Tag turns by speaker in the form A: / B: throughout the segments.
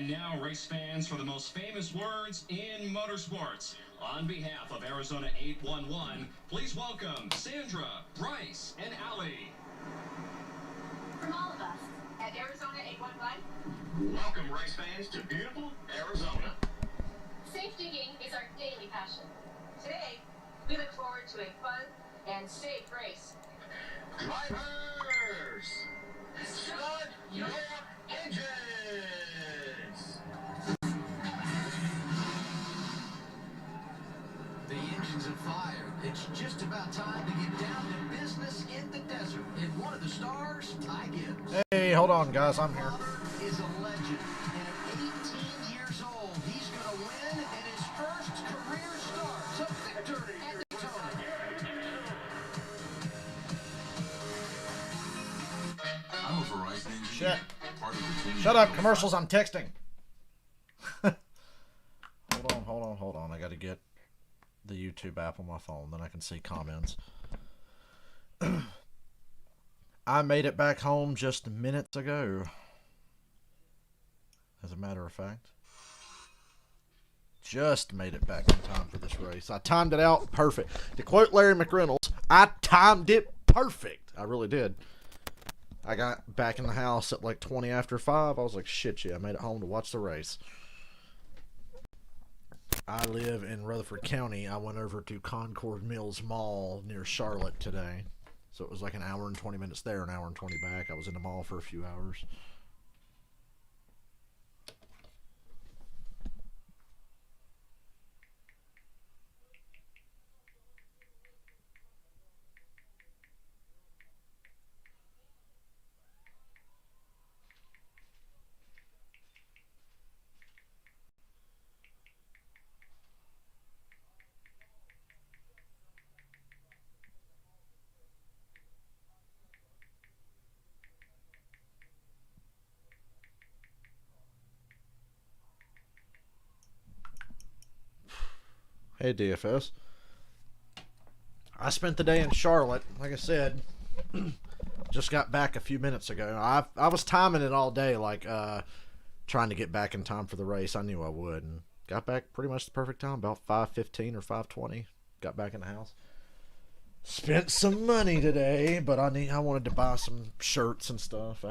A: And now, race fans, for the most famous words in motorsports. On behalf of Arizona 811, please welcome Sandra, Bryce, and Allie.
B: From all of us at Arizona 811,
A: welcome race fans to beautiful Arizona.
B: Safe digging is our daily passion. Today, we look forward to a fun and safe race.
A: Drivers, start your engines!
C: The engine's on fire. It's just about time to get down to business in the desert. And one of the stars, Ty Gibbs.
D: Hey, hold on, guys. I'm here.
C: Is a legend. And at 18 years old, he's going to win in his first career start. So victory at Daytona.
E: I'm a Verizon engineer.
D: Shit.
E: Part of the team.
D: Shut up. Commercials. I'm texting. Hold on. I got to get the YouTube app on my phone. Then I can see comments. I made it back home just minutes ago. As a matter of fact. Just made it back in time for this race. I timed it out perfect. To quote Larry McReynolds, I timed it perfect. I really did. I got back in the house at like 20 after 5. I was like, shit, yeah, I made it home to watch the race. I live in Rutherford County. I went over to Concord Mills Mall near Charlotte today. So it was like an hour and 20 minutes there, an hour and 20 back. I was in the mall for a few hours. Hey, DFS. I spent the day in Charlotte. Like I said, just got back a few minutes ago. I was timing it all day, like trying to get back in time for the race. I knew I would, and got back pretty much the perfect time, about 5:15 or 5:20. Got back in the house. Spent some money today, but I wanted to buy some shirts and stuff.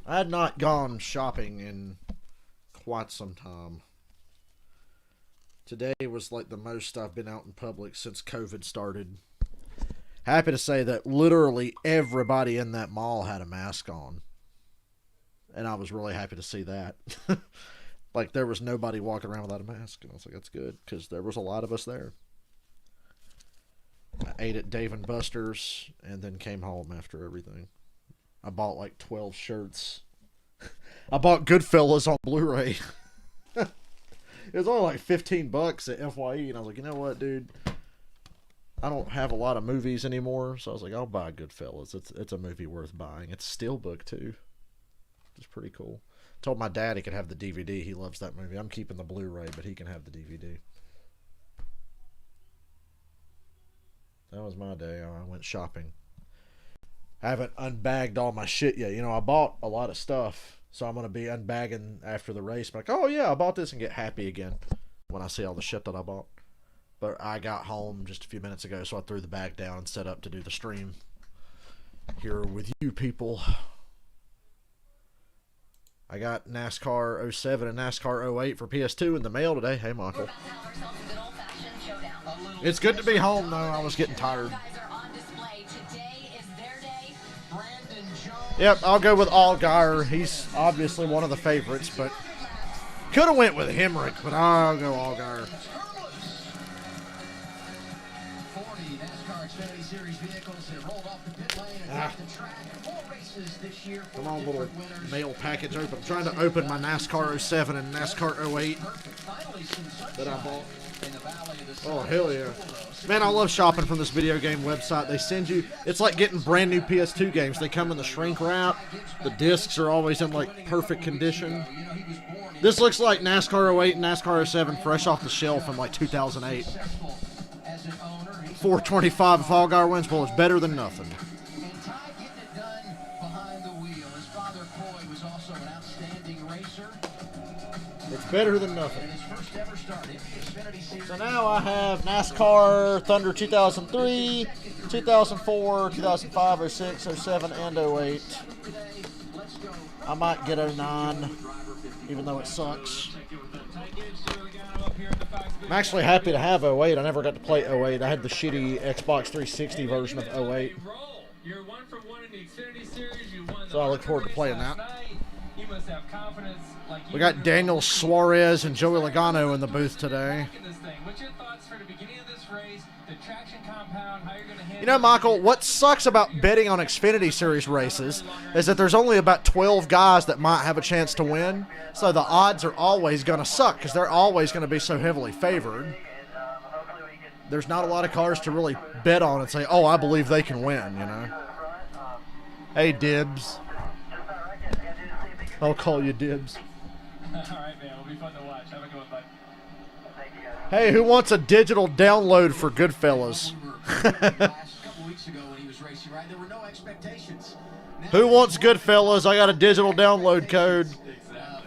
D: I had not gone shopping in quite some time. Today was like the most I've been out in public since COVID started. Happy to say that literally everybody in that mall had a mask on. And I was really happy to see that. Like there was nobody walking around without a mask. And I was like, that's good, because there was a lot of us there. I ate at Dave & Buster's and then came home after everything. I bought like 12 shirts. I bought Goodfellas on Blu-ray. It was only like $15 at FYE, and I was like, you know what, dude? I don't have a lot of movies anymore, so I was like, I'll buy Goodfellas. It's a movie worth buying. It's a steelbook too. It's pretty cool. Told my dad he could have the DVD. He loves that movie. I'm keeping the Blu-ray, but he can have the DVD. That was my day. I went shopping. I haven't unbagged all my shit yet. You know, I bought a lot of stuff. So I'm going to be unbagging after the race. Like, oh yeah, I bought this, and get happy again when I see all the shit that I bought. But I got home just a few minutes ago, so I threw the bag down and set up to do the stream here with you people. I got NASCAR 07 and NASCAR 08 for PS2 in the mail today. Hey, Michael. It's good to be home, though. I was getting tired. Yep, I'll go with Allgaier. He's obviously one of the favorites, but could have went with Hamrick, but I'll go Allgaier.
C: 40 NASCAR Xfinity Series vehicles have rolled off the pit lane and hit the track. 4 races this year.
D: Come on, little mail package open. I'm trying to open my NASCAR 07 and NASCAR 08 that I bought. Oh, hell yeah. Man, I love shopping from this video game website. They send you, it's like getting brand new PS2 games. They come in the shrink wrap. The discs are always in like perfect condition. This looks like NASCAR 08 and NASCAR 07 fresh off the shelf in like 2008. 425 if Allgaier wins. Well, it's better than nothing.
C: And Ty getting it done behind the wheel. His father, Coy, was also an outstanding racer.
D: It's better than nothing.
C: And his first ever start in the Xfinity Series.
D: So now I have NASCAR Thunder 2003, 2004, 2005, 06, 07, and 08. I might get 09, even though it sucks. I'm actually happy to have 08. I never got to play 08. I had the shitty Xbox 360 version of 08. So I look forward to playing that. We got Daniel Suarez and Joey Logano in the booth today. You know, Michael, what sucks about betting on Xfinity Series races is that there's only about 12 guys that might have a chance to win. So the odds are always going to suck because they're always going to be so heavily favored. There's not a lot of cars to really bet on and say, oh, I believe they can win, you know. Hey, Dibs. I'll call you Dibs.
F: All right, man. It'll be fun to watch. Have a good one, bud.
D: Hey, who wants a digital download for Goodfellas? Who wants Goodfellas? I got a digital download code.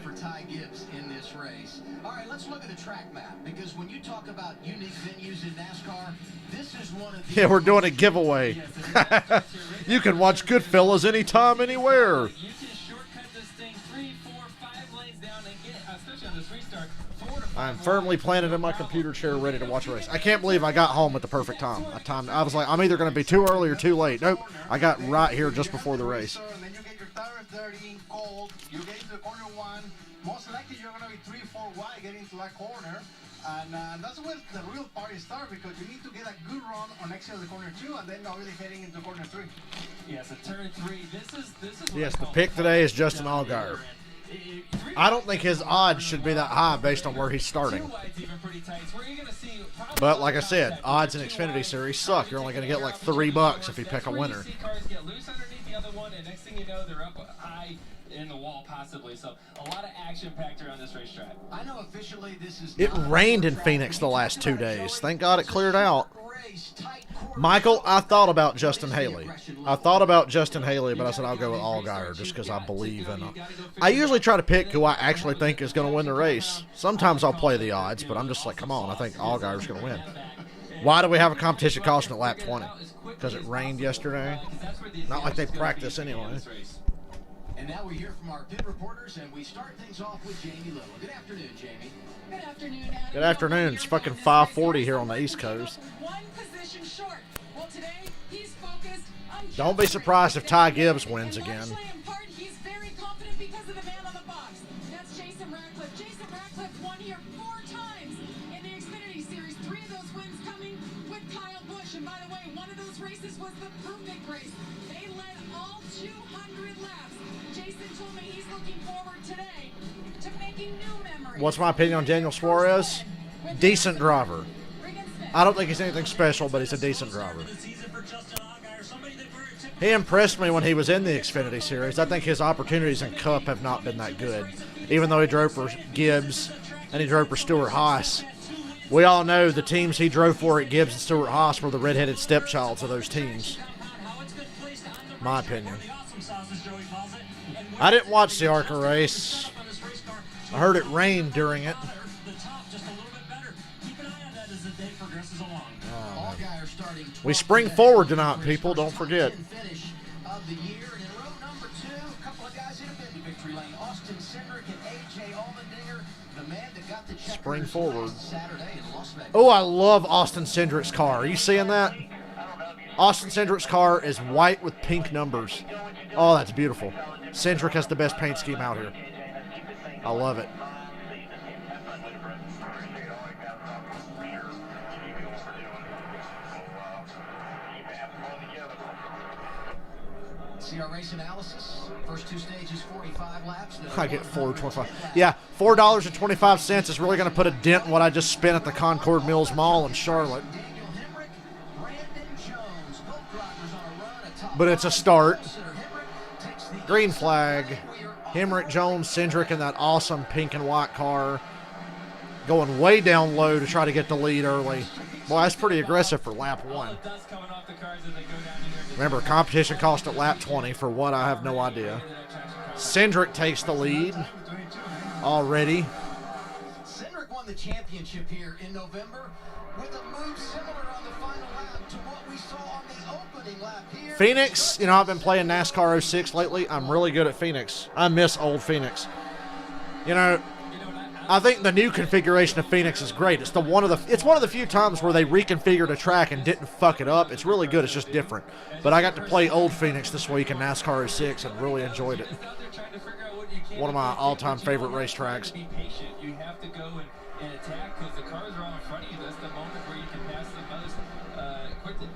C: For Ty Gibbs in this race. All right, let's look at the track map because when you talk about unique venues in NASCAR, this is one of the.
D: Yeah, we're doing a giveaway. You can watch Goodfellas anytime, anywhere.
F: You can shortcut this thing 3, 4, 5 lanes down and get, especially on this restart, 4 to 5.
D: I'm firmly planted in my computer chair, ready to watch a race. I can't believe I got home at the perfect time. I was like, I'm either going to be too early or too late. Nope, I got right here just before the race.
G: And then you get your tires dirty, cold. You get into the corner one. Most likely you're going to be 3, 4 wide getting into that corner. And that's where the real party starts because you need to get a good run on exit of the corner 2 and then really heading into corner 3.
F: Yes, a turn 3. This is.
D: Yes, the pick today is Justin Allgaier. I don't think his odds should be that high based on where he's starting. But like I said, odds in Xfinity Series suck. You're only going to get like $3 if you pick a winner.
F: Cars get loose underneath the other one, and next thing you know, they're up high in the wall possibly. So a lot of action packed around this racetrack.
C: I know officially this is.
D: It rained in Phoenix the last 2 days. Thank God it cleared out. Michael, I thought about Justin Haley. But I said I'll go with Allgaier just because I believe in him. I usually try to pick who I actually think is going to win the race. Sometimes I'll play the odds, but I'm just like, come on, I think Allgaier's going to win. Why do we have a competition caution at lap 20? Because it rained yesterday? Not like they practice anyway.
C: And now we hear from our pit reporters, and we start things off with Jamie Little. Good afternoon, Jamie.
B: Good afternoon, Adam.
D: Good afternoon. It's fucking 5:40 here on the East Coast.
B: One position short. Well, today he's focused on.
D: Don't be surprised if Ty Gibbs wins again.
B: Actually, in part, he's very confident because of the man on the box. That's Jason Ratcliffe. Jason Ratcliffe won here 4 times in the Xfinity Series. 3 of those wins coming with Kyle Busch. And by the way, one of those races was the perfect race. They led all 200 laps. Jason told me he's looking forward today to making new memories.
D: What's my opinion on Daniel Suarez? Decent driver. I don't think he's anything special, but he's a decent driver. He impressed me when he was in the Xfinity Series. I think his opportunities in Cup have not been that good. Even though he drove for Gibbs and he drove for Stewart-Haas. We all know the teams he drove for at Gibbs and Stewart-Haas were the redheaded stepchilds of those teams. My opinion. I didn't watch the ARCA race. I heard it rained during it. We spring forward tonight, people. Don't forget. Spring forward. Oh, I love Austin Cindric's car. Are you seeing that? Austin Cindric's car is white with pink numbers. Oh, that's beautiful. Cindric has the best paint scheme out here. I love it.
C: See our race analysis. First 2 stages, 45 laps.
D: I get $4.25. Yeah, $4.25 is really going to put a dent in what I just spent at the Concord Mills Mall in Charlotte. But it's a start. Green flag. Hamrick, Jones, Cindric in that awesome pink and white car. Going way down low to try to get the lead early. Boy, that's pretty aggressive for lap 1. Remember, competition cost at lap 20 for what I have no idea. Cindric takes the lead already.
C: Cindric won the championship here in November with a move similar on the final lap to what we saw on the opening lap here.
D: Phoenix, you know, I've been playing NASCAR 06 lately. I'm really good at Phoenix. I miss old Phoenix. You know, I think the new configuration of Phoenix is great. It's one of the few times where they reconfigured a track and didn't fuck it up. It's really good. It's just different. But I got to play old Phoenix this week in NASCAR 06 and really enjoyed it. One of my all-time favorite racetracks.
F: Be patient. You have to go and attack because the cars are all in front of you. That's the moment where you can pass the most quickly.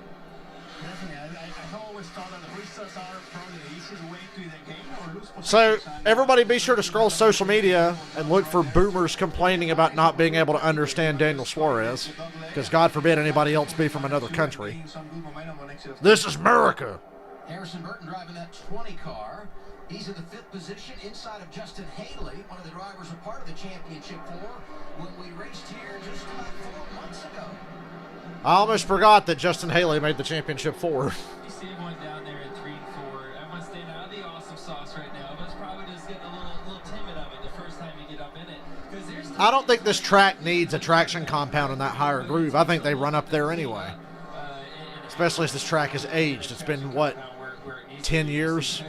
G: Definitely. I always thought that the restarts are probably the easiest way to either gain or lose position.
D: So, everybody be sure to scroll social media and look for boomers complaining about not being able to understand Daniel Suarez. Because God forbid anybody else be from another country. This is America.
C: Harrison Burton driving that 20 car. He's in the 5th position inside of Justin Haley, one of the drivers a part of the championship when we raced here just about 4 months ago.
D: I almost forgot that Justin Haley made the championship 4.
F: You see everyone down there in 3 and 4. Everyone's staying out of the awesome sauce right now, but it's probably just getting a little timid of it the first time you get up in it.
D: I don't think this track needs a traction compound in that higher groove. I think they run up there anyway. Especially as this track has aged. It's been, what, 10 years?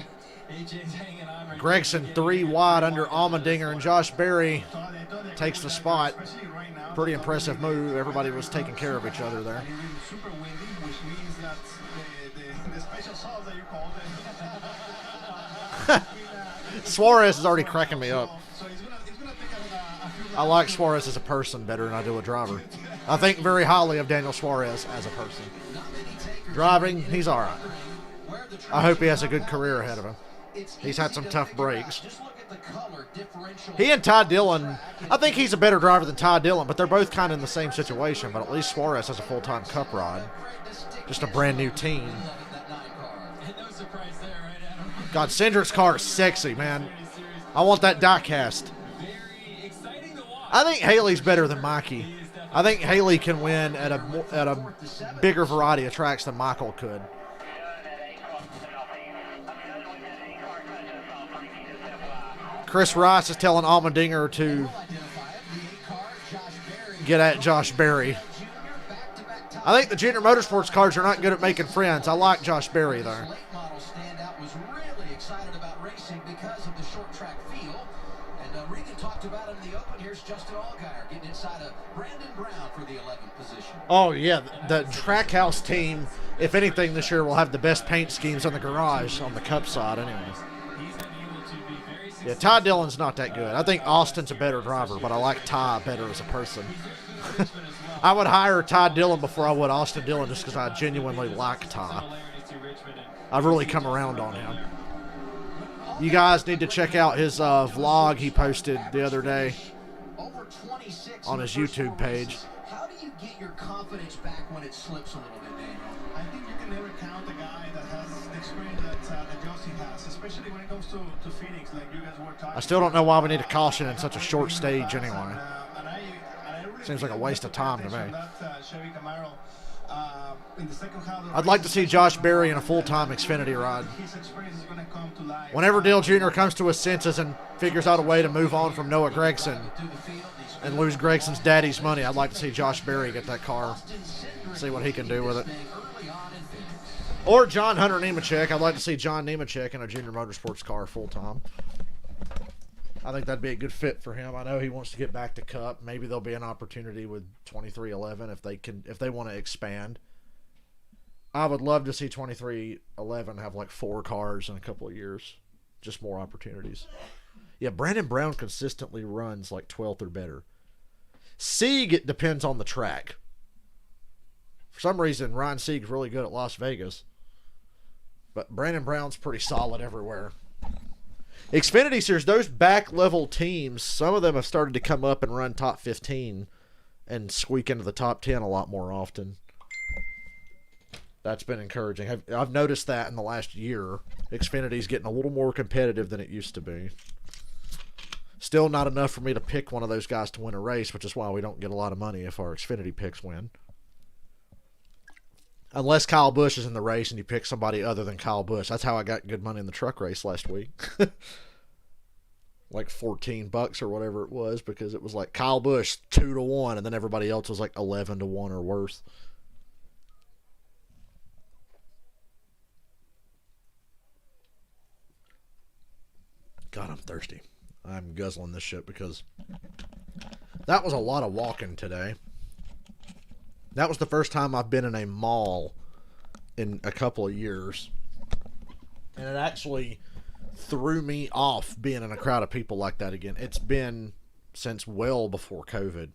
D: Gregson 3 wide under Allmendinger, and Josh Berry takes the spot. Pretty impressive move. Everybody was taking care of each other there.
G: Super windy, which means that the special sauce that you called it.
D: Suarez is already cracking me up.
G: So it's gonna take a few
D: I like Suarez as a person better than I do a driver. I think very highly of Daniel Suarez as a person. Driving, he's all right. I hope he has a good career ahead of him. He's had some tough breaks. He and Ty Dillon, I think he's a better driver than Ty Dillon, but they're both kind of in the same situation. But at least Suarez has a full-time cup ride. Just a brand new team. God, Cindric's car is sexy, man. I want that die-cast. I think Haley's better than Mikey. I think Haley can win at a bigger variety of tracks than Michael could. Chris Rice is telling Allmendinger to get at Josh Berry. I think the Junior Motorsports cars are not good at making friends. I like Josh Berry there.
C: Was really excited about racing because of the short track feel. And Regan talked about him in the open. Here's Justin Allgaier getting inside of Brandon Brown for the 11th position.
D: Oh, yeah. The Trackhouse team, if anything, this year will have the best paint schemes in the garage on the Cup side anyway. Yeah, Ty Dillon's not that good. I think Austin's a better driver, but I like Ty better as a person. I would hire Ty Dillon before I would Austin Dillon just because I genuinely like Ty. I've really come around on him. You guys need to check out his vlog he posted the other day on his YouTube page.
C: How do you get your confidence back when it slips a little bit, Daniel?
G: I think you can never count a guy that has the experience that Josie has, especially when it comes to Phoenix, like you guys were talking.
D: I still don't know why we need a caution in such a short stage anyway.
G: And I really
D: Seems like a waste of time to me.
G: Chevy Camaro, in the second half of the
D: I'd like to see Josh Berry in a full-time Xfinity ride.
G: his experience is going to come to life.
D: Whenever Dale Jr. comes to his senses and figures out a way to move on from Noah Gragson and lose Gregson's daddy's money, I'd like to see Josh Berry get that car, see what he can do with it. Or John Hunter Nemechek. I'd like to see John Nemechek in a Junior Motorsports car full-time. I think that'd be a good fit for him. I know he wants to get back to Cup. Maybe there'll be an opportunity with 2311 if they want to expand. I would love to see 2311 have like 4 cars in a couple of years. Just more opportunities. Yeah, Brandon Brown consistently runs like 12th or better. Sieg, it depends on the track. For some reason, Ryan Sieg's really good at Las Vegas. But Brandon Brown's pretty solid everywhere. Xfinity Series, those back-level teams, some of them have started to come up and run top 15 and squeak into the top 10 a lot more often. That's been encouraging. I've noticed that in the last year. Xfinity's getting a little more competitive than it used to be. Still not enough for me to pick one of those guys to win a race, which is why we don't get a lot of money if our Xfinity picks win. Unless Kyle Busch is in the race and you pick somebody other than Kyle Busch. That's how I got good money in the truck race last week. like $14 or whatever it was, because it was like Kyle Busch 2-1, and then everybody else was like 11-1 or worse. God, I'm thirsty. I'm guzzling this shit because that was a lot of walking today. That was the first time I've been in a mall in a couple of years. And it actually threw me off being in a crowd of people like that again. It's been since well before COVID.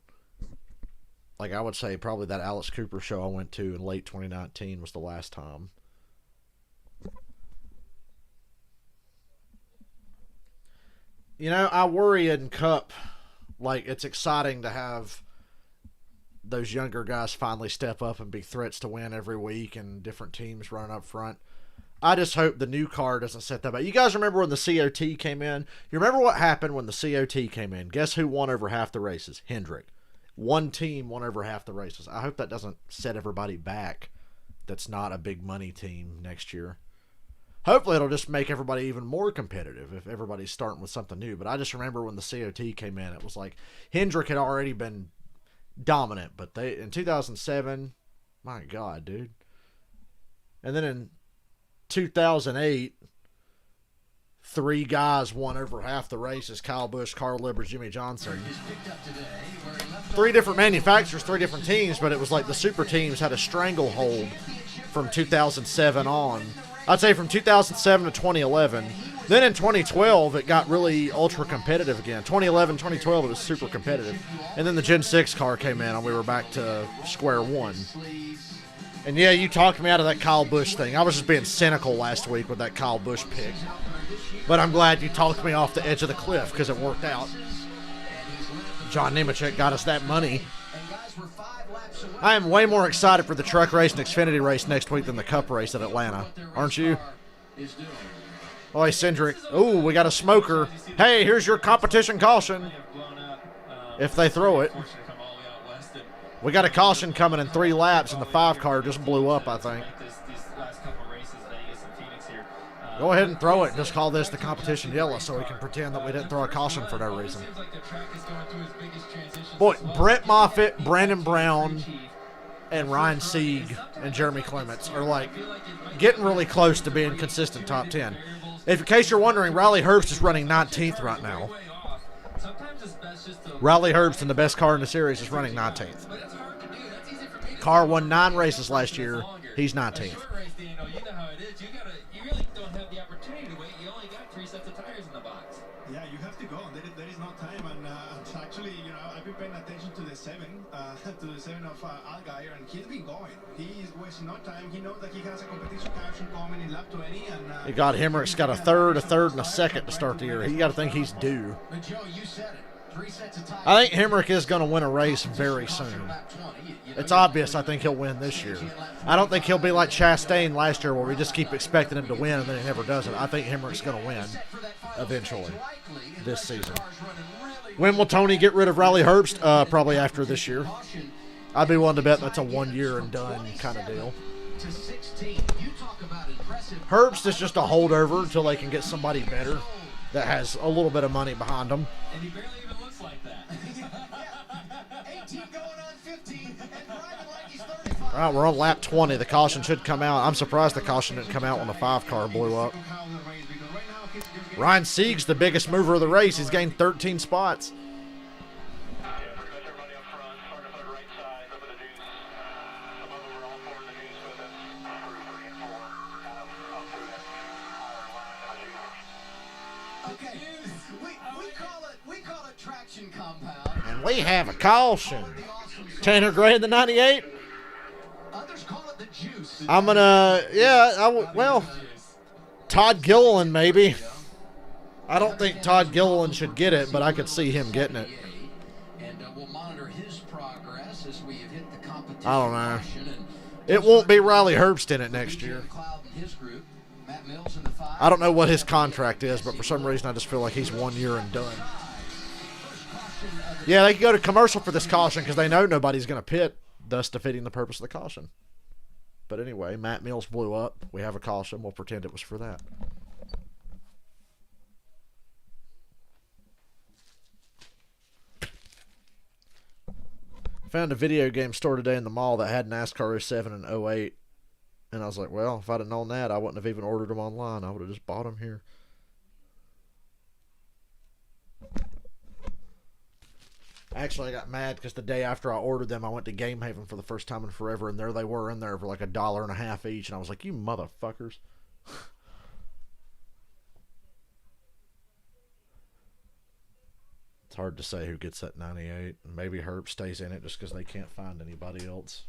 D: Like, I would say probably that Alice Cooper show I went to in late 2019 was the last time. You know, I worry in Cup, like, it's exciting to have those younger guys finally step up and be threats to win every week and different teams running up front. I just hope the new car doesn't set that back. You guys remember when the COT came in? You remember what happened when the COT came in? Guess who won over half the races? Hendrick. One team won over half the races. I hope that doesn't set everybody back that's not a big money team next year. Hopefully it'll just make everybody even more competitive if everybody's starting with something new. But I just remember when the COT came in, it was like Hendrick had already been dominant. But they in 2007, my God, dude. And then in 2008, 3 guys won over half the races: Kyle Busch, Carl Libber, Jimmy Johnson. 3 different manufacturers, 3 different teams, but it was like the super teams had a stranglehold from 2007 on. I'd say from 2007 to 2011. Then in 2012, it got really ultra competitive again. 2011, 2012, it was super competitive. And then the Gen 6 car came in, and we were back to square one. And yeah, you talked me out of that Kyle Busch thing. I was just being cynical last week with that Kyle Busch pick. But I'm glad you talked me off the edge of the cliff, because it worked out. John Nemechek got us that money. I am way more excited for the truck race and Xfinity race next week than the Cup race at Atlanta. Aren't you? Boy, Cindric. Ooh, we got a smoker. Hey, here's your competition caution. If they throw it. We got a caution coming in 3 laps, and the 5 car just blew up, I think. Go ahead and throw it. Just call this the competition yellow so we can pretend that we didn't throw a caution for no reason. Boy, Brett Moffitt, Brandon Brown, and Ryan Sieg and Jeremy Clements are like getting really close to being consistent top 10. If in case you're wondering, Riley Herbst is running 19th right now. Riley Herbst, in the best car in the series, is running 19th. Car won 9 races last year. He's 19th.
G: Yeah, you have to go. There is no time, and actually, you know, I've been paying attention to the 7 of Allgaier, and he's been going. He's wasting no time. He knows that he has a competition caution coming in lap 20, and
D: You got Hamrick's got a third, and a second to start the year. You got to think he's due.
C: But Joe, you said it. 3 sets of tires.
D: I think Hamrick is going to win a race very soon. It's obvious I think he'll win this year. I don't think he'll be like Chastain last year where we just keep expecting him to win and then he never does it. I think Hamrick's going to win eventually this season. When will Tony get rid of Riley Herbst? Probably after this year. I'd be willing to bet that's a 1 year and done kind of deal. Herbst is just a holdover until they can get somebody better that has a little bit of money behind them.
F: And he barely even looks like that.
C: 18 going on 15 and driving like he's 35.
D: All right, we're on lap 20. The caution should come out. I'm surprised the caution didn't come out when the 5 car blew up. Ryan Sieg's the biggest mover of the race. He's gained 13 spots.
C: Okay, we call it traction compound.
D: And we have a caution. Tanner Gray in the 98.
C: Others call it the juice.
D: I'm going to, well, Todd Gilliland maybe. I don't think Todd Gilliland should get it, but I could see him getting it.
C: And we'll monitor his progress as we have hit the competition.
D: I don't know. It won't be Riley Herbst in it next year. I don't know what his contract is, but for some reason I just feel like he's 1 year and done. Yeah, they could go to commercial for this caution because they know nobody's going to pit, thus defeating the purpose of the caution. But anyway, Matt Mills blew up. We have a caution. We'll pretend it was for that. Found a video game store today in the mall that had NASCAR 07 and 08. And I was like, well, if I'd have known that, I wouldn't have even ordered them online. I would have just bought them here. Actually, I got mad because the day after I ordered them, I went to Game Haven for the first time in forever, and there they were in there for like $1.50 each, and I was like, you motherfuckers. It's hard to say who gets that 98. Maybe Herb stays in it just because they can't find anybody else.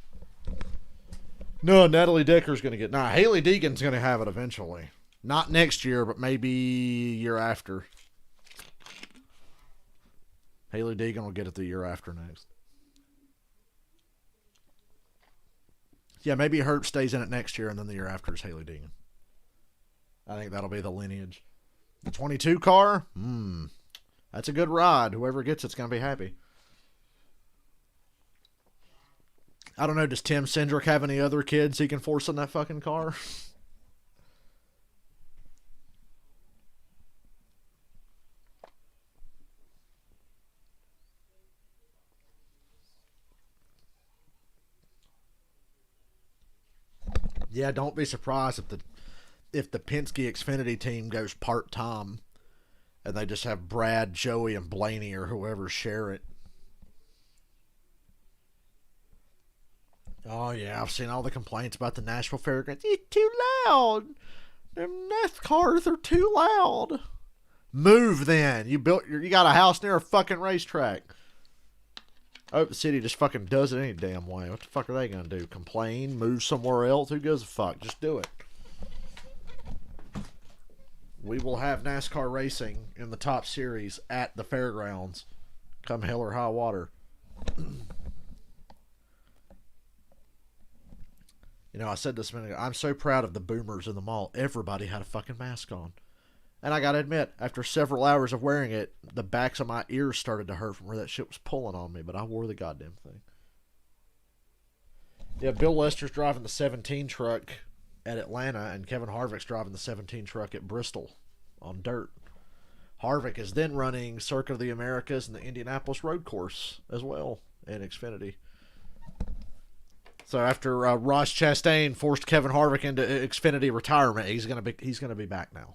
D: No, Natalie Decker's going to get... Nah, Haley Deegan's going to have it eventually. Not next year, but maybe year after. Haley Deegan will get it the year after next. Yeah, maybe Herb stays in it next year, and then the year after is Haley Deegan. I think that'll be the lineage. The 22 car? That's a good ride. Whoever gets it's going to be happy. I don't know, does Tim Cindric have any other kids he can force in that fucking car? Yeah, don't be surprised if the Penske Xfinity team goes part-time and they just have Brad, Joey, and Blaney or whoever share it. Oh, yeah, I've seen all the complaints about the Nashville Fairgrounds. It's too loud. Them NASCARs are too loud. Move then. You got a house near a fucking racetrack. Oh, the city just fucking does it any damn way. What the fuck are they going to do? Complain? Move somewhere else? Who gives a fuck? Just do it. We will have NASCAR racing in the top series at the fairgrounds come hell or high water. You know, I said this a minute ago. I'm so proud of the boomers in the mall. Everybody had a fucking mask on. And I gotta admit, after several hours of wearing it, the backs of my ears started to hurt from where that shit was pulling on me, but I wore the goddamn thing. Yeah, Bill Lester's driving the 17 truck at Atlanta, and Kevin Harvick's driving the 17 truck at Bristol on dirt. Harvick is then running Circuit of the Americas and the Indianapolis Road Course as well in Xfinity. So after Ross Chastain forced Kevin Harvick into Xfinity retirement, he's gonna be back now.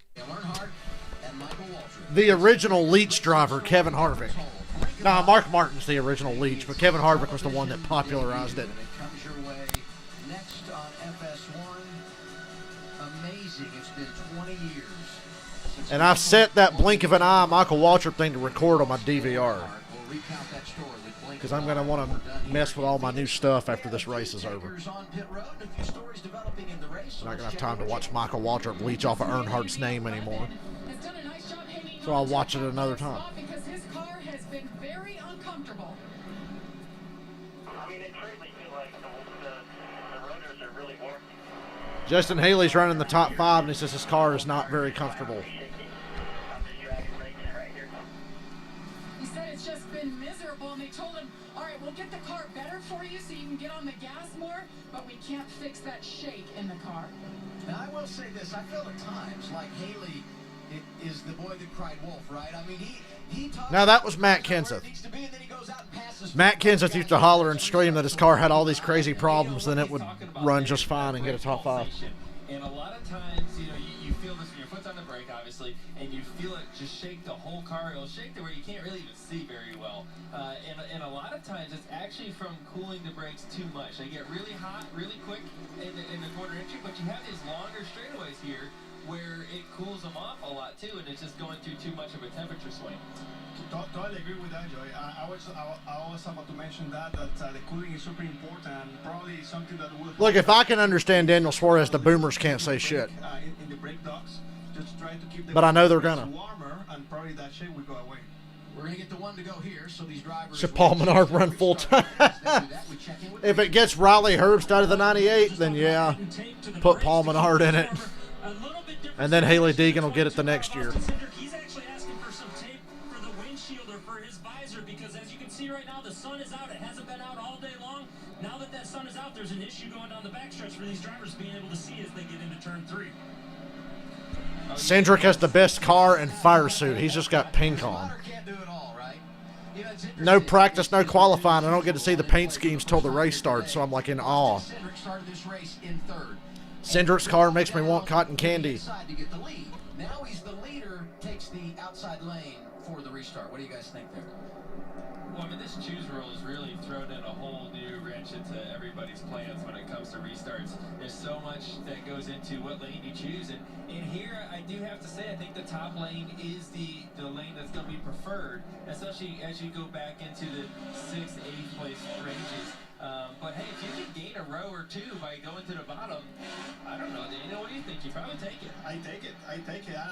D: The original Leach driver, Kevin Harvick. Nah, Mark Martin's the original Leach, but Kevin Harvick was the one that popularized it.
C: Comes your way next on FS1. Amazing, it's been 20 years.
D: And I've set that blink of an eye Michael Waltrip thing to record on my DVR. Because I'm going to want to mess with all my new stuff after this race is over. I'm not going to have time to watch Michael Waltrip leech off of Earnhardt's name anymore. So I'll watch it another time.
B: Because his car has been very uncomfortable.
H: I mean, it certainly feels like the rotors are really warm.
D: Justin Haley's running the top 5, and he says his car is not very comfortable.
B: He said it's just been miserable, and they told him, all right, we'll get the car better for you so you can get on the gas more, but we can't fix that shake in the car.
C: Now, I will say this. I feel at times like Haley is the boy that cried wolf, right? I mean, he talks...
D: Now, that was Matt Kenseth. Matt Kenseth used to holler and scream that his car had all these crazy problems, then it would run just fine and get a top 5.
F: And a lot of times, you know, you feel this when your foot's on the brake, obviously, and you feel it just shake the whole car. It'll shake to where you can't really even see very well. And a lot of times, it's actually from cooling the brakes too much. They get really hot, really quick in the quarter inch, but you have these longer straightaways here where it cools them off a lot too, and it's just going through too much of a temperature swing.
G: Totally agree with that, Joey. I was about to mention that the cooling is super important and probably something that will...
D: Look, if I can understand Daniel Suarez, the boomers can't say shit.
G: In the brake ducts, just try to keep the
D: but I know they're gonna.
G: Warmer, and probably that shake will go away.
C: We're going to get the one to go here, so these drivers...
D: Should Paul Menard run full time? If it gets Riley Herbst out of the 98, then yeah, put Paul Menard in it. And then Haley Deegan will get it the next year.
I: He's actually asking for some tape for the windshield or for his visor because, as you can see right now, the sun is out. It hasn't been out all day long. Now that that sun is out, there's an issue going down the backstretch for these drivers being able to see as they get into turn 3.
D: Cindric has the best car and fire suit. He's just got pink on.
C: Can't do it all, right?
D: No practice, no qualifying. I don't get to see the paint schemes till the race starts, so I'm like in awe. Cindric's car makes me want cotton candy.
C: Now he's the leader, takes the outside lane for the restart. What do you guys think there?
F: Well, I mean, this choose rule has really thrown in a whole new wrench into everybody's plans when it comes to restarts. There's so much that goes into what lane you choose, and here I do have to say I think the top lane is the lane that's going to be preferred, especially as you go back into the 6th, 8th place ranges. But hey, if you can gain a row or two by going to the bottom, I don't know, Daniel, what do you think? You probably take it.
G: I take it.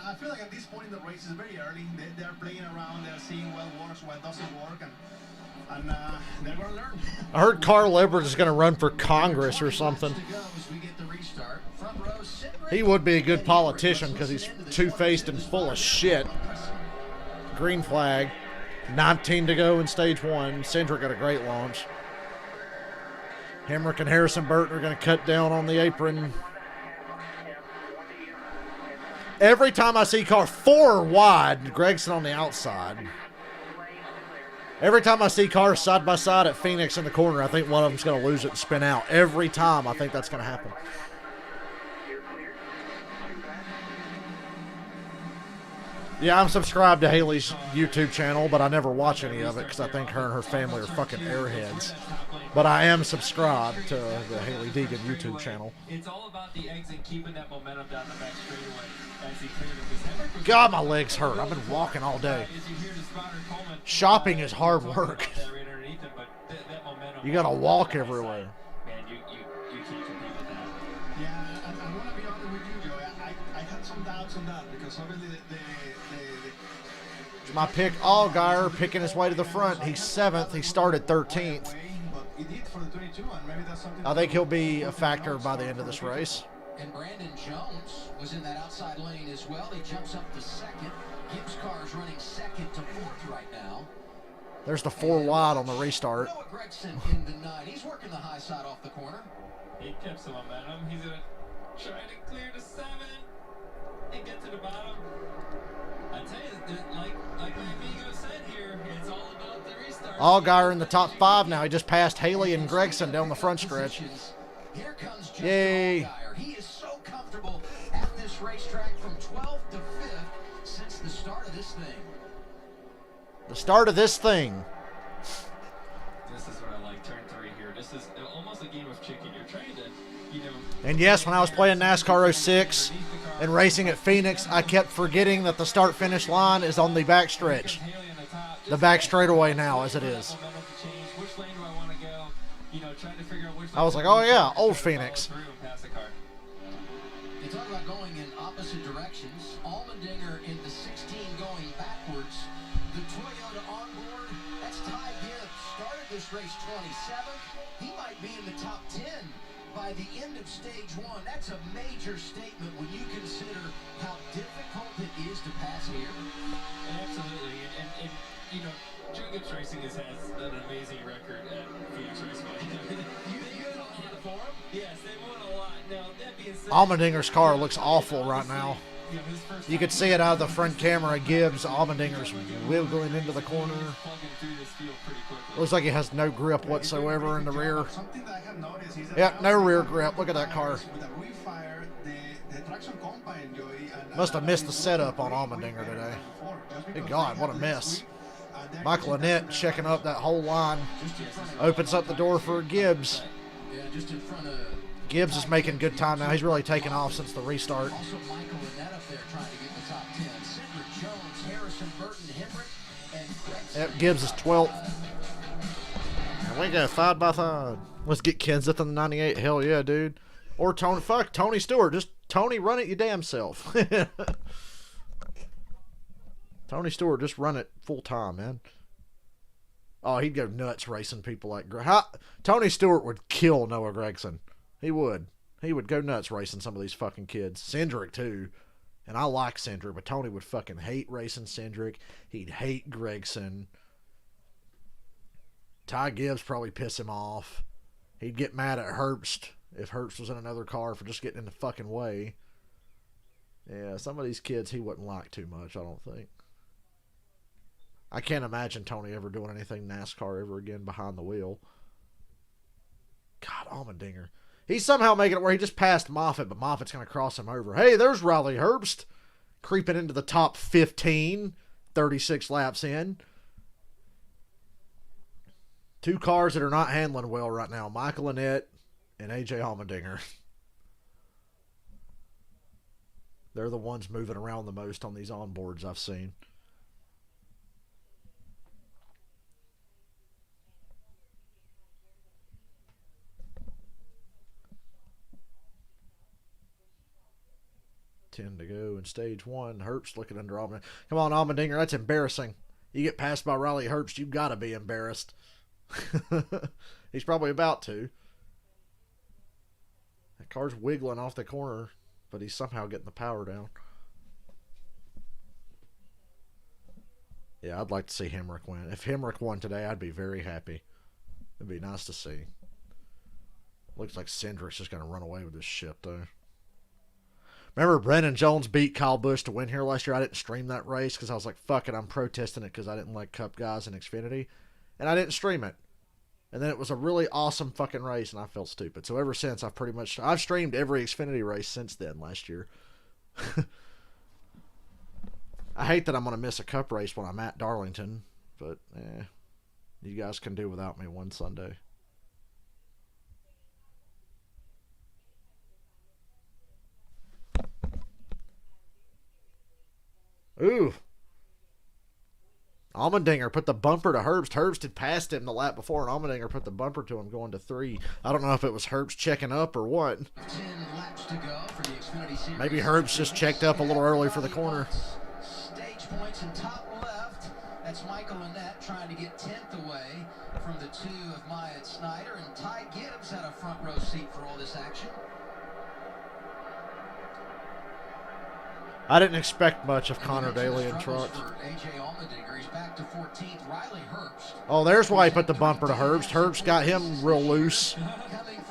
G: I feel like at this point in the race is very early. They're playing around. They're seeing what works, what doesn't work, and they're going to learn.
D: I heard Carl Edwards is going to run for Congress or something. He would be a good politician because he's two-faced and full of shit. Green flag. 19 to go in stage 1. Cindric got a great launch. Hamrick and Harrison Burton are going to cut down on the apron. Every time I see car 4 wide, Gregson on the outside. Every time I see cars side by side at Phoenix in the corner, I think one of them's going to lose it and spin out. Every time I think that's going to happen. Yeah, I'm subscribed to Haley's YouTube channel, but I never watch any of it because I think her and her family are fucking airheads. But I am subscribed to the Haley Deegan YouTube channel.
F: It's all about the exit, keeping that momentum down the back straightaway as he cleared it.
D: God, my legs hurt. I've been walking all day. Shopping is hard work. You gotta walk everywhere.
F: Man, you can't compete with that.
G: Yeah, I want to be honest with you, Joey. I had some doubts on that because obviously
D: My pick, Allgaier, picking his way to the front. He's 7th. He started 13th. I think he'll be a factor by the end of this race.
C: And Brandon Jones was in that outside lane as well. He jumps up to 2nd. Gibbs' car is running 2nd to 4th right now.
D: There's the 4 wide on the restart.
C: Noah Gragson in the 9. He's working the high side off the corner.
F: He kept some momentum. He's going to try to clear to 7 and get to the bottom. I tell you, like Amigo said here, it's all about the restart.
D: Allgaier in the top 5 now. He just passed Haley and Gregson down the front stretch.
C: Here comes Justin
D: Yay.
C: Allgaier. He is so comfortable at this racetrack from 12th to 5th since the start of this thing.
D: The start of this thing.
F: This is what I like, turn 3 here. This is almost a game of chicken. You're trying to,
D: And yes, when I was playing NASCAR 06 and racing at Phoenix, I kept forgetting that the start-finish line is on the back stretch. The back straightaway now, as it is. I was like, oh yeah, old Phoenix.
C: They talk about going in opposite directions. Allmendinger in the 16 going backwards. The Toyota onboard, that's Ty Gibbs. Started this race 27th. He might be in the top 10 by the end of stage 1. That's a major statement when you consider how difficult it is to pass here.
F: Absolutely. And Joe Gibbs Racing has an amazing record at Phoenix Raceway. You won a lot for him? Yes, they won a lot. Now, that being said,
D: Allmendinger's car looks awful right now. You could see it out of the front camera. Gibbs, Allmendinger's wiggling into the corner. Looks like he has no grip whatsoever in the rear. Yep, no rear grip. Look at that car. Must have missed the setup on Allmendinger today. Good God, what a mess. Michael Annett checking up that whole line. Opens up the door for Gibbs. Gibbs is making good time now. He's really taken off since the restart.
C: Also Michael Annett up there trying to get in the top 10. Cindric Jones, Harrison Burton, Hamrick, and Gregson.
D: Yep, Gibbs is 12th. And we go side by side. Let's get Kenseth in the 98. Hell yeah, dude. Or Tony Stewart. Just Tony, run it your damn self. Tony Stewart, just run it full time, man. Oh, he'd go nuts racing people like Tony Stewart would kill Noah Gragson. He would. He would go nuts racing some of these fucking kids. Cindric, too. And I like Cindric, but Tony would fucking hate racing Cindric. He'd hate Gregson. Ty Gibbs probably piss him off. He'd get mad at Herbst if Herbst was in another car for just getting in the fucking way. Yeah, some of these kids he wouldn't like too much, I don't think. I can't imagine Tony ever doing anything NASCAR ever again behind the wheel. God, Allmendinger. He's somehow making it where he just passed Moffitt, but Moffitt's going to cross him over. Hey, there's Riley Herbst creeping into the top 15, 36 laps in. Two cars that are not handling well right now, Michael Annett and A.J. Allmendinger. They're the ones moving around the most on these onboards I've seen. Ten to go in stage one. Herbst looking under Allmendinger. Come on, Allmendinger, that's embarrassing. You get passed by Riley Herbst, you've got to be embarrassed. He's probably about to. That car's wiggling off the corner, but he's somehow getting the power down. Yeah, I'd like to see Hamrick win. If Hamrick won today, I'd be very happy. It'd be nice to see. Looks like Cindric's just going to run away with this shit, though. Remember Brennan Jones beat Kyle Busch to win here last year? I didn't stream that race because I was like, fuck it, I'm protesting it because I didn't like Cup guys in Xfinity. And I didn't stream it. And then it was a really awesome fucking race, and I felt stupid. So ever since, I've streamed every Xfinity race since then last year. I hate that I'm going to miss a Cup race when I'm at Darlington, but you guys can do without me one Sunday. Ooh. Allmendinger put the bumper to Herbst. Herbst had passed him the lap before, and Allmendinger put the bumper to him going to 3. I don't know if it was Herbst checking up or what.
C: 10 laps to go for the Xfinity Series.
D: Maybe Herbst just checked up a little early for the corner.
C: Stage points in top left. That's Michael Annett trying to get 10th away from the 2 of Myatt Snyder, and Ty Gibbs had a front row seat for all this action.
D: I didn't expect much of Connor Daly in trucks.
C: A.J. Allmendinger, he's back to 14th. Riley Herbst.
D: Oh, there's why he put the bumper to Herbst. Herbst got him real loose.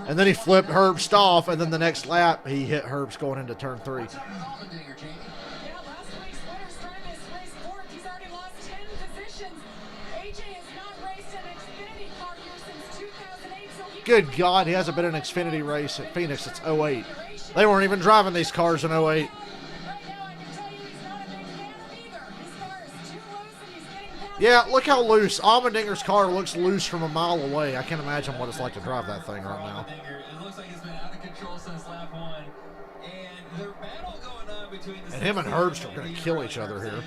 D: And then he flipped Herbst off, and then the next lap, he hit Herbst going into turn 3.
C: What's up with Allmendinger, Jamie?
B: Yeah, last week's winner started this race 4th. He's already lost 10 positions. AJ has not raced an Xfinity car here since 2008. So
D: Good God, he hasn't been in an Xfinity race at Phoenix since 08. They weren't even driving these cars in 08. Yeah, look how loose. Allmendinger's car looks loose from a mile away. I can't imagine what it's like to drive that thing right now.
F: It looks like it's been out of control since lap 1. And the battle going on between the
D: And him and Herbst are going to kill each other here.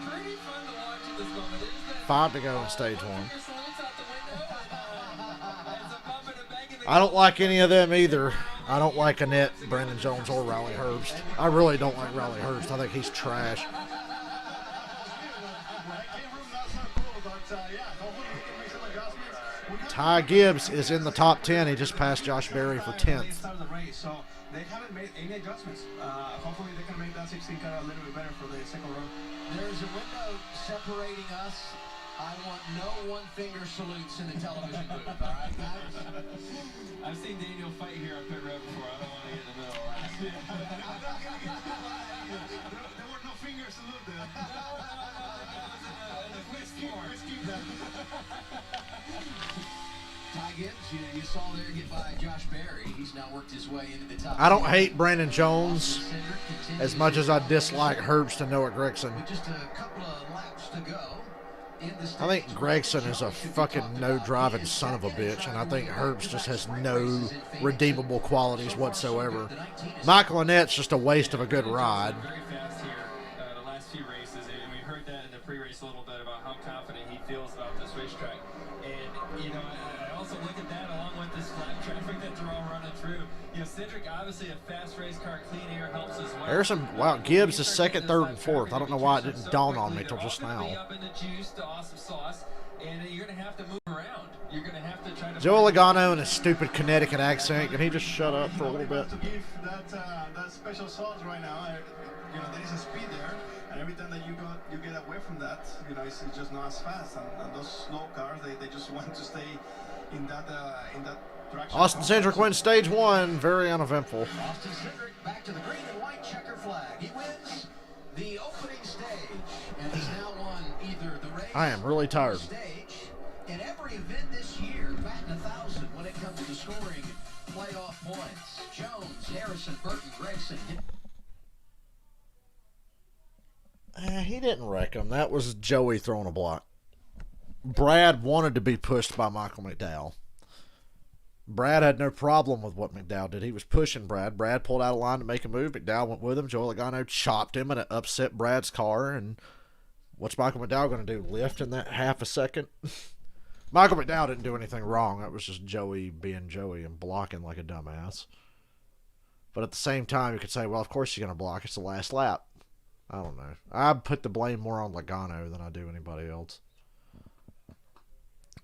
F: Pretty fun to watch at this moment.
D: 5 to go in stage 1. I don't like any of them either. I don't like Annett, Brandon Jones, or Riley Herbst. I really don't like Riley Herbst. I think he's trash. Ty Gibbs is in the top 10. He just passed Josh Berry for 10th.
G: So they haven't made any adjustments. Hopefully they can make that 16 car a little bit better for the second row.
C: There's a window separating us. I want no one-finger salutes in the television booth, all right, guys?
F: I've seen Daniel fight here on pit road before. I don't want to get in the middle of that.
G: There were no finger salute there. Let's keep that.
C: Ty Gibbs, you saw there get by Josh Berry. He's now worked his way into the top.
D: I don't hate Brandon Jones as much as I dislike Herbst and Noah Gregson.
C: With just a couple of laps to go.
D: I think Gregson is a fucking no-driving son of a bitch, and I think Herbst just has no redeemable qualities whatsoever. Michael Annett's just a waste of a good ride.
F: Very fast here the last few races, and we heard that in the pre-race a little bit about how confident he feels about this racetrack. And, you know, I also look at that along with this flat traffic that they're all running through. You know, Cindric, obviously a fast race car, clean air helps as well.
D: There's some, wow, Gibbs is second, third, and fourth. I don't know why it didn't dawn on me till just now.
F: Up in the juice, the awesome sauce, and you're going to have to move around. You're going to have to try to...
D: Joe Logano and his stupid Connecticut accent. Can he just shut up for a little bit?
G: To give that special sauce right now, you know, there is a speed there, and every time that you get away from that, you know, it's just not as fast. And those slow cars, they just want to stay in that traction.
D: Austin Cindric wins stage 1. Very uneventful.
C: Austin Cindric back to the green and white checker flag. He wins the opening stage, and he's now won either the race
D: I am really tired.
C: In every event this year, batting 1,000 when it comes to scoring playoff points. Jones, Harrison, Burton, Gregson.
D: He didn't wreck him. That was Joey throwing a block. Brad wanted to be pushed by Michael McDowell. Brad had no problem with what McDowell did. He was pushing Brad. Brad pulled out a line to make a move. McDowell went with him. Joey Logano chopped him, and it upset Brad's car. And what's Michael McDowell going to do? Lift in that half a second? Michael McDowell didn't do anything wrong. That was just Joey being Joey and blocking like a dumbass. But at the same time, you could say, well, of course you're going to block. It's the last lap. I don't know. I put the blame more on Logano than I do anybody else.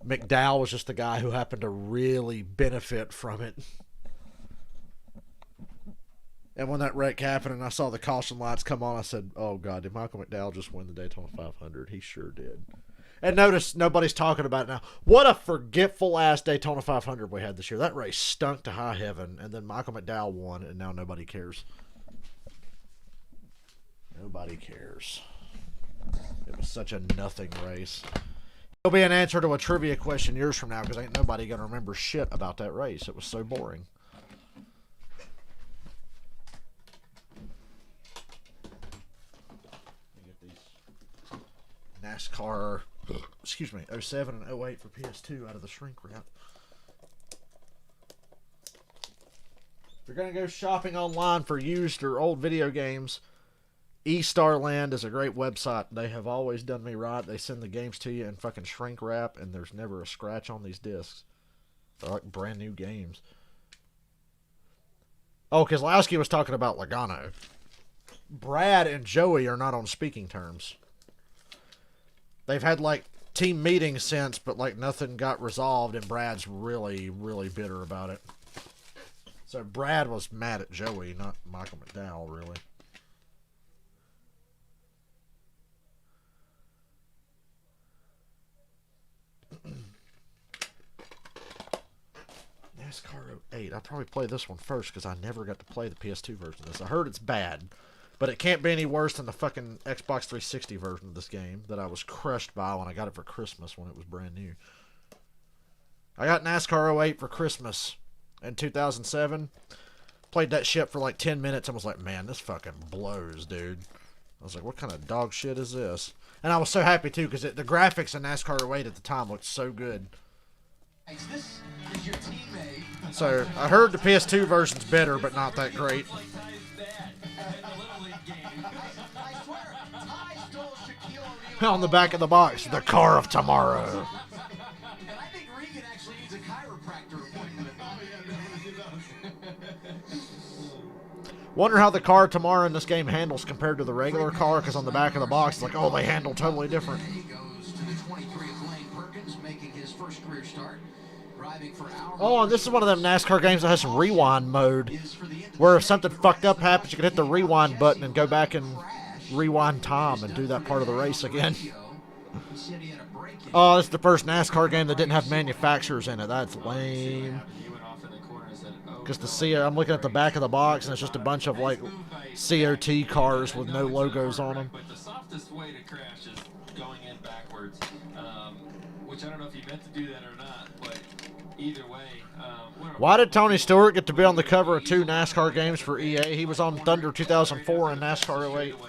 D: McDowell was just the guy who happened to really benefit from it. And when that wreck happened and I saw the caution lights come on, I said, oh, God, did Michael McDowell just win the Daytona 500? He sure did. And notice nobody's talking about it now. What a forgetful-ass Daytona 500 we had this year. That race stunk to high heaven, and then Michael McDowell won, and now nobody cares. Nobody cares. It was such a nothing race. It'll be an answer to a trivia question years from now because ain't nobody going to remember shit about that race. It was so boring. Get these NASCAR, excuse me, 07 and 08 for PS2 out of the shrink wrap. If you're going to go shopping online for used or old video games, eStarland is a great website. They have always done me right. They send the games to you in fucking shrink wrap, and there's never a scratch on these discs. They're like brand new games. Oh, Kozlowski was talking about Logano. Brad and Joey are not on speaking terms. They've had like team meetings since, but like nothing got resolved, and Brad's really, really bitter about it. So Brad was mad at Joey, not Michael McDowell, really. NASCAR 08. I'll probably play this one first because I never got to play the PS2 version of this. I heard it's bad, but it can't be any worse than the fucking Xbox 360 version of this game that I was crushed by when I got it for Christmas when it was brand new. I got NASCAR 08 for Christmas in 2007. Played that shit for like 10 minutes and was like, man, this fucking blows, dude. I was like, what kind of dog shit is this? And I was so happy too because the graphics in NASCAR 08 at the time looked so good.
C: This is your teammate.
D: So I heard the PS2 version's better, but not that great.
C: I swear, Ty stole Shaquille O'Neal.
D: On the back of the box, the car of tomorrow.
C: And I think Regan actually needs a chiropractor appointment.
D: Wonder how the car tomorrow in this game handles compared to the regular car, because on the back of the box, it's like, oh, they handle totally different.
C: He goes to the 23 of Lane Perkins, making his first career start. Driving for hours.
D: Oh, and this is one of them NASCAR games that has some rewind mode, where if something fucked up happens, you can hit the rewind button and go back and rewind time and do that part of the race again. Oh, this is the first NASCAR game that didn't have manufacturers in it. That's lame. Because the CO, I'm looking at the back of the box, and it's just a bunch of like COT cars with no logos on them.
F: But the softest way to crash is going in backwards, which I don't know if you meant to do that or not, but either way.
D: Why did Tony Stewart get to be on the cover of 2 NASCAR games for EA? He was on Thunder 2004 and NASCAR 08.
F: On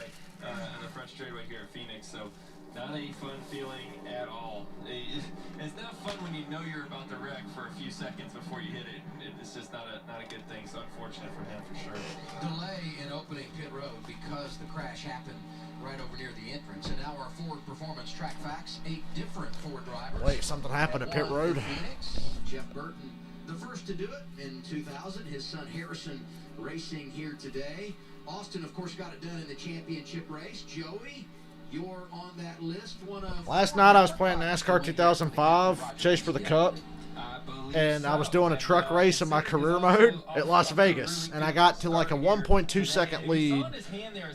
F: the front straightaway here at Phoenix, so not a fun feeling at all. It's not fun when you know you're about to wreck for a few seconds before you hit it. It's just not a good thing. So unfortunate for him for sure.
C: Delay in opening pit road because the crash happened right over near the entrance. And now our Ford Performance track facts: 8 different Ford drivers.
D: Wait, something happened at pit road?
C: Phoenix. Jeff Burton, the first to do it in 2000. His son Harrison racing here today. Austin, of course, got it done in the championship race. Joey, you're on that list. One of
D: Last night I was playing NASCAR 2005, Chase for the Cup, and I was doing a truck race in my career mode at Las Vegas, and I got to like a 1.2 second lead.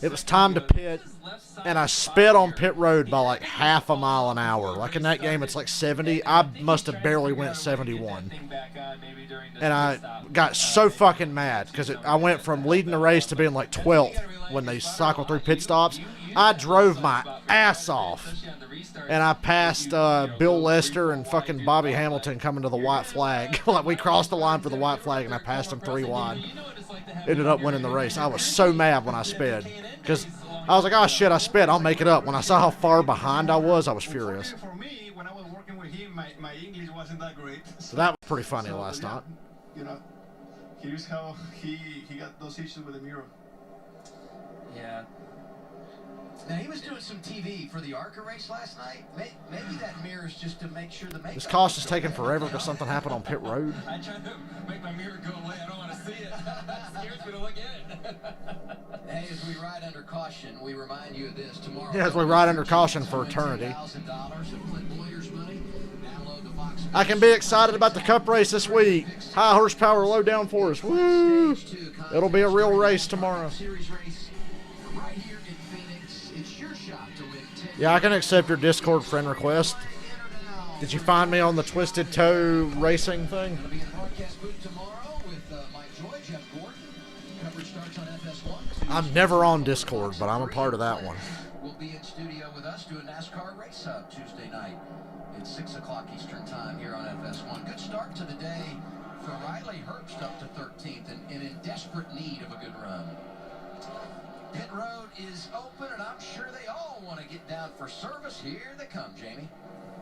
D: It was time to pit, and I sped on pit road by like half a mile an hour. Like in that game, it's like 70. I must have barely went 71. And I got so fucking mad because I went from leading the race to being like 12th when they cycle through pit stops. I drove my ass off. And I passed Bill Lester and fucking Bobby Hamilton coming to the white flag. Like, we crossed the line for the white flag, and I passed them 3 wide. Ended up winning the race. I was so mad when I sped. Because I was like, oh, shit, I sped. I'll make it up. When I saw how far behind I was furious.
G: For me, when I was working with him, my English wasn't that great.
D: So that was pretty funny last night.
G: You know, here's how he got those issues with the mirror.
F: Yeah.
C: Now, he was doing some TV for the ARCA race last night. Maybe that mirror's just to make sure the makeup...
D: This caution's taking forever because something happened on pit road.
F: I tried to make my mirror go away. I don't want to see it. It scares me to look at it.
C: Hey, as we ride under caution, we remind you of this tomorrow.
D: Yeah, as we ride under caution for eternity. I can be excited about the Cup race this week. High horsepower, low downforce. Woo! It'll be a real race tomorrow. Yeah, I can accept your Discord friend request. Did you find me on the Twisted Toe racing thing? I'm never on Discord, but I'm a part of that one.
C: We'll be in studio with us doing NASCAR Race Hub Tuesday night. It's 6 o'clock Eastern time here on FS1. Good start to the day for Riley Herbst up to 13th and in desperate need of a good run. Pit road is open, and I'm sure they all want to get down for service. Here they come, Jamie.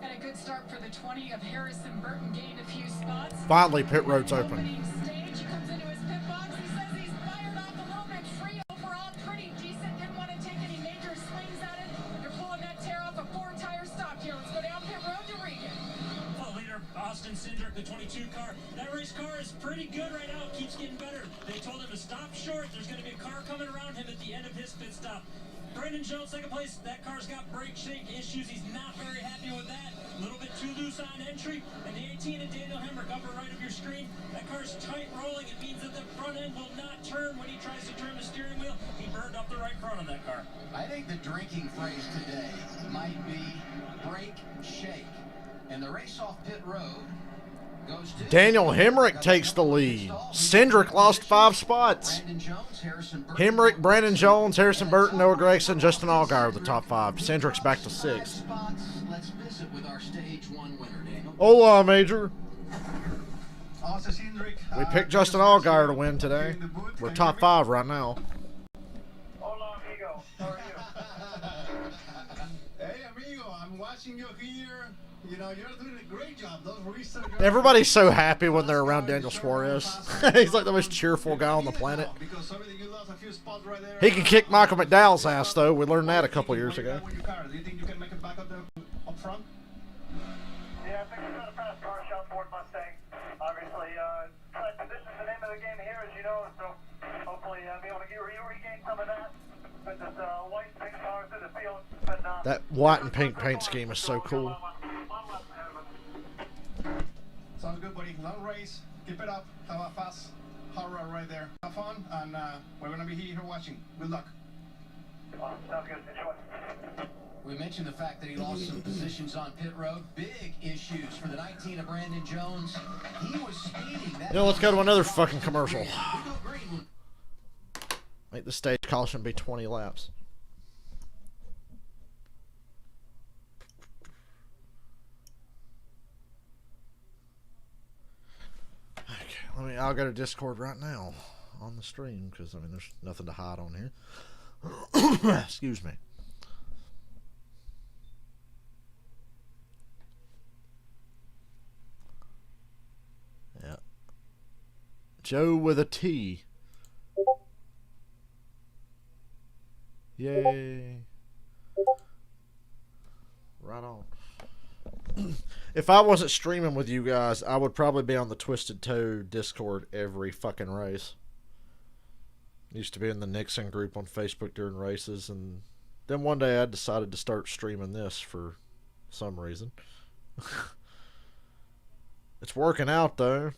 B: And a good start for the 20 of Harrison Burton, gained a few spots.
D: Finally, pit road's open.
B: Opening stage, he comes into his pit box. He says he's fired off a little bit free overall, pretty decent. Didn't want to take any major swings at it. They're pulling that tear off a 4-tire stop here. Let's go down pit road to Regan.
I: Well, leader Austin Cindric, the 22 car. That race car is pretty good right now. It keeps getting better. They told him to stop short. There's going to be a car coming around him at the end of his pit stop. Brendan Jones, second place. That car's got brake shake issues. He's not very happy with that. A little bit too loose on entry. And the 18 of Daniel Hamrick, upper right of your screen. That car's tight rolling. It means that the front end will not turn when he tries to turn the steering wheel. He burned up the right front of that car.
C: I think the drinking phrase today might be brake shake. And the race off pit road goes to
D: Daniel Hamrick takes the lead. Cindric lost 5 spots. Hamrick, Brandon Jones, Harrison Burton, Noah Gregson, Justin Allgaier are the top 5. Cindric's back to 6th. Hola, Major. We picked Justin Allgaier to win today. We're top 5 right now.
H: Hola, amigo. How are you?
G: Hey, amigo, I'm watching you here. You know, you're doing a great job. Those research.
D: Everybody's so happy when they're around Daniel Suarez. He's like the most cheerful guy on the planet. He can kick Michael McDowell's ass, though. We learned that a couple years ago.
G: Do you think you can make it back up front?
H: Yeah, I think we're going to pass car shop Ford Mustang. Obviously, track position is the name of the game here, as you know, so hopefully be able to regain some of that. But this white pink car through the field.
D: That white and pink paint scheme is so cool.
G: Sounds good, buddy. Long race. Keep it up. Have a fast hard run right there. Have fun, and we're going to be here watching. Good luck.
H: Sounds good. Enjoy.
C: We mentioned the fact that he lost some positions on pit road. Big issues for the 19 of Brandon Jones. He was speeding.
D: Yeah, let's go to another fucking commercial. Make the stage caution be 20 laps. Okay, I'll go to Discord right now on the stream because I mean there's nothing to hide on here. Excuse me. Yeah. Joe with a T. Yay. Right on. If I wasn't streaming with you guys, I would probably be on the Twisted Toe Discord every fucking race. Used to be in the Nixon group on Facebook during races, and then one day I decided to start streaming this for some reason. It's working out, though.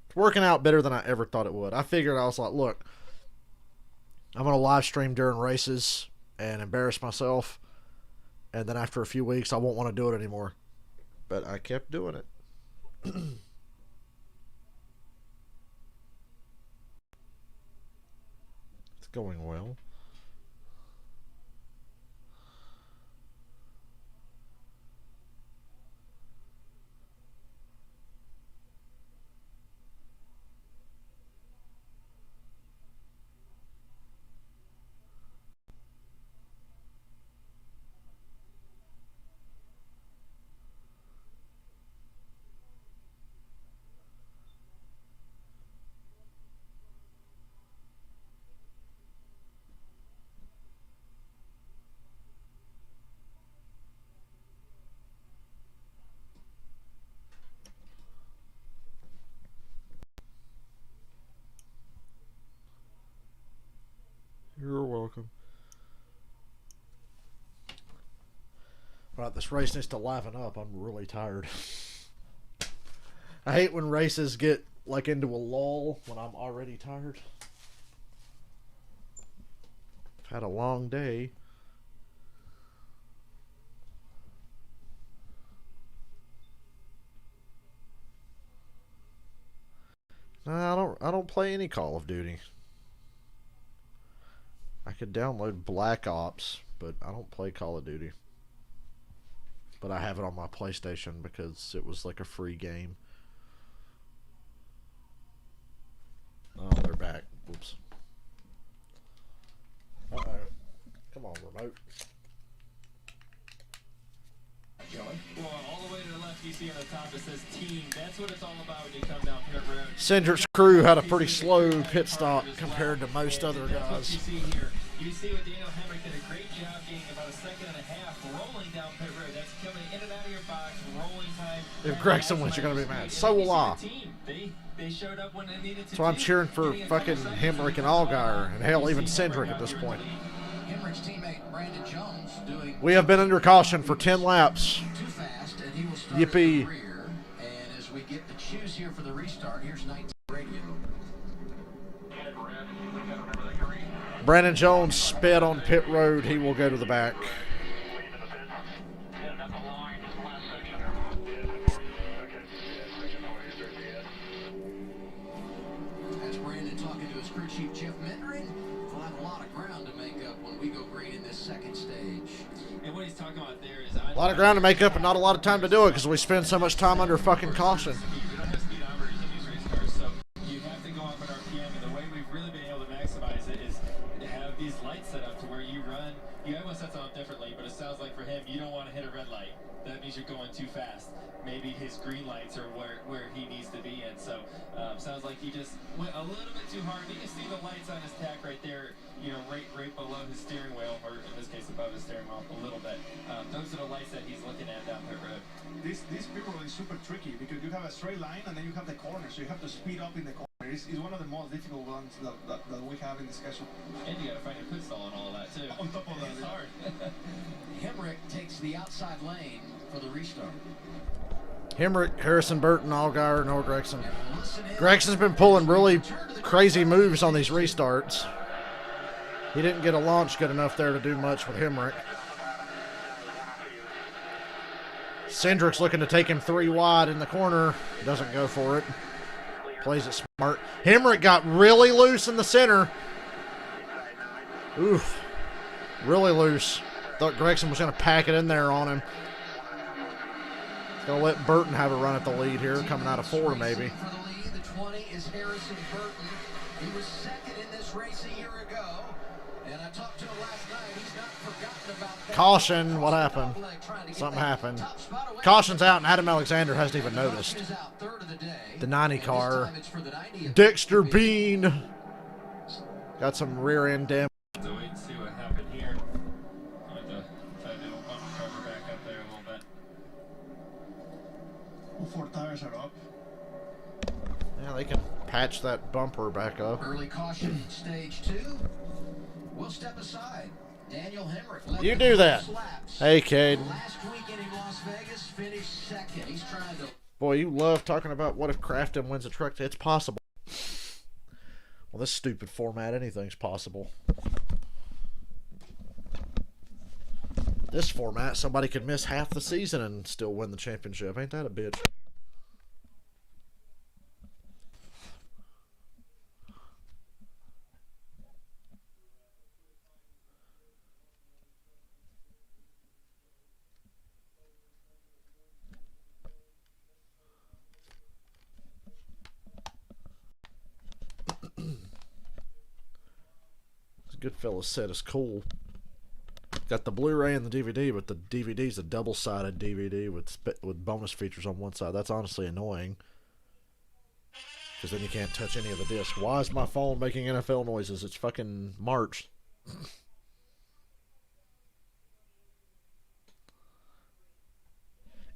D: It's working out better than I ever thought it would. I figured, I was like, look, I'm going to live stream during races and embarrass myself, and then after a few weeks I won't want to do it anymore. But I kept doing it. going well. You're welcome. Right, this race needs to liven up. I'm really tired. I hate when races get like into a lull when I'm already tired. I've had a long day. No, I don't play any Call of Duty. I could download Black Ops, but I don't play Call of Duty. But I have it on my PlayStation because it was like a free game. Oh, they're back. Oops. Uh-oh. Come on, remote.
F: Well, all the way to the left, you see on the top it says team. That's what it's all about when you come down pit road.
D: Cindric's crew had a pretty slow pit stop compared to most other
F: That's what
D: guys.
F: you see here. You see what Daniel Hamrick did a great job getting about a second and a half rolling down pit road. That's coming in and out of your box, rolling time.
D: If Gregson wins, you're going to be mad. So will I.
F: They showed up when they needed to.
D: So I'm cheering for fucking Hamrick and Allgaier, and hell, even Cindric at this point.
C: Hamrick's teammate Brandon Jones doing
D: We have been under caution for 10 laps.
C: too fast, and he will start
D: Yippee.
C: at the rear. And as we get the choose here for the restart, here's 19 radio.
D: Brandon Jones sped on pit road. He will go to the back.
C: That's Brandon talking to his crew chief Jeff Mendering. We'll have a lot of ground to make up when we go green in this second stage.
F: And what he's talking about there is
D: A lot of ground to make up and not a lot of time to do it because we spend so much time under fucking caution.
F: We don't have speedometers in these race cars, so you have to go off an RPM. And the way we've really been able to maximize it is to have these lights set up to where you run. Everyone sets them up differently, but it sounds like for him, you don't want to hit a red light. That means you're going too fast. Maybe his green lights are where he needs to be in. So sounds like he just went a little bit too hard. You can see the lights on his tack right there, you know, right below his steering wheel, or in this case above his steering wheel a little bit. Those are the lights that he's looking at down pit road.
G: This people is super tricky because you have a straight line and then you have the corner, so you have to speed up in the corner. It's one of the most difficult ones that we have in this schedule.
F: And you got to find a pit stall and all of that too.
G: On top of that,
F: It's hard.
C: Hamrick takes the outside lane for the restart.
D: Hamrick, Harrison Burton, Allgaier, Noah Gregson. Gregson's been pulling really crazy moves on these restarts. He didn't get a launch good enough there to do much with Hamrick. Cindric's looking to take him 3 wide in the corner. Doesn't go for it. Plays it smart. Hamrick got really loose in the center. Oof. Really loose. Thought Gregson was going to pack it in there on him. Going to let Burton have a run at the lead here, coming out of 4 maybe.
C: For the lead, the 20 is Harrison Burton. He was second in this race a year ago. And I talked to him last night. He's not forgotten about that.
D: Caution, what happened? Something happened. Caution's out, and Adam Alexander hasn't even noticed. The 90 car. Dexter Bean got some rear end damage.
F: So wait and see what happened here. I'm going to try to do a bumper cover back up there a little bit.
G: All 4 tires are up.
D: Yeah, they can patch that bumper back up.
C: Early caution, stage 2. We'll step aside. Daniel Hamrick.
D: You do that. Hey, Cade.
C: Last weekend in Las Vegas, finished second. He's trying to.
D: Boy, you love talking about what if Crafton wins a truck. It's possible. Well, this stupid format, anything's possible. This format, somebody could miss half the season and still win the championship. Ain't that a bitch? Goodfellas set is cool. Got the Blu-ray and the DVD, but the DVD's a double-sided DVD with bonus features on one side. That's honestly annoying. Because then you can't touch any of the discs. Why is my phone making NFL noises? It's fucking March.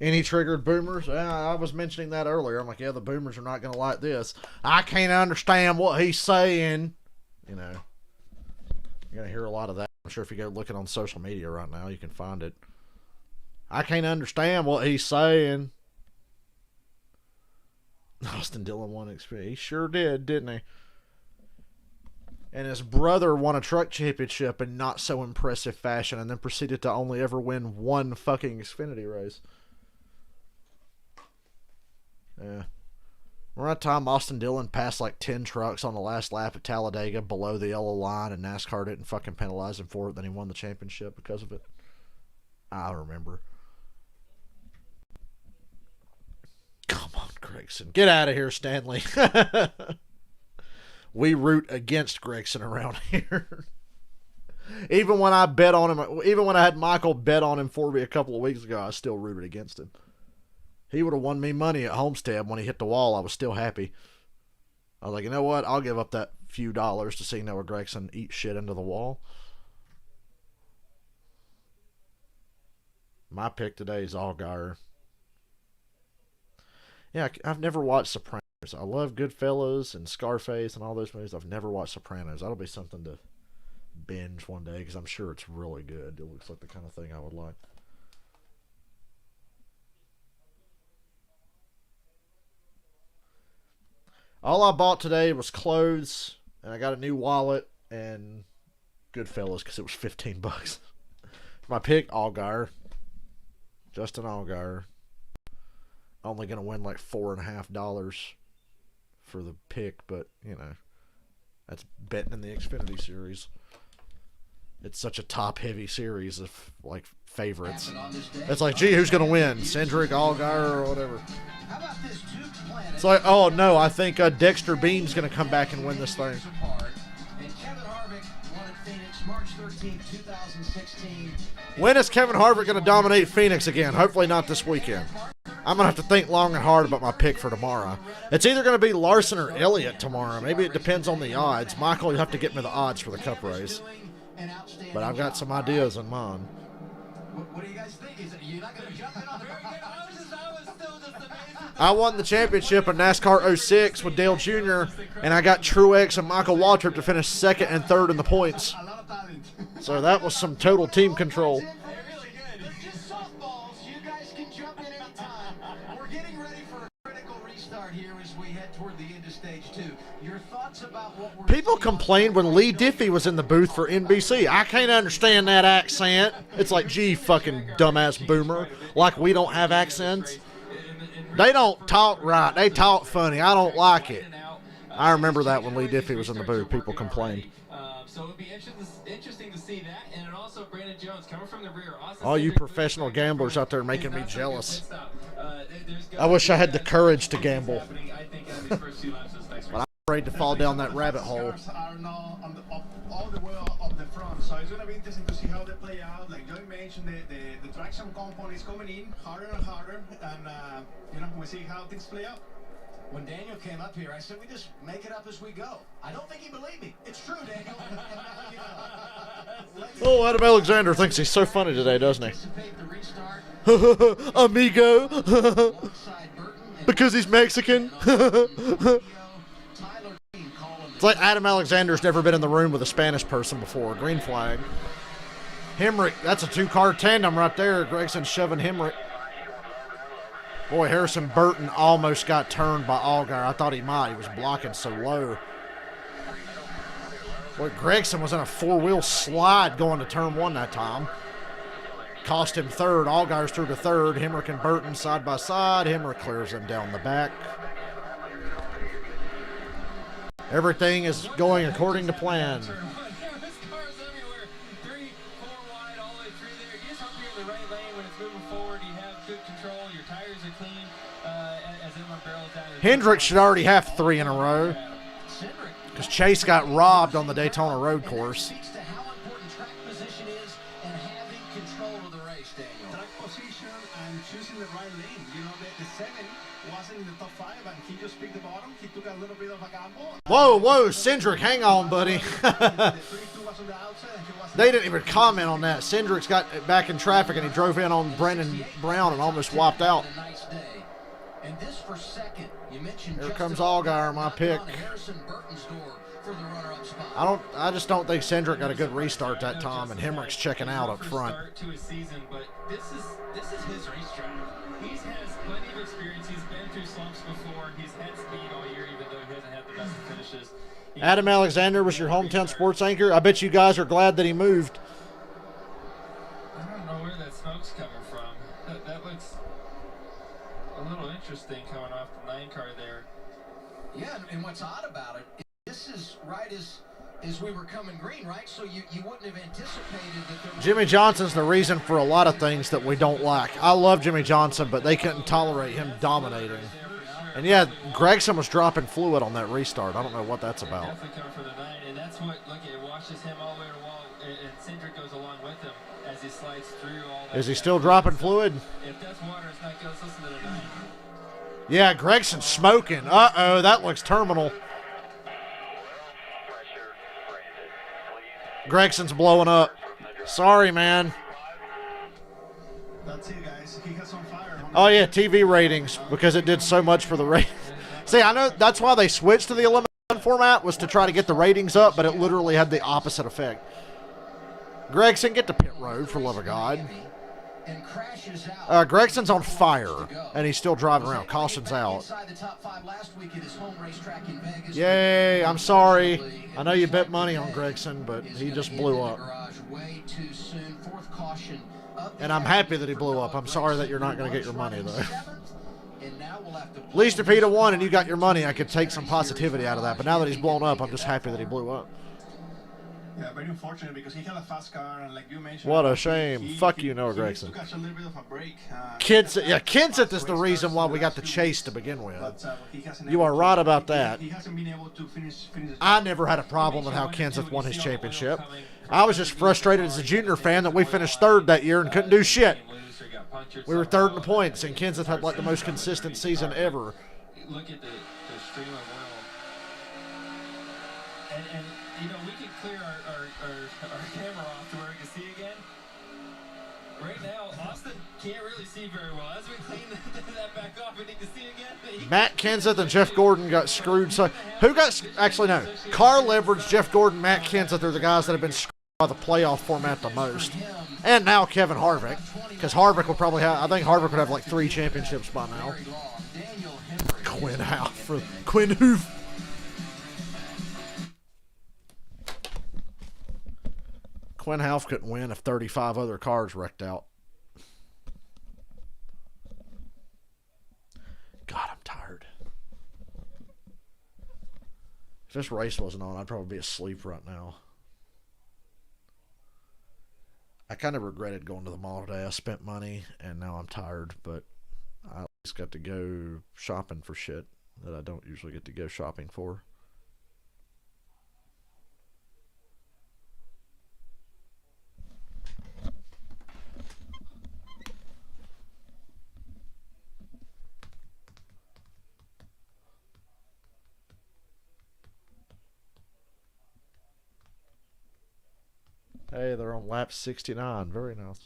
D: Any triggered boomers? I was mentioning that earlier. I'm like, yeah, the boomers are not going to like this. I can't understand what he's saying. You know, you're going to hear a lot of that. I'm sure if you go looking on social media right now, you can find it. I can't understand what he's saying. Austin Dillon won Xfinity. He sure did, didn't he? And his brother won a truck championship in not so impressive fashion and then proceeded to only ever win one fucking Xfinity race. Yeah. Remember that time Austin Dillon passed like 10 trucks on the last lap at Talladega below the yellow line and NASCAR didn't fucking penalize him for it, then he won the championship because of it? I remember. Come on, Gregson. Get out of here, Stanley. We root against Gregson around here. Even when I bet on him, even when I had Michael bet on him for me a couple of weeks ago, I still rooted against him. He would have won me money at Homestead when he hit the wall. I was still happy. I was like, you know what? I'll give up that few dollars to see Noah Gregson eat shit into the wall. My pick today is Allgaier. Yeah, I've never watched Sopranos. I love Goodfellas and Scarface and all those movies. I've never watched Sopranos. That'll be something to binge one day because I'm sure it's really good. It looks like the kind of thing I would like. All I bought today was clothes, and I got a new wallet and Goodfellas because it was $15. My pick, Allgaier. Justin Allgaier. Only going to win like $4.50 for the pick, but, you know, that's betting in the Xfinity Series. It's such a top-heavy series of, like, favorites. It's like, gee, who's going to win? Cindric, Allgaier, or whatever. It's like, oh, no, I think Dexter Bean's going to come back and win this thing. When is Kevin Harvick going to dominate Phoenix again? Hopefully not this weekend. I'm going to have to think long and hard about my pick for tomorrow. It's either going to be Larson or Elliott tomorrow. Maybe it depends on the odds. Michael, you have to get me the odds for the Cup race. But I've got some ideas in mind.
C: What do you guys think? You're not going to jump in on the
D: I won the championship in NASCAR 06 with Dale Jr., and I got Truex and Michael Waltrip to finish second and third in the points. So that was some total team control. People complained when Lee Diffie was in the booth for NBC. I can't understand that accent. It's like, gee, fucking dumbass boomer. Like we don't have accents. They don't talk right. They talk funny. I don't like it. I remember that when Lee Diffie was in the booth. People complained.
F: So it would be interesting to see that. And also Brandon Jones coming from the rear.
D: All you professional gamblers out there making me jealous. I wish I had the courage to gamble. But I'm afraid to fall down that rabbit hole.
G: Are now all the way up the front, so it's going to be interesting to see how they play out. Like Joey mentioned, the traction component is coming in harder and harder, and we'll see how things play out.
C: When Daniel came up here, I said, we just make it up as we go. I don't think he believed me. It's true, Daniel.
D: Oh, Adam Alexander thinks he's so funny today, doesn't he? Amigo. Because he's Mexican. It's like Adam Alexander's never been in the room with a Spanish person before. Green flag. Hamrick, that's a two-car tandem right there. Gregson's shoving Hamrick. Boy, Harrison Burton almost got turned by Allgaier. I thought he might. He was blocking so low. Boy, Gregson was in a four-wheel slide going to turn one that time. Cost him third. Allgaier's through to third. Hamrick and Burton side by side. Hamrick clears him down the back. Everything is going according to plan. Hendrick should already have 3 in a row because Chase got robbed on the Daytona road course.
G: position and choosing the right lane. You know, the 7 wasn't in the top 5, and he just picked the bottom. He took a little bit of a gamble.
D: Whoa, whoa, Cindric, hang on, buddy. They didn't even comment on that. Cindric's got back in traffic, and he drove in on Brandon Brown and almost whopped out.
C: And this for second. You mentioned
D: Here comes Allgaier, my pick. I just don't think Cindric got a good restart that time, and Hamrick's checking out up front.
F: To his season, but this is his racetrack. He has plenty of experience. He's been through slumps before. He's had speed all year, even though he hasn't had the best finishes.
D: Adam Alexander was your hometown sports anchor. I bet you guys are glad that he moved.
F: I don't know where that smoke's coming from. That looks a little interesting coming off the 9 car there.
C: Yeah, and what's odd about it, this is right as we were coming green, right? So you wouldn't have anticipated that
D: Jimmy Johnson's the reason for a lot of things that we don't like. I love Jimmy Johnson, but they couldn't tolerate him dominating. And yeah, Gregson was dropping fluid on that restart. I don't know what that's about.
F: Definitely coming for the 9, and that's what, look, it washes him all the way to the wall, and Cindric goes along with him as he slides through all that.
D: Is he still dropping fluid?
F: If that's water, it's not good. Let's listen to the 9.
D: Yeah, Gregson's smoking. Uh-oh, that looks terminal. Gregson's blowing up. Sorry, man.
G: That's it, guys. He has on fire.
D: Oh, yeah, TV ratings, because it did so much for the ratings. See, I know that's why they switched to the elimination format, was to try to get the ratings up, but it literally had the opposite effect. Gregson, get to pit road, for love of God. Gregson's on fire, and he's still driving around. Caution's out. Yay, I'm sorry. I know you bet money on Gregson, but he just blew up. And I'm happy that he blew up. I'm sorry that you're not going to get your money, though. At least if he'd have won and you got your money, I could take some positivity out of that. But now that he's blown up, I'm just happy that he blew up.
G: Yeah, very unfortunate because he had a fast car, and like you mentioned,
D: what a shame. Fuck you, Noah Gregson.
G: He took a little bit of a break.
D: Kenseth is the reason why we got the chase to begin with. You are right about that.
G: He hasn't been able to finish
D: I never had a problem with how Kenseth won his championship. I was just frustrated as a junior fan that we finished 3rd that year and couldn't do shit. We were 3rd in the points, and Kenseth had like the most consistent season ever.
F: Look at the stream of oil. And you know, we can clear our camera off to where we can see again. Right now, Austin can't really see very well. As we clean that back off, we need to see again.
D: Matt Kenseth and Jeff Gordon got screwed. So who got actually no? Carl Edwards, Jeff Gordon, Matt Kenseth are the guys that have been screwed by the playoff format the most. And now Kevin Harvick, because Harvick will probably have. I think Harvick would have like 3 championships by now. Quinn Hoof. Quinn Half couldn't win if 35 other cars wrecked out. God, I'm tired. If this race wasn't on, I'd probably be asleep right now. I kind of regretted going to the mall today. I spent money, and now I'm tired, but I at least got to go shopping for shit that I don't usually get to go shopping for. Hey, they're on lap 69. Very nice.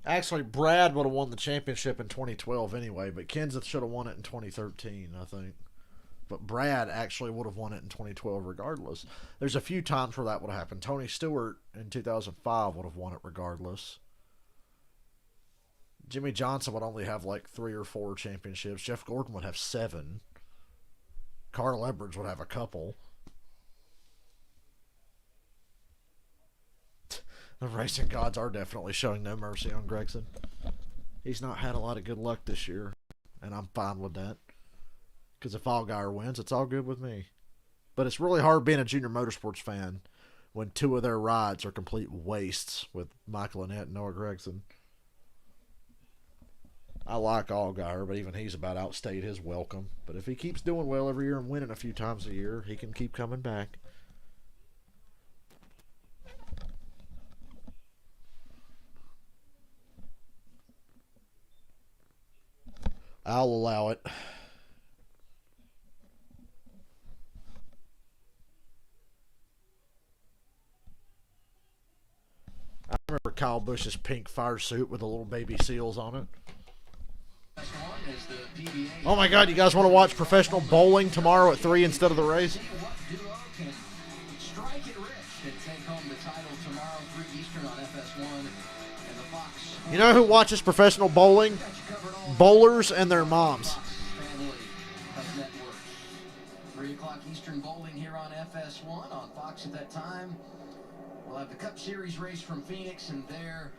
D: Actually, Brad would have won the championship in 2012 anyway, but Kenseth should have won it in 2013, I think. But Brad actually would have won it in 2012 regardless. There's a few times where that would have happened. Tony Stewart in 2005 would have won it regardless. Jimmy Johnson would only have like 3 or 4 championships. Jeff Gordon would have 7. Carl Edwards would have a couple. The racing gods are definitely showing no mercy on Gregson. He's not had a lot of good luck this year, and I'm fine with that. Because if Allgaier wins, it's all good with me. But it's really hard being a Junior Motorsports fan when two of their rides are complete wastes with Michael Annett and Noah Gragson. I like Allgaier, but even he's about outstayed his welcome. But if he keeps doing well every year and winning a few times a year, he can keep coming back. I'll allow it. I remember Kyle Busch's pink fire suit with the little baby seals on it. Oh my God, you guys want to watch professional bowling tomorrow at 3 instead of the race? You know who watches professional bowling? Bowlers and their moms.
C: 3 o'clock Eastern bowling here on FS1 on Fox at that time. We'll have the Cup Series race from Phoenix, and there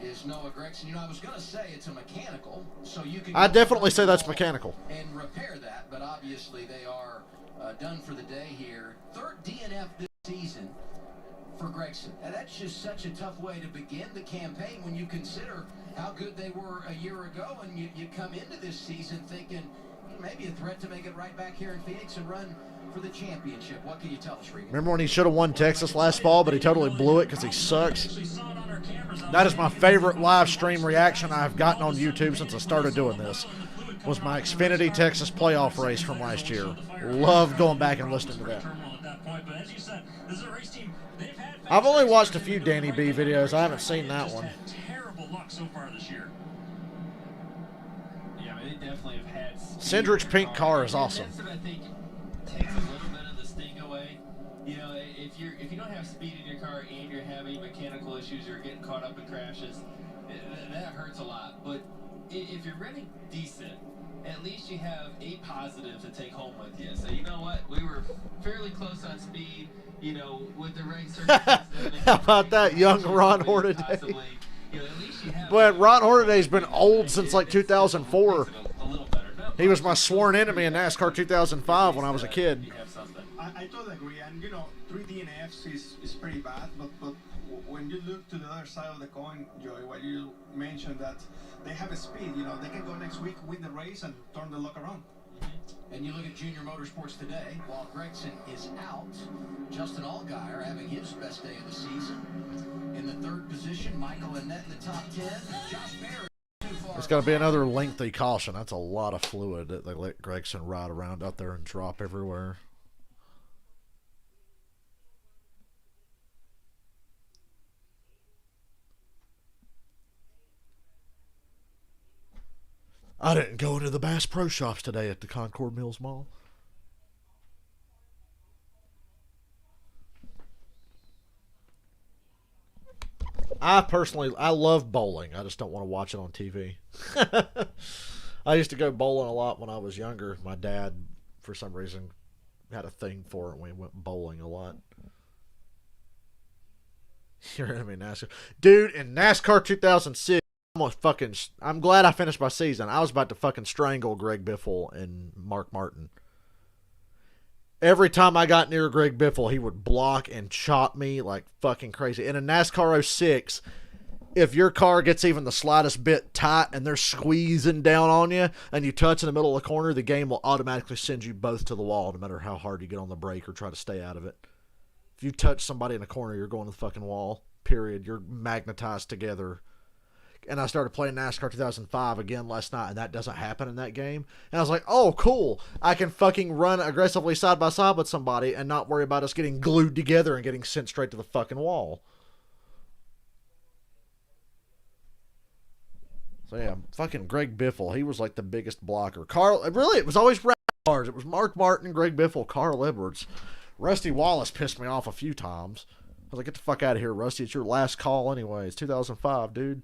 C: is Noah Gragson. You know, I was going to say it's a mechanical, so you can...
D: I definitely say that's mechanical.
C: And repair that, but obviously they are done for the day here. 3rd DNF this season for Gragson. And that's just such a tough way to begin the campaign when you consider how good they were a year ago, and you come into this season thinking maybe a threat to make it right back here in Phoenix and run for the championship. What can you tell us, Regan?
D: Remember when he should have won Texas last fall, but he totally blew it because he sucks? That is my favorite live stream reaction I've gotten on YouTube since I started doing this. Was my Xfinity Texas playoff race from last year. Love going back and listening to that. I've only watched a few Danny B videos. I haven't seen that one.
I: Terrible luck so far this year.
F: Yeah, I mean, they definitely have had.
D: Cindric's pink car is awesome.
F: That's what I think takes a little bit of the sting away. You know, if you don't have speed in your car and you're having mechanical issues, you're getting caught up in crashes, that hurts a lot. But if you're running decent, at least you have a positive to take home with you. So you know what? We were fairly close on speed. You know, with the right circumstances.
D: How about that, young Ron Hornaday? But Ron Hornaday's been old since like 2004. He was my sworn enemy in NASCAR 2005 when I was a kid.
G: I totally agree, and you know, 3 DNFs is pretty bad, but when you look to the other side of the coin, Joey, what you mentioned that they have a speed, you know, they can go next week, win the race, and turn the luck around.
C: And you look at Junior Motorsports today, while Gragson is out, Justin Allgaier having his best day of the season. In the 3rd position, Michael Annett in the top 10. Josh Berry.
D: It's got to be another lengthy caution. That's a lot of fluid that they let Gragson ride around out there and drop everywhere. I didn't go into the Bass Pro Shops today at the Concord Mills Mall. I love bowling. I just don't want to watch it on TV. I used to go bowling a lot when I was younger. My dad, for some reason, had a thing for it. We went bowling a lot. You're enemy NASCAR. Dude, in NASCAR 2006, I'm glad I finished my season. I was about to fucking strangle Greg Biffle and Mark Martin. Every time I got near Greg Biffle, he would block and chop me like fucking crazy. In a NASCAR 06, if your car gets even the slightest bit tight and they're squeezing down on you and you touch in the middle of the corner, the game will automatically send you both to the wall no matter how hard you get on the brake or try to stay out of it. If you touch somebody in a corner, you're going to the fucking wall, period. You're magnetized together. And I started playing NASCAR 2005 again last night, and that doesn't happen in that game. And I was like, oh, cool. I can fucking run aggressively side by side with somebody and not worry about us getting glued together and getting sent straight to the fucking wall. So, yeah, fucking Greg Biffle. He was like the biggest blocker. It was always cars. It was Mark Martin, Greg Biffle, Carl Edwards. Rusty Wallace pissed me off a few times. I was like, get the fuck out of here, Rusty. It's your last call anyway. It's 2005, dude.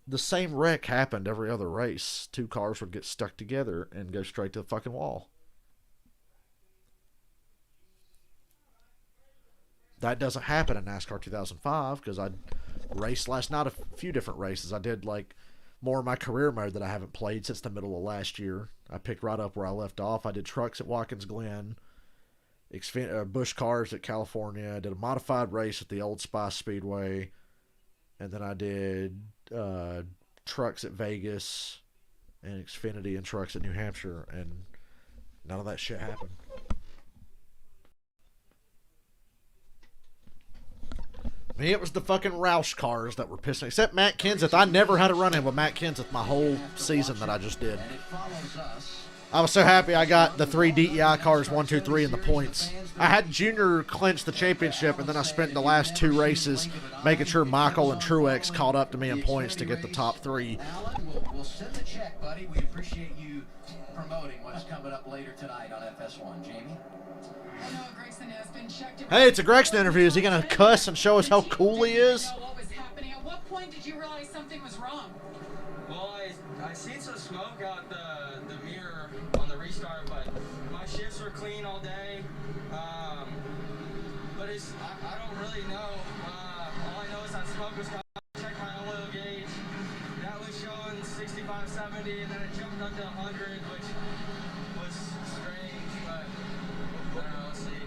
D: The same wreck happened every other race. 2 cars would get stuck together and go straight to the fucking wall. That doesn't happen in NASCAR 2005 because race last night. A few different races. I did like more of my career mode that I haven't played since the middle of last year. I picked right up where I left off. I did trucks at Watkins Glen, Busch cars at California. I did a modified race at the Old Spice Speedway, and then I did trucks at Vegas and Xfinity and trucks at New Hampshire, and none of that shit happened. Me, it was the fucking Roush cars that were pissing. Except Matt Kenseth. I never had a run-in with Matt Kenseth my whole season that I just did. I was so happy I got the 3 DEI cars, 1, 2, 3 in the points. I had Junior clinch the championship, and then I spent the last 2 races making sure Michael and Truex caught up to me in points to get the top 3.
C: Alan, we'll send the check, buddy. We appreciate you promoting what's coming up later tonight on FS1. Jamie?
D: Hey, it's a Gregson interview. Is he going to cuss and show us how cool he is?
B: What was happening? At what point did you realize something was wrong?
J: Well, I seen some smoke out the mirror on the restart, but my shifts were clean all day. But I don't really know. All I know is that smoke was coming. I checked my oil gauge. That was showing 65, 70, and then it jumped up to 100, which was strange, but I don't know, let's see.